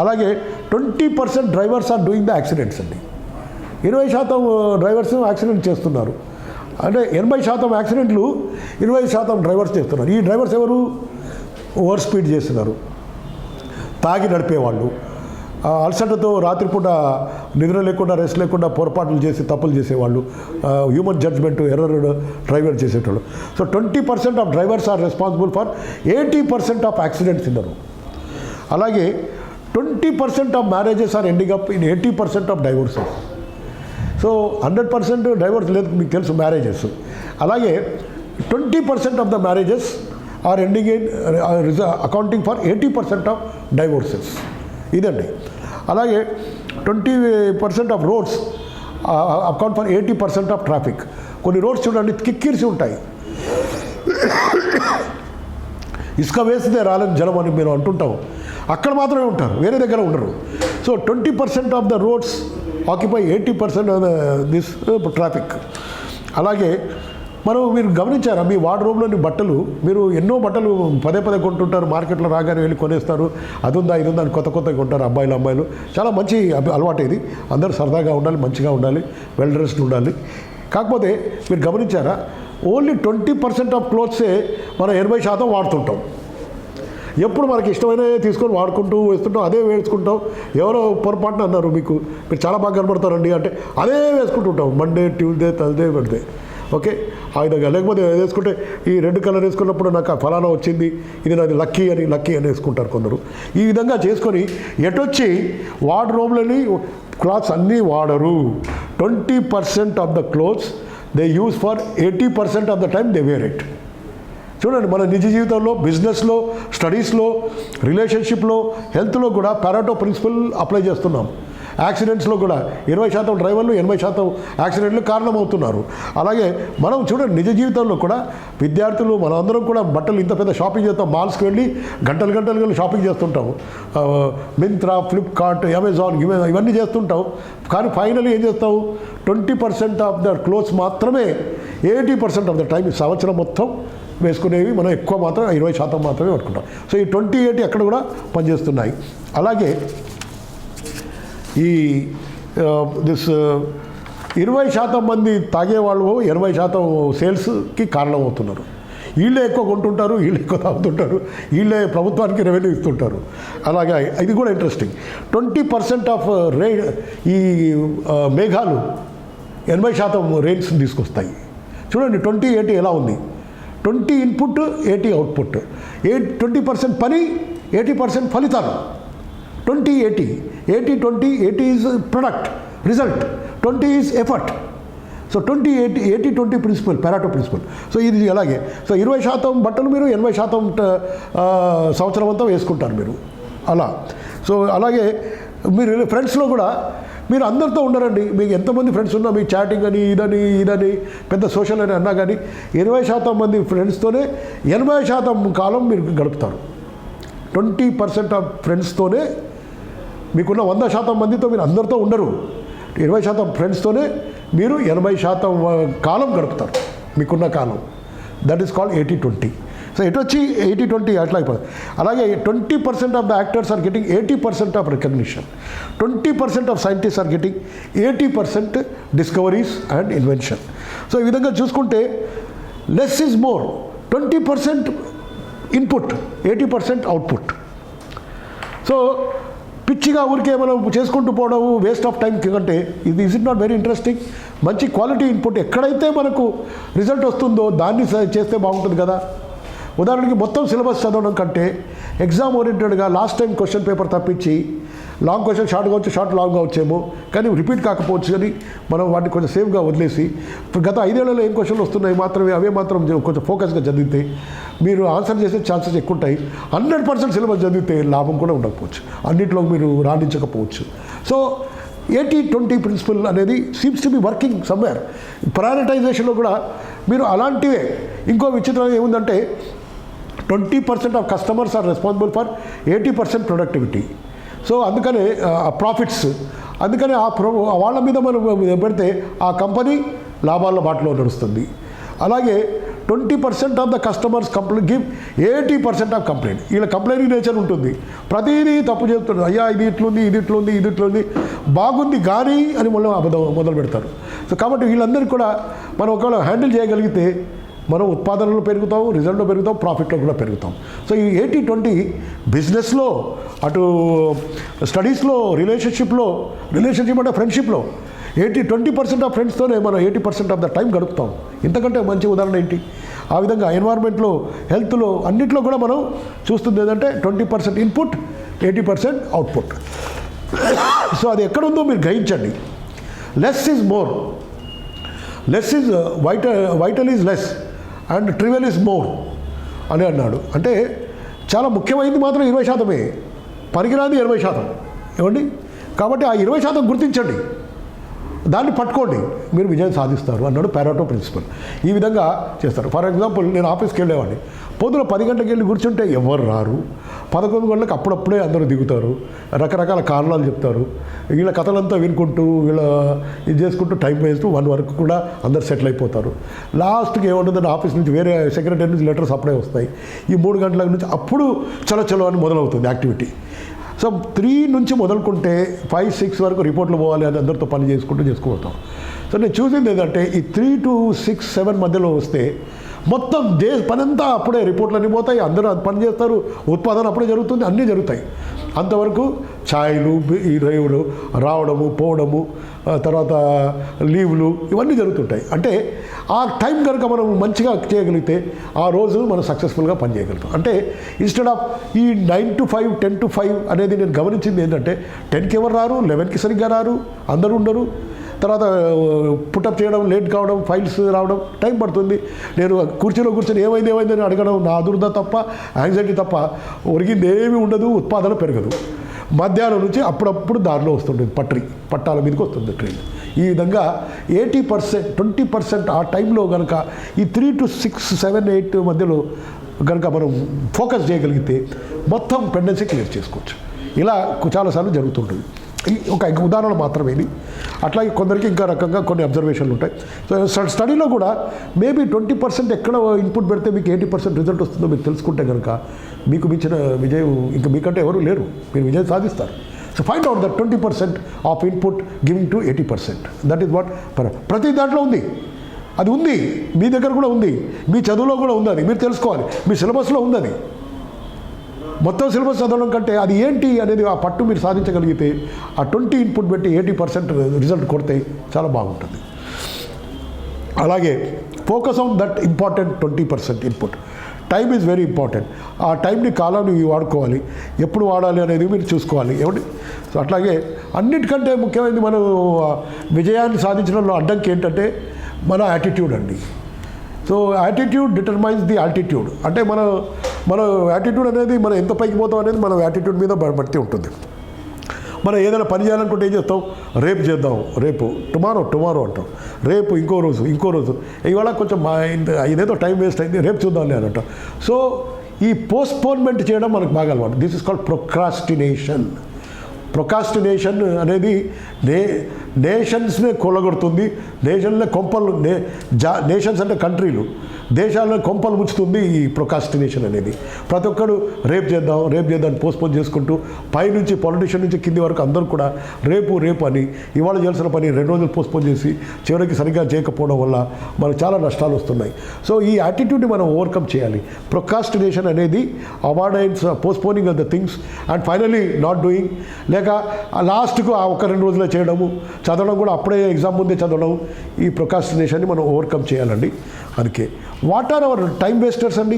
అలాగే 20% drivers are doing the accidents అండి. 20% డ్రైవర్స్ యాక్సిడెంట్ చేస్తున్నారు. అంటే 80% యాక్సిడెంట్లు 20% డ్రైవర్స్ చేస్తున్నారు. ఈ డ్రైవర్స్ ఎవరు? ఓవర్ స్పీడ్ చేస్తున్నారు, తాగి నడిపేవాళ్ళు, అలసటతో రాత్రిపూట నిద్ర లేకుండా, రెస్ట్ లేకుండా పొరపాట్లు చేసి తప్పులు చేసేవాళ్ళు, హ్యూమన్ జడ్జ్మెంట్ ఎర్రర్ డ్రైవర్ చేసేటోళ్ళు. So 20% of drivers are responsible for 80% of accidents in the road. అలాగే 20% of marriages are ending up in 80% of divorces. So 100% divorce లేదు, మీకు తెలుసు, మ్యారేజెస్. అలాగే 20% of the marriages are ending in accounting for 80% of divorces. ఇదండి. అలాగే 20% of roads account for 80% of traffic. కొన్ని రోడ్స్ చూడండి కిక్కిరిసి ఉంటాయి, ఇసుక వేస్తే రాలని జలం అని మేము అంటుంటాం. అక్కడ మాత్రమే ఉంటారు, వేరే దగ్గర ఉండరు. So 20% of the roads occupy 80% of this traffic. అలాగే మీరు గమనించారా, మీ వార్డ్రోబ్లోని బట్టలు, మీరు ఎన్నో బట్టలు పదే కొంటుంటారు, మార్కెట్లో రాగానే వెళ్ళి కొనేస్తారు. అది ఉందా ఇది ఉందా అని కొత్తగా కొంటారు అమ్మాయిలు. చాలా మంచి అలవాటు ఇది. అందరూ సరదాగా ఉండాలి, మంచిగా ఉండాలి, వెల్ డ్రెస్డ్ ఉండాలి. కాకపోతే మీరు గమనించారా, ఓన్లీ 20% ఆఫ్ క్లోత్సే మనం 80% వాడుతుంటాం. ఎప్పుడు మనకి ఇష్టమైనవి తీసుకొని వాడుకుంటూ వేస్తుంటాం, అదే వేసుకుంటాం. ఎవరో పొరపాటున అన్నారు, మీరు చాలా బాగా కనబడతారండి అంటే అదే వేసుకుంటుంటాం. Monday, Tuesday, Thursday, Wednesday. Okay, ఆ విధంగా. లేకపోతే వేసుకుంటే ఈ రెడ్ కలర్ వేసుకున్నప్పుడు నాకు ఫలానా వచ్చింది, ఇది నాది లక్కీ అని వేసుకుంటారు కొందరు. ఈ విధంగా చేసుకొని ఎటొచ్చి వార్డ్రోబ్లని క్లాత్స్ అన్నీ వాడరు. 20% of the clothes they use for 80% of the time they were it. చూడండి, మన నిజ జీవితంలో, బిజినెస్లో, స్టడీస్లో, రిలేషన్షిప్లో, హెల్త్లో కూడా పారాటో ప్రిన్సిపల్ అప్లై చేస్తున్నాం. యాక్సిడెంట్స్లో కూడా 20% డ్రైవర్లు 80% యాక్సిడెంట్లు కారణమవుతున్నారు. అలాగే మనం చూడండి, నిజ జీవితంలో కూడా విద్యార్థులు మనందరం కూడా బట్టలు ఇంత పెద్ద షాపింగ్ చేస్తాం, మాల్స్కి వెళ్ళి గంటలు షాపింగ్ చేస్తుంటాం. మింత్రా, ఫ్లిప్కార్ట్, అమెజాన్ ఇవన్నీ చేస్తుంటాం. కానీ ఫైనల్లీ ఏం చేస్తాం? 20% ఆఫ్ ద క్లోత్స్ మాత్రమే 80% ఆఫ్ ద టైం, సంవత్సరం మొత్తం వేసుకునేవి మనం ఎక్కువ మాత్రం 20% మాత్రమే పట్టుకుంటాం. సో ఈ 20-80 అక్కడ కూడా పనిచేస్తున్నాయి. అలాగే ఈ 20% మంది తాగేవాళ్ళు 80% సేల్స్కి కారణమవుతున్నారు. వీళ్ళే ఎక్కువ కొంటుంటారు, వీళ్ళు ఎక్కువ తాగుతుంటారు, వీళ్ళే ప్రభుత్వానికి రెవెన్యూ ఇస్తుంటారు. అలాగే ఇది కూడా ఇంట్రెస్టింగ్. 20% ఆఫ్ ఈ మేఘాలు 80% రెయిన్స్ తీసుకొస్తాయి. చూడండి 20-80 ఎలా ఉంది. 20 ఇన్పుట్, 80 అవుట్పుట్. 20% పని, 80% ఫలితాలు. 20-80, 80-20, 80 is product, result, 20 is effort. So 20-80 principle, Pareto principle. So ఇది అలాగే. సో 20% బట్టలు మీరు 80% సంవత్సరం అంతా వేసుకుంటారు మీరు. అలా సో అలాగే మీరు ఫ్రెండ్స్లో కూడా మీరు అందరితో ఉండరండి. మీకు ఎంతమంది ఫ్రెండ్స్ ఉన్నా మీ చాటింగ్ అని ఇదని పెద్ద సోషల్ అని అన్నా కానీ 20% మంది ఫ్రెండ్స్తోనే 80% కాలం మీరు గడుపుతారు. 20% ఆఫ్ ఫ్రెండ్స్తోనే మీకున్న 100% మందితో మీరు అందరితో ఉండరు. 20% ఫ్రెండ్స్తోనే మీరు 80% కాలం గడుపుతారు మీకున్న కాలం. That is called 80-20. సో ఎటు వచ్చి 80-20 అట్లా అయిపోతుంది. అలాగే 20% of the actors are getting 80% of recognition. 20% of scientist are getting 80% discoveries and invention. So ఈ విధంగా చూసుకుంటే less is more. 20% input, 80% output. So పిచ్చిగా ఊరికే మనం చేసుకుంటూ పోవడం వేస్ట్ ఆఫ్ టైం కంటే ఇది ఇట్ నాట్ వెరీ ఇంట్రెస్టింగ్. మంచి క్వాలిటీ ఇన్పుట్ ఎక్కడైతే మనకు రిజల్ట్ వస్తుందో దాన్ని చేస్తే బాగుంటుంది కదా. ఉదాహరణకి మొత్తం సిలబస్ చదవడం కంటే ఎగ్జామ్ ఓరియంటెడ్గా లాస్ట్ టైం క్వశ్చన్ పేపర్ తప్పించి లాంగ్ క్వశ్చన్ షార్ట్ కావచ్చు, షార్ట్ లాంగ్గా వచ్చేమో కానీ రిపీట్ కాకపోవచ్చు కానీ మనం వాటిని కొంచెం సేఫ్గా వదిలేసి గత 5 ఏళ్లలో ఏం క్వశ్చన్లు వస్తున్నాయి మాత్రమే అవే మాత్రం కొంచెం ఫోకస్గా చదివితే మీరు ఆన్సర్ చేసే ఛాన్సెస్ ఎక్కువ ఉంటాయి. 100% సిలబస్ చదివితే లాభం కూడా ఉండకపోవచ్చు, అన్నింటిలో మీరు రాణించకపోవచ్చు. సో 80-20 ప్రిన్సిపల్ అనేది seems to be working somewhere. ప్రయారిటైజేషన్లో కూడా మీరు అలాంటివే. ఇంకో విచిత్రం ఏముందంటే 20% of customers are responsible for 80% productivity. So అందుకనే ప్రాఫిట్స్, అందుకనే వాళ్ళ మీద మనం పెడితే ఆ కంపెనీ లాభాల బాటలో నడుస్తుంది. అలాగే 20% of the customers give 80% of complaint. వీళ్ళ కంప్లైంట్ నేచర్ ఉంటుంది, ప్రతిదీ తప్పు చెప్తున్నారు. అయ్యా ఇది ఇట్లుంది బాగుంది కానీ అని మళ్ళీ మొదలు పెడతారు. సో కాబట్టి వీళ్ళందరికీ కూడా మనం ఒకవేళ హ్యాండిల్ చేయగలిగితే మనం ఉత్పాదనలో పెరుగుతాం, రిజల్ట్లో పెరుగుతాం, ప్రాఫిట్లో కూడా పెరుగుతాం. సో ఈ 80-20 బిజినెస్లో, అటు స్టడీస్లో, రిలేషన్షిప్ అంటే ఫ్రెండ్షిప్లో 20% ఆఫ్ ఫ్రెండ్స్తోనే మనం 80% ఆఫ్ ద టైం గడుపుతాం. ఇంతకంటే మంచి ఉదాహరణ ఏంటి? ఆ విధంగా ఎన్వైర్న్మెంట్లో, హెల్త్లో, అన్నింటిలో కూడా మనం చూస్తుంది ఏంటంటే 20% ఇన్పుట్, 80% అవుట్పుట్. సో అది ఎక్కడుందో మీరు గ్రహించండి. Less is more, less is vital is less and trivial is more అని అన్నాడు. అంటే చాలా ముఖ్యమైనది మాత్రం 20%, పనికిరాది 80%. ఏమండి? కాబట్టి ఆ 20% గుర్తించండి, దాన్ని పట్టుకోండి, మీరు విజయం సాధిస్తారు అన్నాడు పారెటో ప్రిన్సిపల్. ఈ విధంగా చేస్తారు. ఫర్ ఎగ్జాంపుల్ నేను ఆఫీస్కి వెళ్ళేవాడిని, పొద్దున 10 గంటలకు వెళ్ళి కూర్చుంటే ఎవరు రారు. 11 గంటలకు అప్పుడప్పుడే అందరూ దిగుతారు, రకరకాల కారణాలు చెప్తారు. వీళ్ళ కథలంతా వినుకుంటూ వీళ్ళ ఇది చేసుకుంటూ టైం వేస్ట్. 1 వరకు కూడా అందరు సెటిల్ అయిపోతారు. లాస్ట్కి ఏముంటుందంటే ఆఫీస్ నుంచి వేరే సెక్రటరీ నుంచి లెటర్స్ అప్పుడే వస్తాయి. ఈ 3 గంటల నుంచి అప్పుడు చలో అని మొదలవుతుంది యాక్టివిటీ. సో 3 నుంచి మొదలుకుంటే 5-6 వరకు రిపోర్ట్లు పోవాలి అని అందరితో పని చేసుకుపోతాం. సో నేను చూసింది ఏంటంటే ఈ 3 to 6, 7 మధ్యలో వస్తే మొత్తం పని అంతా అప్పుడే రిపోర్ట్లు అన్నీ పోతాయి, అందరూ పని చేస్తారు, ఉత్పాదన అప్పుడే జరుగుతుంది, అన్నీ జరుగుతాయి. అంతవరకు ఛాయలు, ఈ డ్రైవ్లు రావడము, పోవడము, తర్వాత లీవ్లు ఇవన్నీ జరుగుతుంటాయి. అంటే ఆ టైం కనుక మనం మంచిగా చేయగలిగితే ఆ రోజు మనం సక్సెస్ఫుల్గా పని చేయగలుగుతాం. అంటే ఇన్స్టెడ్ ఆఫ్ ఈ 9 to 5, 10 to 5 అనేది నేను గమనించింది ఏంటంటే 10కి ఎవరు రారు, 11కి సరిగ్గా రారు, అందరూ ఉండరు. తర్వాత పుటప్ చేయడం, లేట్ కావడం, ఫైల్స్ రావడం టైం పడుతుంది. నేను కుర్చీలో కూర్చొని ఏమైంది అని అడగడం నా అదుర్ద తప్ప, యాంగ్జైటీ తప్ప ఒరిగింది ఏమీ ఉండదు, ఉత్పాదన పెరగదు. మధ్యాహ్నం నుంచి అప్పుడప్పుడు దారిలో వస్తుంటుంది, పట్టాల మీదకి వస్తుంది ట్రైన్. ఈ విధంగా 80%, 20% ఆ టైంలో కనుక ఈ 3 to 6, 7, 8 మధ్యలో కనుక మనం ఫోకస్ చేయగలిగితే మొత్తం పెండెన్సీ క్లియర్ చేసుకోవచ్చు. ఇలా చాలాసార్లు జరుగుతుంటుంది. ఒక ఉదాహరణ మాత్రమే ఇది. అట్లాగే కొందరికి ఇంకా రకంగా కొన్ని అబ్జర్వేషన్లు ఉంటాయి. సో స్టడీలో కూడా మేబీ 20% ఎక్కడ ఇన్పుట్ పెడితే మీకు 80% రిజల్ట్ వస్తుందో మీరు తెలుసుకుంటే కనుక మీకు మించిన విజయం ఇంకా మీకంటే ఎవరు లేరు, మీరు విజయం సాధిస్తారు. So find out that 20% of input giving to 80%. That is what ప్రతి దాంట్లో ఉంది. అది ఉంది, మీ దగ్గర కూడా ఉంది, మీ చదువులో కూడా ఉంది. అది మీరు తెలుసుకోవాలి, మీ సిలబస్లో ఉంది. అది మొత్తం సిలబస్ చదవడం కంటే అది ఏంటి అనేది ఆ పట్టు మీరు సాధించగలిగితే ఆ 20 ఇన్పుట్ పెట్టి 80% రిజల్ట్ కొడితే చాలా బాగుంటుంది. అలాగే focus on that important 20% input. Time is very important. ఆ టైంని కాలాన్ని వాడుకోవాలి, ఎప్పుడు వాడాలి అనేది మీరు చూసుకోవాలి. ఏమండి? సో అట్లాగే అన్నిటికంటే ముఖ్యమైనది మనం విజయాన్ని సాధించడంలో అడ్డంకి ఏంటంటే మన యాటిట్యూడ్ అండి. So attitude determines the altitude. అంటే మనం మన యాటిట్యూడ్ అనేది మనం ఎంత పైకి పోతాం అనేది మన యాటిట్యూడ్ మీద బట్టి ఉంటుంది. మనం ఏదైనా పని చేయాలనుకుంటే ఏం చేస్తాం, రేపు చేద్దాం, రేపు టుమారో అంటాం, రేపు ఇంకో రోజు ఇవాళ కొంచెం ఇదేదో టైం వేస్ట్ అయింది, రేపు చూద్దాంలే అని అంటాం. సో ఈ పోస్ట్పోన్మెంట్ చేయడం మనకు బాగా అలవాటు. దిస్ ఇస్ కాల్డ్ ప్రొకాస్టినేషన్ అనేది నేషన్స్నే కొలగొడుతుంది. నేషన్స్ అంటే కంట్రీలు, దేశాలను కొంపలు ముంచుతుంది ఈ ప్రొకాస్టినేషన్ అనేది. ప్రతి ఒక్కరు రేపు చేద్దాం పోస్ట్పోన్ చేసుకుంటూ పైనుంచి పొలిటీషియన్ నుంచి కింది వరకు అందరూ కూడా రేపు అని ఇవాళ చేయాల్సిన పని 2 రోజులు పోస్ట్పోన్ చేసి చివరికి సరిగ్గా చేయకపోవడం వల్ల మనకు చాలా నష్టాలు వస్తున్నాయి. సో ఈ యాటిట్యూడ్ని మనం ఓవర్కమ్ చేయాలి. ప్రొకాస్టినేషన్ అనేది avoidance, postponing of the things and finally not doing, లేక లాస్ట్కు ఆ 1-2 రోజులే చేయడము, చదవడం కూడా అప్పుడే ఎగ్జామ్ ముందే చదవడం, ఈ ప్రొకాస్టినేషన్ని మనం ఓవర్కమ్ చేయాలండి. అందుకే what are our time wasters అండి.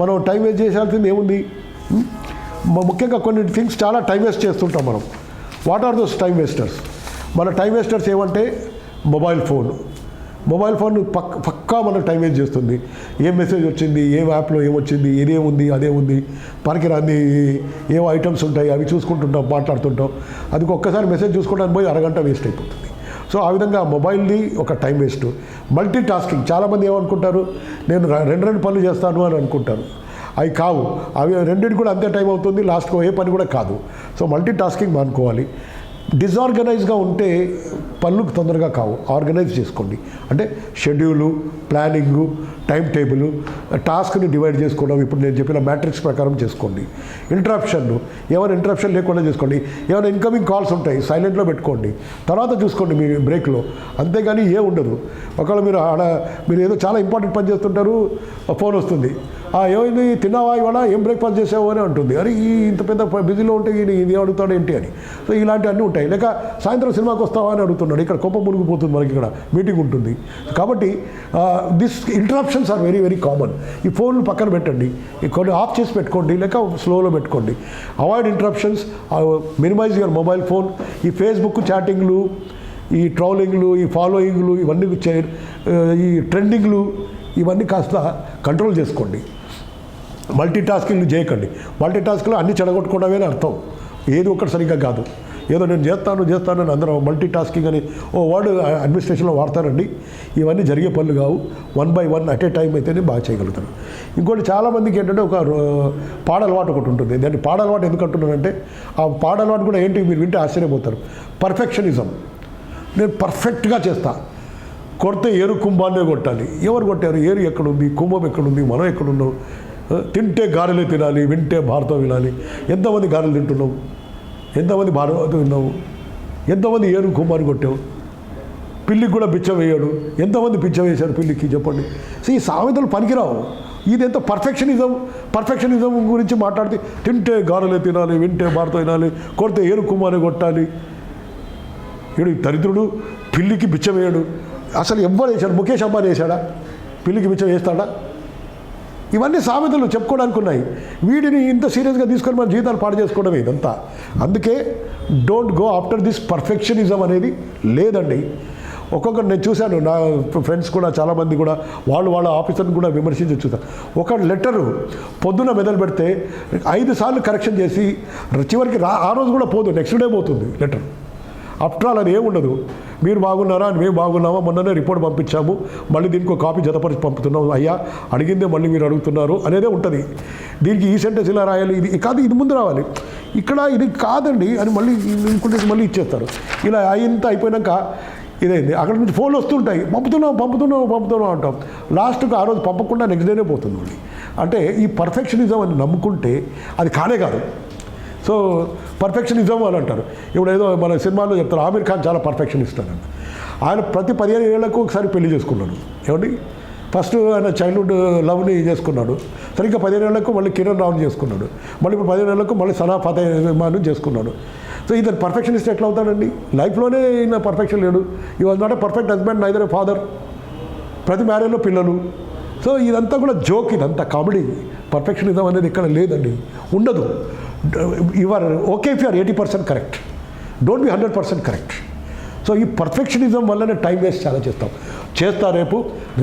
మనం టైం వేస్ట్ చేయాల్సింది ఏముంది? ముఖ్యంగా కొన్ని థింగ్స్ చాలా టైం వేస్ట్ చేస్తుంటాం మనం. What are those time wasters? మన టైం వేస్టర్స్ ఏమంటే మొబైల్ ఫోన్ పక్కా మనకు టైం వేస్ట్ చేస్తుంది. ఏం మెసేజ్ వచ్చింది, ఏ యాప్లో ఏమొచ్చింది, ఇదేముంది అదే ఉంది, పనికిరాంది ఏవో ఐటమ్స్ ఉంటాయి, అవి చూసుకుంటుంటాం, మాట్లాడుతుంటాం. అది ఒక్కసారి మెసేజ్ చూసుకోవడానికి పోయి అరగంట వేస్ట్ అయిపోతుంది. సో ఆ విధంగా మొబైల్ది ఒక టైం వేస్ట్. మల్టీ టాస్కింగ్, చాలామంది ఏమనుకుంటారు, నేను 2 పనులు చేస్తాను అని అనుకుంటారు. అవి కావు, అవి రెండింటికి కూడా అంతే టైం అవుతుంది, లాస్ట్కి ఏ పని కూడా కాదు. సో మల్టీ టాస్కింగ్ మానుకోవాలి. డిజార్గనైజ్గా ఉంటే పనులు తొందరగా కావు. ఆర్గనైజ్ చేసుకోండి. అంటే షెడ్యూలు, ప్లానింగు, టైం టేబుల్, టాస్క్ని డివైడ్ చేసుకోవడం, ఇప్పుడు నేను చెప్పిన మ్యాట్రిక్స్ ప్రకారం చేసుకోండి. ఏమైనా ఇంటరప్షన్ లేకుండా చేసుకోండి. ఏమైనా ఇన్కమింగ్ కాల్స్ ఉంటాయి, సైలెంట్లో పెట్టుకోండి, తర్వాత చూసుకోండి మీ బ్రేక్లో. అంతేగాని ఉండదు. ఒకవేళ మీరు ఏదో చాలా ఇంపార్టెంట్ పని చేస్తుంటారు, ఫోన్ వస్తుంది, ఏమైంది, తిన్నావా, ఇవాళ ఏం బ్రేక్ఫాస్ట్ చేసావు అని అంటుంది. అరే ఇంత పెద్ద బిజీలో ఉంటే ఇది అడుగుతాడు ఏంటి అని. సో ఇలాంటివన్నీ ఉంటాయి. లేక సాయంత్రం సినిమాకి వస్తావా అని అడుగుతున్నాడు, ఇక్కడ కొంప మునిగిపోతుంది, మనకి ఇక్కడ మీటింగ్ ఉంటుంది. కాబట్టి this interruptions are very very common. ఈ ఫోన్లు పక్కన పెట్టండి, కొన్ని ఆఫ్ చేసి పెట్టుకోండి, లేక స్లోలో పెట్టుకోండి. Avoid interruptions, minimise your mobile phone. ఈ ఫేస్బుక్ చాటింగ్లు, ఈ ట్రోలింగ్లు, ఈ ఫాలోయింగ్లు, ఇవన్నీ ఈ ట్రెండింగ్లు, ఇవన్నీ కాస్త కంట్రోల్ చేసుకోండి. మల్టీ టాస్కింగ్లు చేయకండి. మల్టీ టాస్క్లో అన్ని చెడగొట్టుకోవడమే అర్థం, ఏది ఒక్కటి సరిగ్గా కాదు. ఏదో నేను చేస్తాను అని అందరం మల్టీ టాస్కింగ్ అని వర్డ్ అడ్మినిస్ట్రేషన్లో వాడతారండి. ఇవన్నీ జరిగే పనులు కావు. 1 by 1 అట్ ఏ టైం అయితేనే బాగా చేయగలుగుతారు. ఇంకోటి చాలామందికి ఏంటంటే ఒక పాడలవాటు ఒకటి ఉంటుంది. దాన్ని పాడలవాటు ఎందుకు అంటున్నానంటే, ఆ పాడలవాటు కూడా ఏంటి మీరు వింటే ఆశ్చర్యపోతారు. పర్ఫెక్షనిజం. నేను పర్ఫెక్ట్గా చేస్తా, కొడితే ఏరు కుంభాన్నే కొట్టాలి. ఎవరు కొట్టారు? ఏరు ఎక్కడుంది, కుంభం ఎక్కడుంది, మనం ఎక్కడున్నాం? తింటే గారెలే తినాలి, వింటే భారతం వినాలి. ఎంతమంది గారెలు తింటున్నావు? ఎంతమంది భారతం విన్నావు? ఎంతమంది ఏరు కుంభాన్ని కొట్టావు? పిల్లికి కూడా బిచ్చ వేయడు. ఎంతమంది బిచ్చ వేశారు పిల్లికి చెప్పండి. సో ఈ సామెతలు పనికిరావు. ఇది ఎంత పర్ఫెక్షనిజం గురించి మాట్లాడితే, తింటే గారెలే తినాలి, వింటే భారతం వినాలి, కొడితే ఏరు కుంభాన్ని కొట్టాలి. వీడు దరిద్రుడు, పిల్లికి బిచ్చ వేయడు. అసలు ఎవ్వరు వేశాడు? ముఖేష్ అంబానీ వేశాడా? పిల్లికి బిచ్చం వేస్తాడా? ఇవన్నీ సామెతలు చెప్పుకోవడానికి ఉన్నాయి. వీటిని ఇంత సీరియస్గా తీసుకొని మన జీవితాలు పాడు చేసుకోవడమే ఇదంతా. అందుకే don't go after this perfectionism అనేది లేదండి. ఒక్కొక్కరు నేను చూశాను, నా ఫ్రెండ్స్ కూడా చాలామంది కూడా వాళ్ళ ఆఫీసర్ని కూడా విమర్శించి చూశాను. ఒక లెటరు పొద్దున మెదలు పెడితే 5 సార్లు కరెక్షన్ చేసి చివరికి ఆ రోజు కూడా పోదు, నెక్స్ట్ డే పోతుంది లెటర్. ఆఫ్టర్ ఆల్ అది ఏముండదు. మీరు బాగున్నారా అని మేము బాగున్నామా, మొన్ననే రిపోర్ట్ పంపించాము, మళ్ళీ దీనికి ఒక కాపీ జతపరిచి పంపుతున్నాం, అయ్యా అడిగిందే మళ్ళీ మీరు అడుగుతున్నారు అనేదే ఉంటుంది. దీనికి ఈ సెంటెన్స్ ఇలా రాయాలి, ఇది కాదు, ఇది ముందు రావాలి, ఇక్కడ ఇది కాదండి అని మళ్ళీ ఇంకొంటే మళ్ళీ ఇచ్చేస్తారు. ఇలా ఇంత అయిపోయాక ఇదైంది. అక్కడ నుంచి ఫోన్లు వస్తుంటాయి, పంపుతున్నాం అంటాం. లాస్ట్కి ఆ రోజు పంపకుండా నెక్స్ట్ డేనే పోతుంది. అంటే ఈ పర్ఫెక్షనిజం అని నమ్ముకుంటే అది కానే కాదు. సో పర్ఫెక్షనిజం అని అంటారు. ఇప్పుడు ఏదో మన సినిమాలో చెప్తారు, ఆమీర్ ఖాన్ చాలా పర్ఫెక్షనిస్ట్ అని. ఆయన ప్రతి 15 ఏళ్లకు ఒకసారి పెళ్లి చేసుకున్నాడు. ఏమండి, ఫస్ట్ ఆయన చైల్డ్హుడ్ లవ్ని చేసుకున్నాడు, సరిగ్గా 15 ఏళ్లకు మళ్ళీ కిరణ్ రావుని చేసుకున్నాడు, మళ్ళీ ఇప్పుడు 15 ఏళ్లకు మళ్ళీ సనా ఫతేహాను చేసుకున్నాడు. సో ఇతను పర్ఫెక్షనిస్ట్ ఎట్లా అవుతాడండి? లైఫ్లోనే ఈయన పర్ఫెక్షన్ లేడు. ఈ was not a perfect husband, neither A father. ప్రతి మ్యారేజ్లో పిల్లలు. సో ఇదంతా కూడా జోక్, ఇదంతా కామెడీ. పర్ఫెక్షనిజం అనేది ఇక్కడ లేదండి, ఉండదు. You are okay if you are 80% correct, don't be 100% correct. So ఈ పర్ఫెక్షనిజం వల్లనే టైం వేస్ట్ చాలా చేస్తా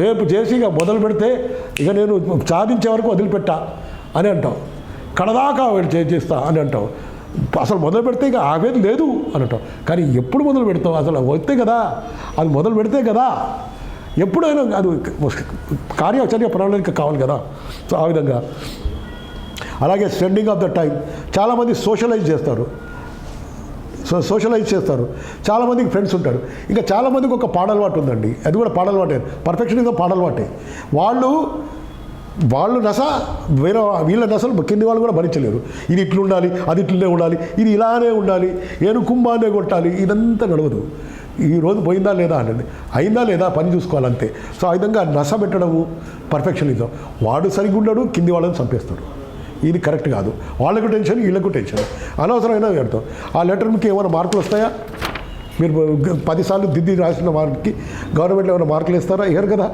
రేపు చేసి ఇక మొదలు పెడితే ఇక నేను సాధించే వరకు వదిలిపెట్టా అని అంటావు, కడదాకా చేస్తా అని అంటావు, అసలు మొదలు పెడితే ఇక ఆగేది లేదు అని అంటావు. కానీ ఎప్పుడు మొదలు పెడతావు? అసలు వస్తే కదా, అది మొదలు పెడితే కదా ఎప్పుడైనా అది కార్యాచర్య ప్రణాళిక కావాలి కదా. సో ఆ విధంగా. అలాగే స్పెండింగ్ ఆఫ్ ద టైం. చాలామంది సోషలైజ్ చేస్తారు, చాలామందికి ఫ్రెండ్స్ ఉంటారు. ఇంకా చాలామందికి ఒక పాడలవాటు ఉందండి, అది కూడా పాడలవాటే, పర్ఫెక్షనిజం పాడలవాటే. వాళ్ళు నస వేరే వీళ్ళ నసలు కింది వాళ్ళు కూడా భరించలేరు. ఇది ఇట్లా ఉండాలి, అది ఇట్లనే ఉండాలి, ఇది ఇలానే ఉండాలి, కుంభానే కొట్టాలి, ఇదంతా నడవదు. ఈరోజు పోయిందా లేదా అనండి, అయిందా లేదా పని చూసుకోవాలంతే. సో ఆ విధంగా నస పెట్టడము పర్ఫెక్షనిజం. వాడు సరిగ్గా ఉండడు, కింది వాళ్ళని చంపేస్తాడు. ఇది కరెక్ట్ కాదు. వాళ్ళకు టెన్షన్, వీళ్ళకు టెన్షన్, అనవసరమైన పెడతాం. ఆ లెటర్ మీకు ఏమైనా మార్కులు వస్తాయా? మీరు 10 సార్లు దిద్ది రాసిన మార్క్కి గవర్నమెంట్లో ఏమైనా మార్కులు ఇస్తారా? ఇవ్వరు కదా.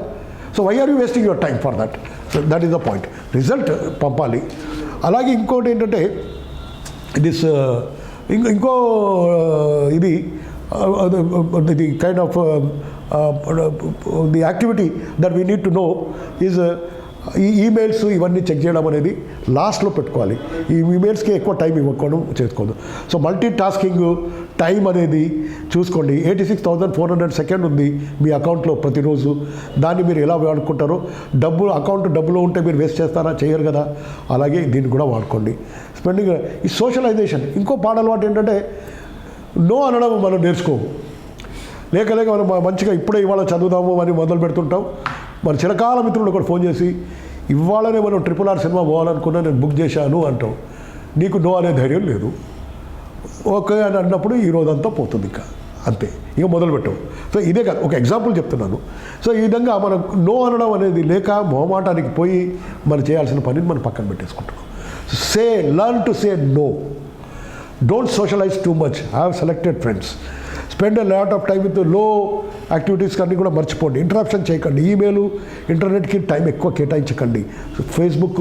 So why are you wasting your time for that? So that is the point. Result పంపాలి. అలాగే ఇంకోటి ఏంటంటే ఇంకో ఇది kind of the activity that we need to know is ఈ ఈమెయిల్స్ ఇవన్నీ చెక్ చేయడం అనేది లాస్ట్లో పెట్టుకోవాలి. ఈ ఈమెయిల్స్కి ఎక్కువ టైం ఇవ్వకుండా చేసుకోదు. సో మల్టీ టాస్కింగ్ టైం అనేది చూసుకోండి. 86,400 సెకండ్ ఉంది మీ అకౌంట్లో ప్రతిరోజు. దాన్ని మీరు ఎలా వాడుకుంటారో, డబ్బులో ఉంటే మీరు వేస్ట్ చేస్తారా? చేయరు కదా. అలాగే దీన్ని కూడా వాడుకోండి. స్పెండింగ్. ఈ సోషలైజేషన్ ఇంకో పాడలవాటు ఏంటంటే నో అనడం మనం నేర్చుకోము. లేక మనం మంచిగా ఇప్పుడే ఇవాళ చదువుదాము అని మొదలు పెడుతుంటాం. మన చిరకాల మిత్రుడు ఒకటి ఫోన్ చేసి, ఇవాళనే మనం RRR సినిమా పోవాలనుకున్నా, నేను బుక్ చేశాను అంటాం. నీకు నో అనే ధైర్యం లేదు. ఓకే అని అన్నప్పుడు ఈ రోజంతా పోతుంది, ఇంకా అంతే, ఇక మొదలు పెట్టాం. సో ఇదే కాదు, ఒక ఎగ్జాంపుల్ చెప్తున్నాను. సో ఈ విధంగా మనం నో అనడం అనేది లేక మొహమాటానికి పోయి మనం చేయాల్సిన పనిని మనం పక్కన పెట్టేసుకుంటున్నాం. Learn to say no. Don't socialise too much. Have selected friends. Spend a lot of time with low activities అన్నీ కూడా మర్చిపోండి. ఇంటరాప్షన్ చేయకండి. ఈమెయిల్, ఇంటర్నెట్కి టైం ఎక్కువ కేటాయించకండి. ఫేస్బుక్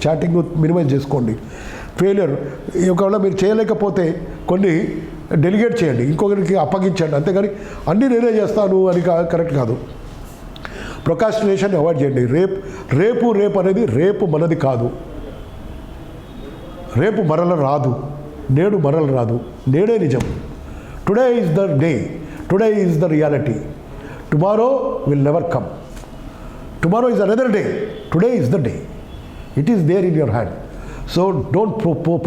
చాటింగ్ మినిమైజ్ చేసుకోండి. ఫెయిలియర్ ఒకవేళ మీరు చేయలేకపోతే కొన్ని డెలిగేట్ చేయండి, ఇంకొకరికి అప్పగించండి. అంతేగాని అన్నీ నేనే చేస్తాను అని కరెక్ట్ కాదు. ప్రొకాస్టినేషన్ అవాయిడ్ చేయండి. రేపు అనేది రేపు మనది కాదు. రేపు మరల రాదు, నేడు మరల రాదు, నేడే నిజం. Today is the day, today is the reality. Tomorrow will never come. Tomorrow is another day, today is the day. It is there in your hand. So don't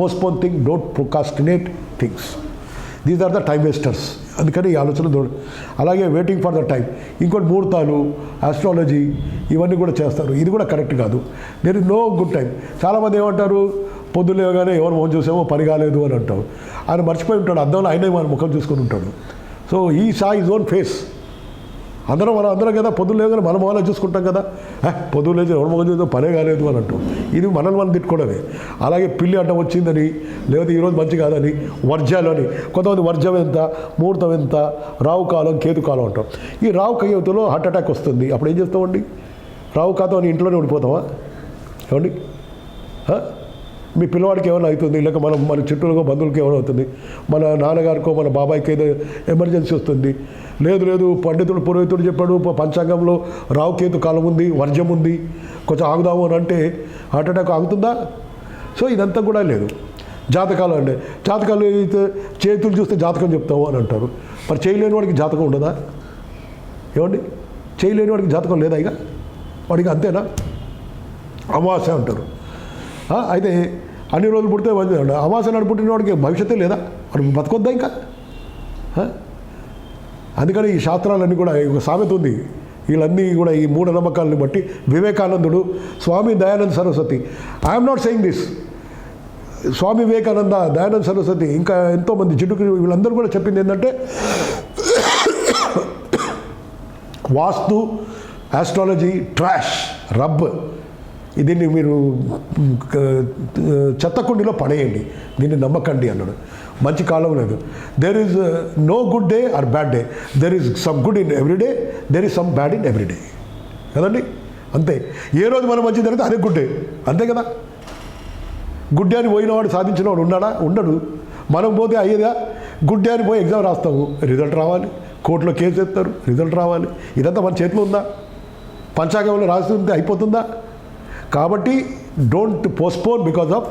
postpone thing, don't procrastinate things. These are the time wasters. అందుకని ఈ ఆలోచన. అలాగే వెయిటింగ్ ఫర్ ద టైం. ఇంకోటి ముహూర్తాలు, ఆస్ట్రాలజీ ఇవన్నీ కూడా చేస్తారు. ఇది కూడా కరెక్ట్ కాదు. There is no good time. చాలామంది ఏమంటారు, పొద్దులేగానే ఎవరు మొహం చూసామో పని కాలేదు అని అంటాడు. ఆయన మర్చిపోయి ఉంటాడు, అద్దంలో ఆయనే మన ముఖం చూసుకొని ఉంటాడు. సో ఈ సా ఈజ్ ఓన్ ఫేస్. అందరం కదా పొద్దులేగానే మన మొహాలు చూసుకుంటాం కదా. పొద్దులేసి ఎవరి ముఖం చూస్తే పనే కాలేదు అని అంటాం. ఇది మనల్ని మనం తిట్టుకోవడమే. అలాగే పిల్లి అడ్డం వచ్చిందని, లేకపోతే ఈరోజు మంచి కాదని, వర్జాలు అని. కొంతమంది వర్జం ఎంత, ముహూర్తం ఎంత, రావు కాలం, కేతు కాలం అంటాం. ఈ రావు కేతులో హార్ట్ అటాక్ వస్తుంది. అప్పుడు ఏం చేస్తామండి? రావు కాతం అని ఇంట్లోనే ఉండిపోతామా? ఏమండి? మీ పిల్లవాడికి ఏమైనా అవుతుంది, లేక మన చుట్టూలో బంధువులకి ఏమైనా అవుతుంది, మన నాన్నగారికో మన బాబాయ్కి ఏదో ఎమర్జెన్సీ వస్తుంది. లేదు పండితుడు పురోహితుడు చెప్పాడు పంచాంగంలో రావుకేతు కాలం ఉంది, వర్జం ఉంది, కొంచెం ఆగుదాము అని అంటే హార్ట్ అటాక్ ఆగుతుందా? సో ఇదంతా కూడా లేదు. జాతకాలు అంటే జాతకాలు అయితే చేతులు చూస్తే జాతకం చెప్తాము అని అంటారు. మరి చేయలేని వాడికి జాతకం ఉండదా? ఏమండి? చేయలేని వాడికి జాతకం లేదా? ఇక వాడికి అంతేనా? అమావాస్య అంటారు. అయితే అన్ని రోజులు పుడితే అమావాస్య నాడు పుట్టిన వాడికి భవిష్యత్తే లేదా? వాడికి బతకొద్దా ఇంకా? అందుకని ఈ శాస్త్రాలన్నీ కూడా ఒక సామెత ఉంది. వీళ్ళన్నీ కూడా ఈ మూఢనమ్మకాలను బట్టి వివేకానందుడు, Swami Dayananda Saraswati, I'm not saying this, Swami Vivekananda, Dayananda Saraswati, ఇంకా ఎంతోమంది జిడ్డుకు, వీళ్ళందరూ కూడా చెప్పింది ఏంటంటే వాస్తు, ఆస్ట్రాలజీ ట్రాష్, రబ్. దీన్ని మీరు చెత్తకుండిలో పడేయండి, దీన్ని నమ్మకండి అన్నాడు. మంచి కాలం లేదు. There is no good day or bad day. There is some good in every day, there is some bad in every day. కదండి? అంతే. ఏ రోజు మనం మంచి జరిగితే అదే గుడ్ డే, అంతే కదా. గుడ్ డే అని పోయినవాడు సాధించిన వాడు ఉన్నాడా? ఉండడు. మనం పోతే అయ్యేదా? గుడ్ డే అని పోయి ఎగ్జామ్ రాస్తాము, రిజల్ట్ రావాలి, కోర్టులో కేసు ఎత్తారు, రిజల్ట్ రావాలి. ఇదంతా మన చేతిలో ఉందా? పంచాంగంలో రాసి ఉంటే అయిపోతుందా? కాబట్టి don't postpone because of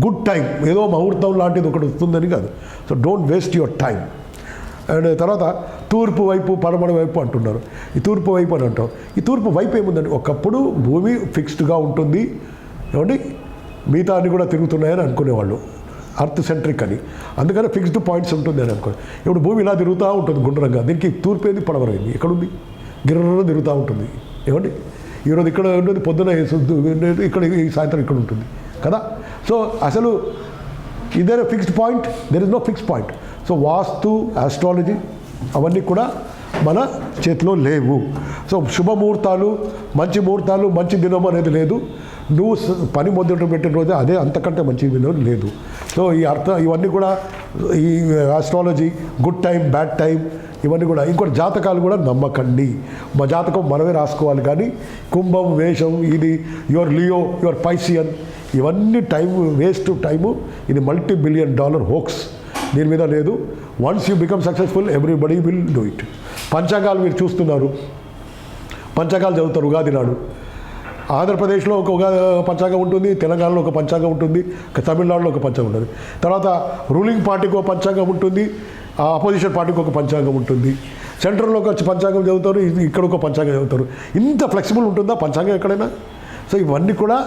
good time, ఏదో ముహూర్తం లాంటిది ఒకటి వస్తుందని కాదు. So don't waste your time. And తర్వాత తూర్పు వైపు పడమర వైపు అంటున్నారు. ఈ తూర్పు వైపు అని అంటాం. ఈ తూర్పు వైపు ఏముందండి, ఒకప్పుడు భూమి ఫిక్స్డ్గా ఉంటుంది ఏమండి, మిగతా అన్ని కూడా తిరుగుతున్నాయని అనుకునేవాళ్ళు, అర్త్ సెంట్రిక్ అని. అందుకని ఫిక్స్డ్ పాయింట్స్ ఉంటుంది అని అనుకోండి. ఇప్పుడు భూమి ఇలా తిరుగుతూ ఉంటుంది గుండ్రంగా, దీనికి తూర్పు ఏది పడమర ఏది ఎక్కడుంది, గిర్ర తిరుగుతూ ఉంటుంది ఏమండి. ఈరోజు ఇక్కడ ఉంటుంది, పొద్దున ఇక్కడ ఈ సాయంత్రం ఇక్కడ ఉంటుంది కదా. సో అసలు ఇదే fixed point, there is no fixed point. So vastu, astrology అవన్నీ కూడా మన చేతిలో లేవు. సో శుభముహూర్తాలు, మంచి ముహూర్తాలు, మంచి దినం అనేది లేదు. నువ్వు పని మొదలు పెట్టిన రోజే అదే, అంతకంటే మంచి దినం లేదు. సో ఇవన్నీ కూడా ఈ astrology, good time, bad time, ఇవన్నీ కూడా. ఇంకోటి జాతకాలు కూడా నమ్మకండి. మా జాతకం మనమే రాసుకోవాలి, కానీ కుంభం, వేషం, ఇది యువర్ లియో, యువర్ పైసియన్, ఇవన్నీ టైం వేస్ట్ టైము. ఇది $multi-billion హోక్స్, దీని మీద లేదు. Once you become successful everybody will do it. పంచాంగాలు మీరు చూస్తున్నారు, పంచాంగాలు చదువుతారు ఉగాది నాడు. ఆంధ్రప్రదేశ్లో ఒక పంచాంగం ఉంటుంది, తెలంగాణలో ఒక పంచాంగం ఉంటుంది, తమిళనాడులో ఒక పంచాంగం ఉంటుంది. తర్వాత రూలింగ్ పార్టీకి ఒక పంచాంగం ఉంటుంది, అపోజిషన్ పార్టీకి ఒక పంచాంగం ఉంటుంది. సెంట్రల్లో ఒక పంచాంగం చదువుతారు, ఇక్కడ ఒక పంచాంగం చదువుతారు. ఇంత ఫ్లెక్సిబుల్ ఉంటుందా పంచాంగం ఎక్కడైనా? సో ఇవన్నీ కూడా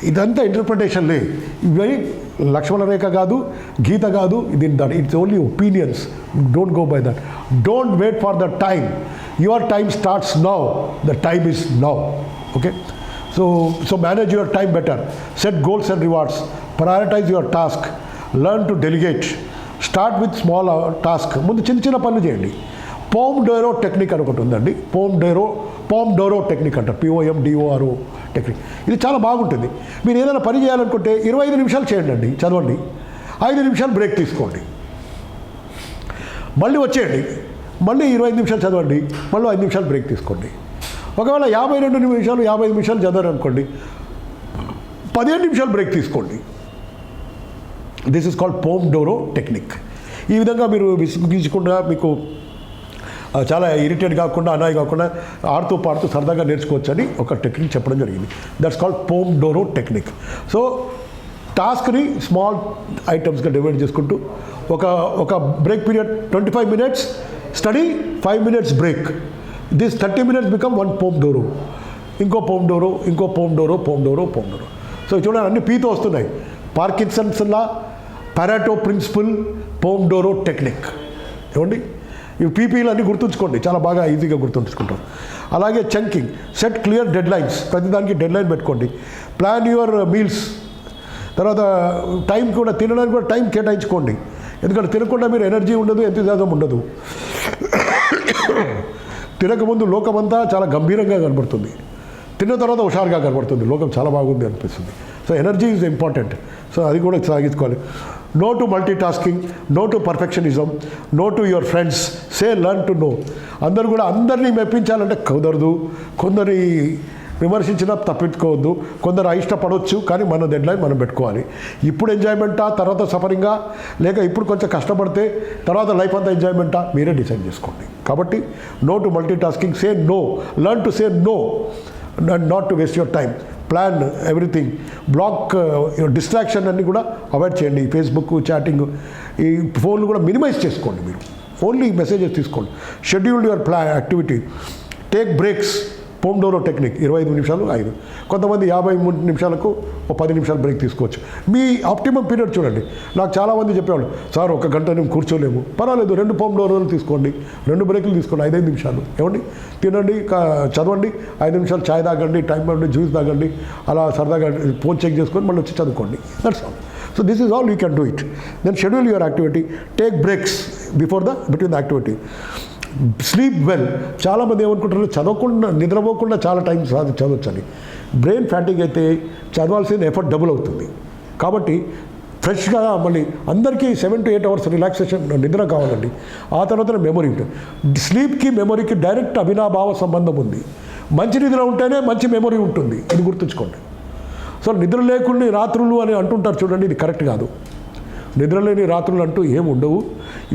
ఇదంతా ఇంటర్ప్రిటేషన్లే. ఇవి లక్ష్మణ రేఖ కాదు, గీత కాదు, ఇది that it's only opinions. Don't go by that. Don't wait for the time. Your time starts now. The time is now. Okay. So manage your time better. Set goals and rewards. Prioritise your task. Learn to delegate. Start with small task. ముందు చిన్న చిన్న పనులు చేయండి. పోమ్డోరో టెక్నిక్ అని ఒకటి ఉందండి. పోమ్డోరో టెక్నిక్ అంటారు, POMDORO టెక్నిక్. ఇది చాలా బాగుంటుంది. మీరు ఏదైనా పని చేయాలనుకుంటే 25 నిమిషాలు చేయండి అండి, చదవండి. 5 నిమిషాలు బ్రేక్ తీసుకోండి, మళ్ళీ వచ్చేయండి, మళ్ళీ 25 నిమిషాలు చదవండి, మళ్ళీ 5 నిమిషాలు బ్రేక్ తీసుకోండి. ఒకవేళ 52 నిమిషాలు 55 నిమిషాలు చదవరనుకోండి, 15 నిమిషాలు బ్రేక్ తీసుకోండి. This is called Pomodoro technique. ఈ విధంగా మీరు విసుగించకుండా, మీకు చాలా ఇరిటేట్ కాకుండా, అనాయి కాకుండా, ఆడుతూ పాడుతూ సరదాగా నేర్చుకోవచ్చని ఒక టెక్నిక్ చెప్పడం జరిగింది. That's called Pomodoro technique. So టాస్క్ని స్మాల్ ఐటమ్స్గా డివైడ్ చేసుకుంటూ ఒక break period 25 minutes study, 5 minutes break. This 30 minutes become 1 Pomodoro. ఇంకో పోమ్డోరో, ఇంకో పోమ్డోరో, పోమ్డోరో. సో చూడండి, అన్ని పీతో వస్తున్నాయి. పార్కిన్సన్స్ లా, పారెటో ప్రిన్సిపల్, పోమ్డోరో టెక్నిక్. ఏమండి, ఈ పీపీలు అన్నీ గుర్తుంచుకోండి, చాలా బాగా ఈజీగా గుర్తుంచుకుంటాం. అలాగే chunking. Set clear dead lines. ప్రతిదానికి డెడ్ లైన్ పెట్టుకోండి. Plan your meals. తర్వాత టైం కూడా, తినడానికి కూడా టైం కేటాయించుకోండి. ఎందుకంటే తినకుండా మీరు ఎనర్జీ ఉండదు, ఎంతజాజం ఉండదు. తినకముందు లోకమంతా చాలా గంభీరంగా కనబడుతుంది, తిన్న తర్వాత హుషారుగా కనబడుతుంది, లోకం చాలా బాగుంది అనిపిస్తుంది. So energy is important. So అది కూడా సాగించుకోవాలి. No to multi tasking, no to perfectionism, no to your friends. Learn to no. అందరూ కూడా అందరినీ మెప్పించాలంటే కుదరదు. కొందరి విమర్శించినా తప్పించుకోవద్దు. కొందరు ఇష్టపడవచ్చు, కానీ మన డెడ్లైన్ మనం పెట్టుకోవాలి. ఇప్పుడు ఎంజాయ్మెంటా, తర్వాత సఫరింగా, లేక ఇప్పుడు కొంచెం కష్టపడితే తర్వాత లైఫ్ అంతా ఎంజాయ్మెంటా, మీరే డిసైడ్ చేసుకోండి. కాబట్టి no to multi tasking. Say no. Learn to say no and not to waste your time. Plan everything. Block distraction అన్నీ కూడా అవాయిడ్ చేయండి. ఫేస్బుక్, చాటింగ్, ఈ ఫోన్లు కూడా మినిమైజ్ చేసుకోండి. మీరు ఓన్లీ మెసేజెస్ తీసుకోండి. Schedule your activity. Take breaks. Pomodoro technique. 25 నిమిషాలు 5. కొంతమంది 53 నిమిషాలకు 10 నిమిషాలు బ్రేక్ తీసుకోవచ్చు. మీ ఆప్టిమమ్ పీరియడ్ చూడండి. నాకు చాలామంది చెప్పేవాళ్ళు, సార్ 1 గంట మేము కూర్చోలేము. పర్వాలేదు, 2 పోమ్డోరోలు తీసుకోండి, 2 బ్రేకులు తీసుకోండి, 5 నిమిషాలు. ఏమండి, తినండి, చదవండి, 5 నిమిషాలు ఛాయ్ తాగండి, టైం పడండి, జ్యూస్ తాగండి, అలా సరదాగా ఫోన్ చెక్ చేసుకొని మళ్ళీ వచ్చి చదువుకోండి. That's all. So this is all you can do it. Then schedule your activity. Take breaks between the activity. Sleep well. చాలామంది ఏమనుకుంటారు, చదవకుండా, నిద్రపోకుండా చాలా టైం చదవచ్చని. బ్రెయిన్ ఫ్యాటిగ్ అయితే చదవాల్సిన ఎఫర్ట్ డబుల్ అవుతుంది. కాబట్టి ఫ్రెష్గా మళ్ళీ అందరికీ 7 to 8 hours రిలాక్సేషన్, నిద్ర కావాలండి. ఆ తర్వాత మెమొరీ ఉంటుంది. స్లీప్కి మెమొరీకి డైరెక్ట్ అవినాభావ సంబంధం ఉంది. మంచి నిద్ర ఉంటేనే మంచి మెమొరీ ఉంటుంది, ఇది గుర్తుంచుకోండి. సో నిద్ర లేకుండా రాత్రులు అని అంటుంటారు చూడండి, ఇది కరెక్ట్ కాదు. నిద్రలేని రాత్రులు అంటూ ఏమి ఉండవు.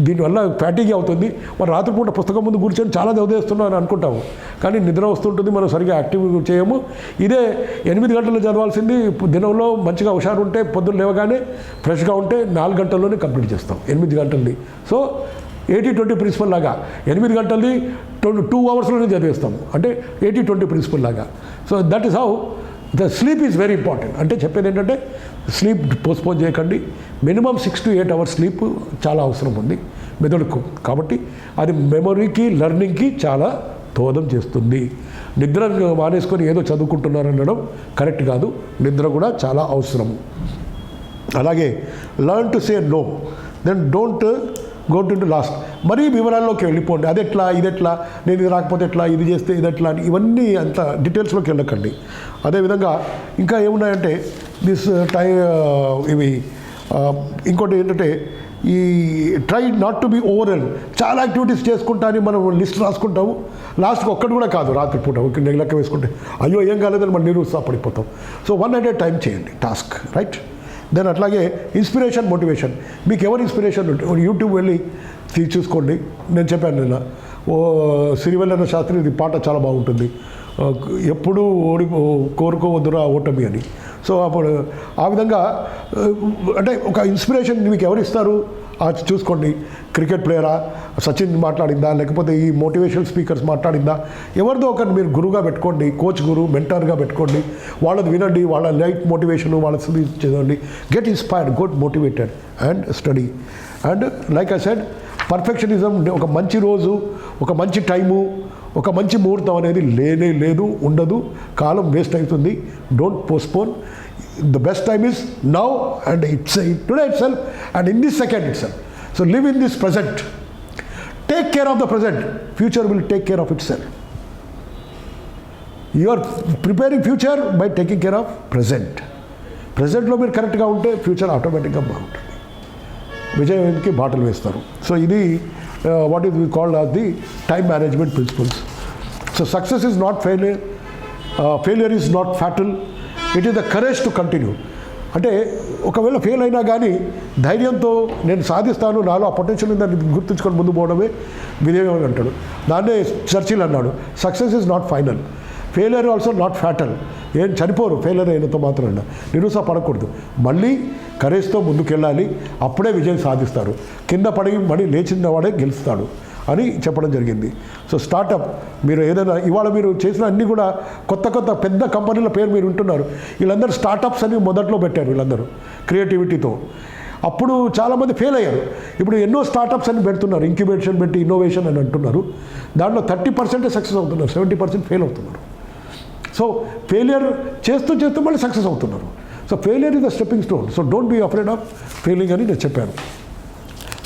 దీనివల్ల ఫ్యాటీగ్ అవుతుంది. మనం రాత్రిపూట పుస్తకం ముందు కూర్చొని చాలా చదివేస్తున్నాం అని అనుకుంటాము, కానీ నిద్ర వస్తుంటుంది, మనం సరిగా యాక్టివ్ చేయము. ఇదే 8 గంటలు చదవాల్సింది దినంలో మంచిగా హుషారు ఉంటే పొద్దున్న లేవగానే ఫ్రెష్గా ఉంటే 4 గంటల్లోనే కంప్లీట్ చేస్తాం 8 గంటలది. సో 80-20 ప్రిన్సిపల్ లాగా 8 గంటలది 2 అవర్స్లోనే చదివేస్తాము, అంటే 80-20 ప్రిన్సిపల్ లాగా. So that is how the sleep is very important. అంటే చెప్పేది ఏంటంటే స్లీప్ పోస్ట్పోన్ చేయకండి. మినిమం 6 to 8 అవర్స్ స్లీప్ చాలా అవసరం ఉంది మెదడుకు. కాబట్టి అది మెమొరీకి, లెర్నింగ్కి చాలా దోహదం చేస్తుంది. నిద్ర మానేసుకొని ఏదో చదువుకుంటున్నారనడం కరెక్ట్ కాదు. నిద్ర కూడా చాలా అవసరము. అలాగే learn to say no, then don't go to last. మరీ వివరాల్లోకి వెళ్ళిపోండి. అది ఎట్లా, ఇది ఎట్లా, నేను ఇది రాకపోతే ఎట్లా, ఇది చేస్తే ఇది ఎట్లా అని ఇవన్నీ అంత డీటెయిల్స్లోకి వెళ్ళకండి. అదేవిధంగా ఇంకా ఏమున్నాయంటే ఇవి ఇంకోటి ఏంటంటే ఈ try not to be overwhelm. చాలా యాక్టివిటీస్ చేసుకుంటా అని మనం లిస్ట్ రాసుకుంటాము, లాస్ట్కి ఒక్కటి కూడా కాదు. రాత్రిపూట లెక్క వేసుకుంటే అయ్యో ఏం కాలేదని మనం నిరుత్సాహపడిపోతాం. సో 1 at a time చేయండి టాస్క్, రైట్? దెన్ అట్లాగే ఇన్స్పిరేషన్, మోటివేషన్. మీకు ఎవరు ఇన్స్పిరేషన్ ఉంటే యూట్యూబ్ వెళ్ళి చూసుకోండి. నేను చెప్పాను నిన్న, సిరివెల్లెన శాస్త్రి ఇది పాట చాలా బాగుంటుంది, ఎప్పుడూ కోరుకోవద్దురా ఓటమి అని. సో అప్పుడు ఆ విధంగా అంటే ఒక ఇన్స్పిరేషన్ మీకు ఎవరు ఇస్తారు చూసుకోండి. క్రికెట్ ప్లేయరా, సచిన్ మాట్లాడిందా, లేకపోతే ఈ మోటివేషనల్ స్పీకర్స్ మాట్లాడిందా, ఎవరిదో ఒకరిని మీరు గురువుగా పెట్టుకోండి, కోచ్ గురు, మెంటర్గా పెట్టుకోండి. వాళ్ళది వినండి, వాళ్ళ లైఫ్ మోటివేషన్, వాళ్ళ చదవండి. Get inspired, get motivated and study. And like I said, perfectionism, ఒక మంచి రోజు, ఒక మంచి టైము, ఒక మంచి ముహూర్తం అనేది లేనే లేదు, ఉండదు. కాలం వేస్ట్ అవుతుంది. Don't postpone. The best time is now and it's today itself and in this second itself. So live in this present. Take care of the present. Future will take care of itself. You are preparing future by taking care of present. Present లో మీరు కరెక్ట్గా ఉంటే ఫ్యూచర్ ఆటోమేటిక్గా బాగుంటుంది. విజయానికి బాటలు వేస్తారు. సో ఇది what is we called as the time management principles. So success is not failure, failure is not fatal, it is the courage to continue. అంటే ఒకవేళ ఫెయిల్ అయినా కానీ ధైర్యంతో నేను సాధిస్తాను, నాలో ఆ పొటెన్షియల్ ఉందని గుర్తుంచుకొని ముందు పోవడమే విజయం అని అంటాడు. దాన్నే చర్చిల్ అన్నాడు, success is not final, failure also not fatal. ఏం చనిపోరు ఫెయిలియర్ అయినంత మాత్రం, నిరుత్సాహపడకూడదు. మళ్ళీ కరేజ్తో ముందుకెళ్ళాలి, అప్పుడే విజయం సాధిస్తారు. కింద పడి మళ్ళీ లేచిన వాడే గెలుస్తాడు అని చెప్పడం జరిగింది. సో స్టార్టప్, మీరు ఏదైనా ఇవాళ మీరు చేసిన అన్నీ కూడా కొత్త కొత్త పెద్ద కంపెనీల పేరు మీరు వింటున్నారు. వీళ్ళందరూ స్టార్టప్స్ అని మొదట్లో పెట్టారు, వీళ్ళందరూ క్రియేటివిటీతో. అప్పుడు చాలామంది ఫెయిల్ అయ్యారు. ఇప్పుడు ఎన్నో స్టార్టప్స్ అని పెడుతున్నారు, ఇంక్యుబేషన్ పెట్టి ఇన్నోవేషన్ అని అంటున్నారు. దాంట్లో 30% సక్సెస్ అవుతున్నారు, 70% ఫెయిల్ అవుతున్నారు. సో ఫెయిలియర్ చేస్తూ చేస్తూ మళ్ళీ సక్సెస్ అవుతున్నారు. So failure is the stepping stone. So don't be afraid of failing అని నేను చెప్పాను.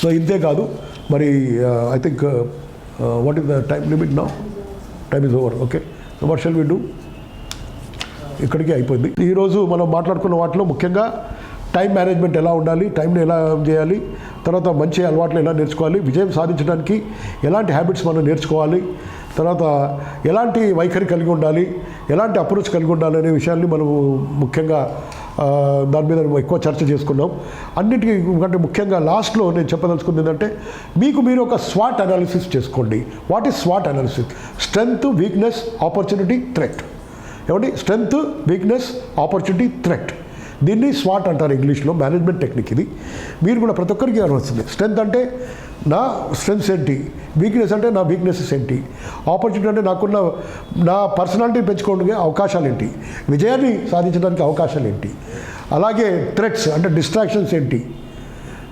సో ఇంతే కాదు మరి, I think what is the time limit now? Time is over. Okay, so what shall we do? ఇక్కడికి అయిపోయింది. ఈరోజు మనం మాట్లాడుకున్న వాటిలో ముఖ్యంగా టైం మేనేజ్మెంట్ ఎలా ఉండాలి, టైంని ఎలా చేయాలి, తర్వాత మంచి అలవాట్లు ఎలా నేర్చుకోవాలి, విజయం సాధించడానికి ఎలాంటి హ్యాబిట్స్ మనం నేర్చుకోవాలి, తర్వాత ఎలాంటి వైఖరి కలిగి ఉండాలి, ఎలాంటి అప్రోచ్ కలిగి ఉండాలి అనే విషయాన్ని మనము ముఖ్యంగా దాని మీద ఎక్కువ చర్చ చేసుకున్నాం. అన్నిటికీ కంటే ముఖ్యంగా లాస్ట్లో నేను చెప్పదలుచుకుంది ఏంటంటే, మీకు మీరు ఒక స్వాట్ అనాలిసిస్ చేసుకోండి. వాట్ ఈస్ స్వాట్ analysis? Strength, weakness, opportunity, threat. ఏమండి? Strength, weakness, opportunity, threat. దీన్ని స్వాట్ అంటారు ఇంగ్లీష్లో, మేనేజ్మెంట్ టెక్నిక్ ఇది. మీరు కూడా ప్రతి ఒక్కరికి వస్తుంది. స్ట్రెంగ్త్ అంటే నా స్ట్రెంగ్స్ ఏంటి, వీక్నెస్ అంటే నా వీక్నెసెస్ ఏంటి, ఆపర్చునిటీ అంటే నాకున్న నా పర్సనాలిటీ పెంచుకోవడానికి అవకాశాలు ఏంటి, విజయాన్ని సాధించడానికి అవకాశాలు ఏంటి, అలాగే థ్రెట్స్ అంటే డిస్ట్రాక్షన్స్ ఏంటి,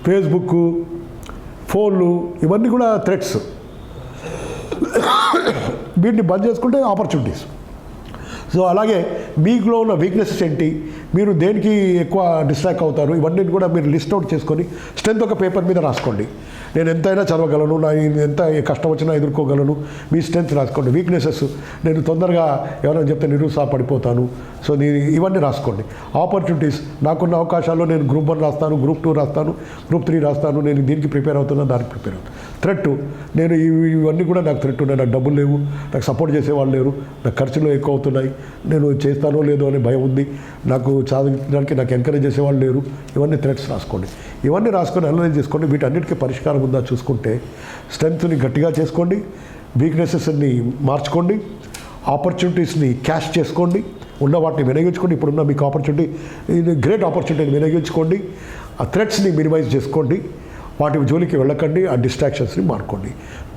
ఫేస్బుక్, ఫోన్లు, ఇవన్నీ కూడా థ్రెట్స్. వీటిని బంద్ చేసుకుంటే ఆపర్చునిటీస్. సో అలాగే మీకులో ఉన్న వీక్నెసెస్ ఏంటి, మీరు దేనికి ఎక్కువ డిస్ట్రాక్ట్ అవుతారు, ఇవన్నీ కూడా మీరు లిస్ట్ అవుట్ చేసుకొని స్ట్రెంత్ ఒక పేపర్ మీద రాసుకోండి. నేను ఎంతైనా చదవగలను, నా ఎంత కష్టం వచ్చినా ఎదుర్కోగలను, మీ స్ట్రెంత్ రాసుకోండి. వీక్నెసెస్, నేను తొందరగా ఎవరైనా చెప్తే నిరుత్సాహపడిపోతాను, సో ఇవన్నీ రాసుకోండి. ఆపర్చునిటీస్, నాకున్న అవకాశాల్లో నేను గ్రూప్ 1 రాస్తాను, గ్రూప్ 2 రాస్తాను, గ్రూప్ 3 రాస్తాను, నేను దీనికి ప్రిపేర్ అవుతున్నాను, దానికి ప్రిపేర్ అవుతాను. థ్రెట్, నేను ఇవన్నీ కూడా నాకు థ్రెట్ ఉన్నాయి, నాకు డబ్బులు లేవు, నాకు సపోర్ట్ చేసేవాళ్ళు లేరు, నాకు ఖర్చులు ఎక్కువ అవుతున్నాయి, నేను చేస్తానో లేదో అనే భయం ఉంది, నాకు చదివించడానికి నాకు ఎంకరేజ్ చేసేవాళ్ళు లేరు. ఇవన్నీ థ్రెట్స్ రాసుకోండి. ఇవన్నీ రాసుకొని అనలైజ్ చేసుకోండి. వీటన్నిటికీ పరిష్కారం ఉందా చూసుకుంటే స్ట్రెంగ్త్ని గట్టిగా చేసుకోండి, వీక్నెసెస్ని మార్చుకోండి, ఆపర్చునిటీస్ని క్యాష్ చేసుకోండి, ఉన్న వాటిని వినియోగించుకోండి. ఇప్పుడున్న మీకు ఆపర్చునిటీ, ఇది గ్రేట్ ఆపర్చునిటీని వినియోగించుకోండి. ఆ థ్రెట్స్ని మినిమైజ్ చేసుకోండి, వాటి జోలికి వెళ్ళకండి, ఆ డిస్ట్రాక్షన్స్ని మార్కోండి.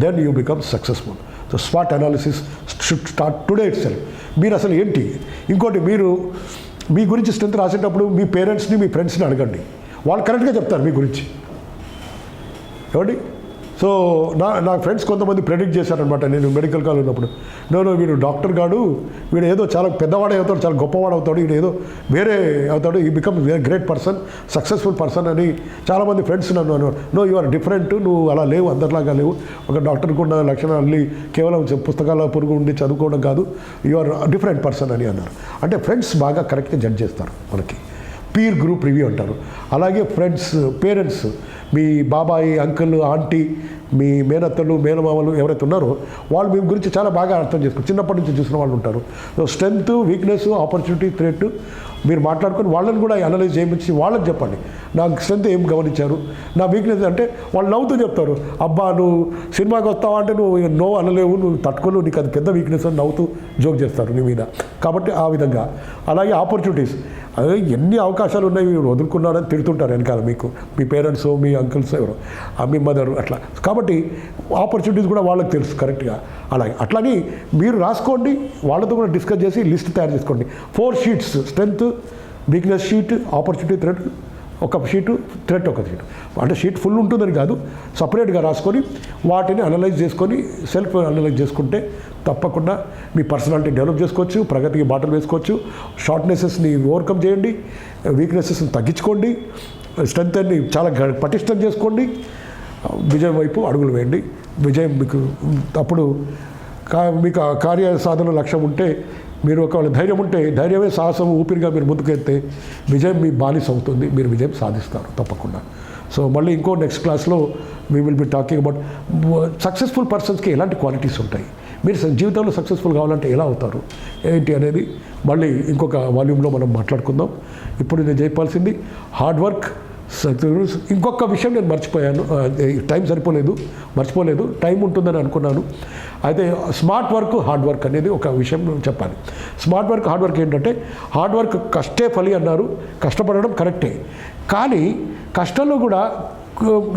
Then you become successful. So స్వాట్ analysis should start today itself. మీరు అసలు ఏంటి, ఇంకోటి మీరు మీ గురించి స్ట్రెంత్ రాసేటప్పుడు మీ పేరెంట్స్ని మీ ఫ్రెండ్స్ని అడగండి, వాళ్ళు కరెక్ట్గా చెప్తారు మీ గురించి. ఏమండి, సో నా ఫ్రెండ్స్ కొంతమంది ప్రెడిక్ట్ చేశారనమాట నేను మెడికల్ కాలేజ్ ఉన్నప్పుడు. నో వీడు డాక్టర్ గాడు, వీడు ఏదో చాలా పెద్దవాడే అవుతాడు, చాలా గొప్పవాడు అవుతాడు, వీడు ఏదో వేరే అవుతాడు, ఈ become great person, successful person అని చాలామంది ఫ్రెండ్స్ నన్ను నో యు ఆర్ డిఫరెంట్, నువ్వు అలా లేవు, అందరిలాగా లేవు, ఒక డాక్టర్కి ఉన్న లక్షణాలు కేవలం పుస్తకాల పురుగు ఉండి చదువుకోవడం కాదు, యు ఆర్ డిఫరెంట్ పర్సన్ అని అన్నారు. అంటే ఫ్రెండ్స్ బాగా కరెక్ట్గా జడ్జ్ చేస్తారు మనకి. పీర్ గ్రూప్ రివ్యూ అంటారు. అలాగే ఫ్రెండ్స్, పేరెంట్స్, మీ బాబాయి, అంకుల్, ఆంటీ, మీ మేనత్తలు, మేనమామలు ఎవరైతే ఉన్నారో వాళ్ళు మీ గురించి చాలా బాగా అర్థం చేసుకోరు, చిన్నప్పటి నుంచి చూసిన వాళ్ళు ఉంటారు. So strength, weakness, opportunity, threat మీరు మాట్లాడుకొని వాళ్ళని కూడా అనలైజ్ చేయించి వాళ్ళకి చెప్పండి. నా స్ట్రెంగ్త్ ఏం గమనించారు, నా వీక్నెస్ అంటే వాళ్ళు నవ్వుతూ చెప్తారు, అబ్బా నువ్వు సినిమాకి వస్తావా అంటే నువ్వు నో అనలేవు, నువ్వు తట్టుకోలేవు, నీకు అది పెద్ద వీక్నెస్ అని నవ్వుతూ జోక్ చేస్తారు నీ మీద. కాబట్టి ఆ విధంగా. అలాగే ఆపర్చునిటీస్, అదే ఎన్ని అవకాశాలు ఉన్నాయి మీరు వదులుకున్నారని తిడుతుంటారు వెనకాల మీకు, మీ పేరెంట్స్, మీ అంకుల్స్, ఎవరు, మీ మదర్, అట్లా. కాబట్టి ఆపర్చునిటీస్ కూడా వాళ్ళకి తెలుసు కరెక్ట్గా. అలాగే అట్లని మీరు రాసుకోండి, వాళ్ళతో కూడా డిస్కస్ చేసి లిస్ట్ తయారు చేసుకోండి. 4 sheets, strength, weakness sheet, opportunity, threat ఒక షీటు, థ్రెట్ ఒక షీటు. అంటే షీట్ ఫుల్ ఉంటుందని కాదు, సపరేట్గా రాసుకొని వాటిని అనలైజ్ చేసుకొని సెల్ఫ్ అనలైజ్ చేసుకుంటే తప్పకుండా మీ పర్సనాలిటీ డెవలప్ చేసుకోవచ్చు, ప్రగతికి బాటలు వేసుకోవచ్చు. షార్ట్నెసెస్ని ఓవర్కమ్ చేయండి, వీక్నెసెస్ని తగ్గించుకోండి, స్ట్రెంగ్త్ని చాలా పటిష్టం చేసుకోండి, విజయం వైపు అడుగులు వేయండి. విజయం మీకు అప్పుడు మీకు కార్య సాధన లక్ష్యం ఉంటే, మీరు ఒకవేళ ధైర్యం ఉంటే, ధైర్యమే సాహసం ఊపిరిగా మీరు ముందుకెళ్తే విజయం మీ బానిస అవుతుంది, మీరు విజయం సాధిస్తారు తప్పకుండా. సో మళ్ళీ ఇంకో నెక్స్ట్ క్లాస్లో we will be talking about successful పర్సన్స్కి ఎలాంటి క్వాలిటీస్ ఉంటాయి, మీరు జీవితంలో సక్సెస్ఫుల్ కావాలంటే ఎలా అవుతారు ఏంటి అనేది మళ్ళీ ఇంకొక వాల్యూమ్లో మనం మాట్లాడుకుందాం. ఇప్పుడు నేను చెప్పాల్సింది హార్డ్ వర్క్. ఇంకొక విషయం నేను మర్చిపోయాను, టైం మర్చిపోలేదు, టైం ఉంటుందని అనుకున్నాను. అయితే స్మార్ట్ వర్క్, హార్డ్ వర్క్ అనేది ఒక విషయం చెప్పాలి. స్మార్ట్ వర్క్, హార్డ్ వర్క్ ఏంటంటే, హార్డ్ వర్క్ కష్టే ఫలి అన్నారు, కష్టపడడం కరెక్టే, కానీ కష్టంలో కూడా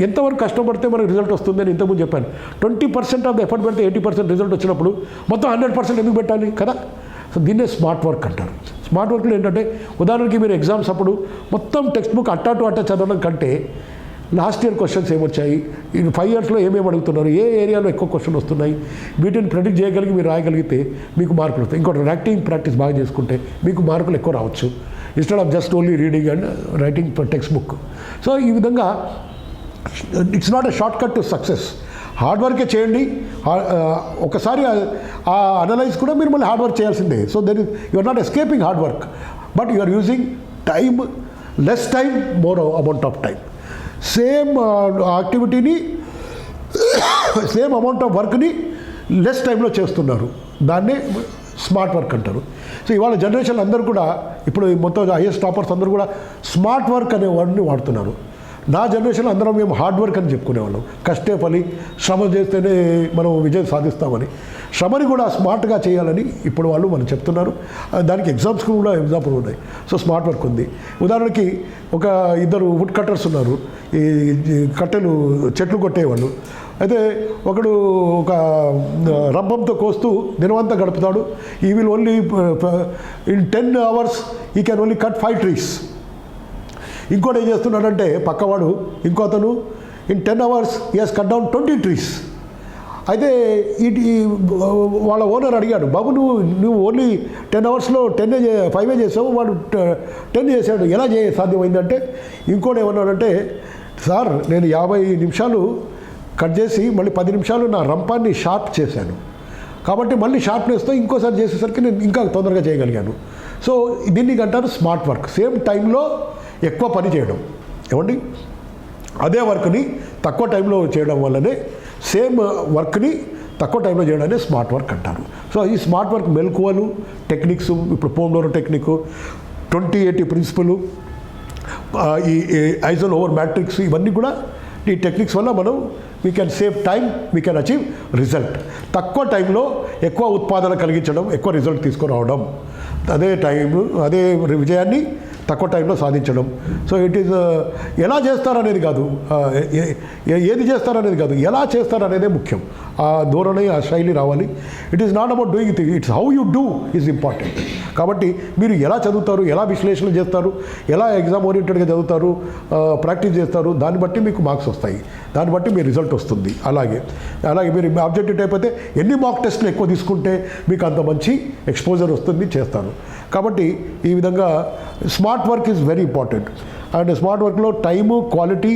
ఎంతవరకు కష్టపడితే మనకు రిజల్ట్ వస్తుంది అని ఇంతకుముందు చెప్పాను. 20% ఆఫ్ ద ఎఫర్ట్ పెడితే 80% రిజల్ట్ వచ్చినప్పుడు మొత్తం 100% ఎందుకు పెట్టాలి కదా. సో దీన్నే స్మార్ట్ వర్క్ అంటారు. స్మార్ట్ వర్క్లో ఏంటంటే, ఉదాహరణకి మీరు ఎగ్జామ్స్ అప్పుడు మొత్తం టెక్స్ట్ బుక్ అట్టా చదవడం కంటే లాస్ట్ ఇయర్ క్వశ్చన్స్ ఏమొచ్చాయి, 5 ఇయర్స్లో ఏమేమి అడుగుతున్నారు, ఏ ఏరియాలో ఎక్కువ క్వశ్చన్ వస్తున్నాయి, వీటిని ప్రెడిక్ట్ చేయగలిగి మీరు రాయగలిగితే మీకు మార్కులు వస్తాయి. ఇంకోటి రైటింగ్ ప్రాక్టీస్ బాగా చేసుకుంటే మీకు మార్కులు ఎక్కువ రావచ్చు, instead of just only reading and writing text book. So ఈ విధంగా it's not a short cut to success. Hard వర్కే చేయండి. ఒకసారి ఆ అనలైజ్ కూడా మీరు మళ్ళీ హార్డ్ వర్క్ చేయాల్సిందే. So there is you are not escaping hard work, but you are using time, less time, more amount of time. Same యాక్టివిటీని, సేమ్ అమౌంట్ ఆఫ్ వర్క్ని లెస్ టైంలో చేస్తున్నారు, దాన్నే స్మార్ట్ వర్క్ అంటారు. సో ఇవాళ జనరేషన్ అందరూ కూడా, ఇప్పుడు మొత్తం ఐఎస్ టాపర్స్ అందరూ కూడా స్మార్ట్ వర్క్ అనే వర్డ్ని వాడుతున్నారు. నా జనరేషన్లో అందరం మేము హార్డ్ వర్క్ అని చెప్పుకునేవాళ్ళం, కష్టే ఫలి, శ్రమ చేస్తేనే మనం విజయం సాధిస్తామని. శ్రమని కూడా స్మార్ట్గా చేయాలని ఇప్పుడు వాళ్ళు మనం చెప్తున్నారు. దానికి ఎగ్జామ్స్ కూడా ఎగ్జాంపుల్ ఉన్నాయి. సో స్మార్ట్ వర్క్ ఉంది. ఉదాహరణకి ఒక 2 వుడ్ కట్టర్స్ ఉన్నారు, ఈ కట్టెలు చెట్లు కొట్టేవాళ్ళు. అయితే ఒకడు ఒక రంభంతో కోస్తూ దినవంతా గడుపుతాడు. ఈ విల్ ఓన్లీ ఇన్ 10 hours ఈ క్యాన్ ఓన్లీ కట్ 5 trees. ఇంకోటి ఏం చేస్తున్నాడంటే పక్కవాడు, ఇంకో అతను in 10 hours he has cut down 20 trees. అయితే వాళ్ళ ఓనర్ అడిగాడు, బాబు నువ్వు ఓన్లీ 10 hoursలో 5 చేసావు, వాడు 10 చేశాడు, ఎలా సాధ్యమైందంటే, ఇంకోటి ఏమన్నాడంటే, సార్ నేను 50 నిమిషాలు కట్ చేసి మళ్ళీ 10 నిమిషాలు నా రంపాన్ని షార్ప్ చేశాను, కాబట్టి మళ్ళీ షార్ప్నెస్తో ఇంకోసారి చేసేసరికి నేను ఇంకా తొందరగా చేయగలిగాను. సో దీన్ని అంటారు స్మార్ట్ వర్క్. సేమ్ టైంలో ఎక్కువ పని చేయడం. ఏమండి, అదే వర్క్ని తక్కువ టైంలో చేయడం వల్లనే, సేమ్ వర్క్ని తక్కువ టైంలో చేయడాన్ని స్మార్ట్ వర్క్ అంటారు. సో ఈ స్మార్ట్ వర్క్ మెలకువలు, టెక్నిక్స్, ఇప్పుడు పోమోడోరో టెక్నిక్, 20-80 ప్రిన్సిపల్, ఈ ఐజన్ ఓవర్ మ్యాట్రిక్స్, ఇవన్నీ కూడా ఈ టెక్నిక్స్ వల్ల మనం we can save time, we can achieve result. తక్కువ టైంలో ఎక్కువ ఉత్పాదన కలిగించడం, ఎక్కువ రిజల్ట్ తీసుకురావడం, అదే విజయాన్ని తక్కువ టైంలో సాధించడం. సో ఇట్ ఈస్ ఎలా చేస్తారనేది కాదు, ఏది చేస్తారనేది కాదు, ఎలా చేస్తారనేదే ముఖ్యం. ఆ ధోరణి, ఆ శైలి రావాలి. It is not about doing thing, it's how you do is important. కాబట్టి మీరు ఎలా చదువుతారు, ఎలా విశ్లేషణ చేస్తారు, ఎలా ఎగ్జామ్ ఓరియంటెడ్గా చదువుతారు, ప్రాక్టీస్ చేస్తారు, దాన్ని బట్టి మీకు మార్క్స్ వస్తాయి, దాన్ని బట్టి మీ రిజల్ట్ వస్తుంది. అలాగే మీరు ఆబ్జెక్టివ్ టైప్ అయితే ఎన్ని మాక్ టెస్ట్లు ఎక్కువ తీసుకుంటే మీకు అంత మంచి ఎక్స్పోజర్ వస్తుంది, చేస్తారు. కాబట్టి ఈ విధంగా smart work is very important. And smart వర్క్లో టైము, క్వాలిటీ,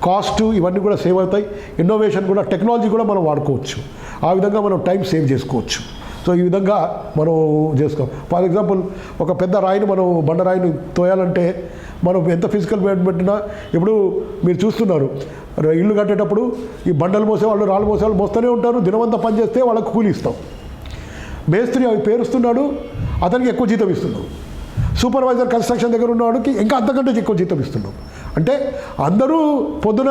కాస్ట్ ఇవన్నీ కూడా సేవ్ అవుతాయి. ఇన్నోవేషన్ కూడా, టెక్నాలజీ కూడా మనం వాడుకోవచ్చు. ఆ విధంగా మనం టైం సేవ్ చేసుకోవచ్చు. సో ఈ విధంగా మనం చేసుకోం. ఫర్ ఎగ్జాంపుల్ ఒక పెద్ద రాయిని, మనం బండరాయిని తోయాలంటే మనం ఎంత ఫిజికల్ పెట్టినా, ఇప్పుడు మీరు చూస్తున్నారు ఇల్లు కట్టేటప్పుడు ఈ బండలు మోసేవాళ్ళు, రాళ్ళు మోసేవాళ్ళు మోస్తూనే ఉంటారు. దినమంతా పని చేస్తే వాళ్ళకు కూలి ఇస్తాం. మేస్త్రి అవి పేరుస్తున్నాడు, అతనికి ఎక్కువ జీతం ఇస్తున్నాం. సూపర్వైజర్ కన్స్ట్రక్షన్ దగ్గర ఉన్నవాడికి ఇంకా అంతకంటే ఎక్కువ జీతం ఇస్తున్నాం. అంటే అందరూ పొద్దున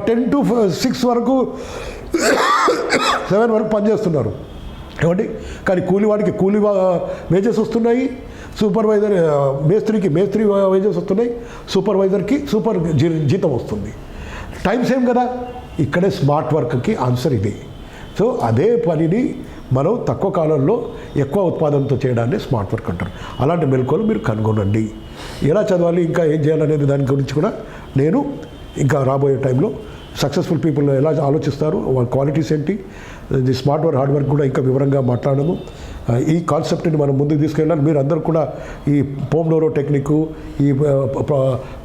10 to 6 వరకు 7 వరకు పనిచేస్తున్నారు ఏమండి. కానీ కూలివాడికి కూలి వేజెస్ వస్తున్నాయి, సూపర్వైజర్ మేస్త్రి వేజెస్ వస్తున్నాయి, సూపర్వైజర్కి జీతం వస్తుంది. టైం సేమ్ కదా. ఇక్కడే స్మార్ట్ వర్క్కి ఆన్సర్ ఇది. సో అదే పనిని మనం తక్కువ కాలంలో ఎక్కువ ఉత్పాదనతో చేయడాన్ని స్మార్ట్ వర్క్ అంటారు. అలాంటి మెలకువలు మీరు కనుగొనండి. ఎలా చదవాలి, ఇంకా ఏం చేయాలనేది దాని గురించి కూడా నేను ఇంకా రాబోయే టైంలో సక్సెస్ఫుల్ పీపుల్ ఎలా ఆలోచిస్తారు, వాళ్ళ క్వాలిటీస్ ఏంటి, the smart work, hard work కూడా ఇంకా వివరంగా మాట్లాడము. ఈ కాన్సెప్ట్ని మనం ముందుకు తీసుకెళ్ళాలి. మీరు అందరూ కూడా ఈ పోమ్డోరో టెక్నిక్, ఈ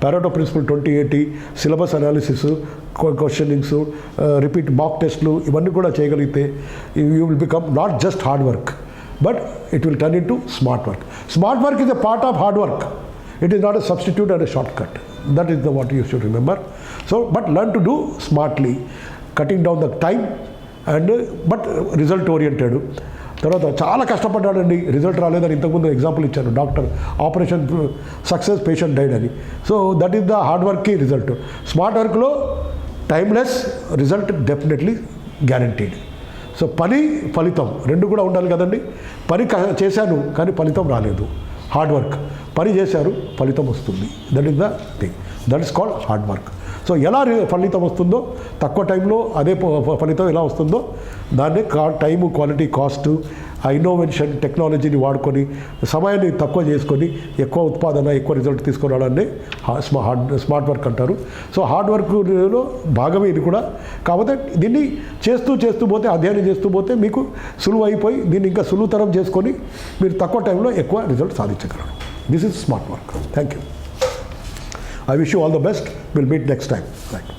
Pareto principle 2080, syllabus analysis, questionings, repeat mock టెస్ట్లు ఇవన్నీ కూడా చేయగలిగితే you will become not just hard work, but it will turn into smart work. Smart work is a part of hard work. It is not a substitute and a shortcut. That is what you should remember. So, but learn to do smartly, cutting down the time and but result oriented. తర్వాత చాలా కష్టపడ్డాడండి, రిజల్ట్ రాలేదని ఇంతకుముందు ఎగ్జాంపుల్ ఇచ్చాను. Doctor operation success, patient died అని. So that is the hard వర్క్కి రిజల్ట్. స్మార్ట్ వర్క్లో time less, result definitely guaranteed. So పని, ఫలితం రెండు కూడా ఉండాలి కదండి. పని చేశాను కానీ ఫలితం రాలేదు, హార్డ్ వర్క్. పని చేశారు, ఫలితం వస్తుంది, that is the thing, that is called hard work. So ఎలా ఫలితం వస్తుందో, తక్కువ టైంలో అదే ఫలితం ఎలా వస్తుందో దాన్నే టైము, క్వాలిటీ, కాస్ట్, ఆ ఇన్నోవేషన్ టెక్నాలజీని వాడుకొని సమయాన్ని తక్కువ చేసుకొని ఎక్కువ ఉత్పాదన, ఎక్కువ రిజల్ట్ తీసుకురావడాన్ని స్మార్ట్ వర్క్ అంటారు. సో హార్డ్ వర్క్లో భాగమే ఇది కూడా. కాకపోతే దీన్ని చేస్తూ పోతే, అధ్యయనం చేస్తూ పోతే మీకు సులువు అయిపోయి దీన్ని ఇంకా సులువుతరం చేసుకొని మీరు తక్కువ టైంలో ఎక్కువ రిజల్ట్ సాధించగలరు. This is smart work. Thank you. I wish you all the best. We'll meet next time. Right.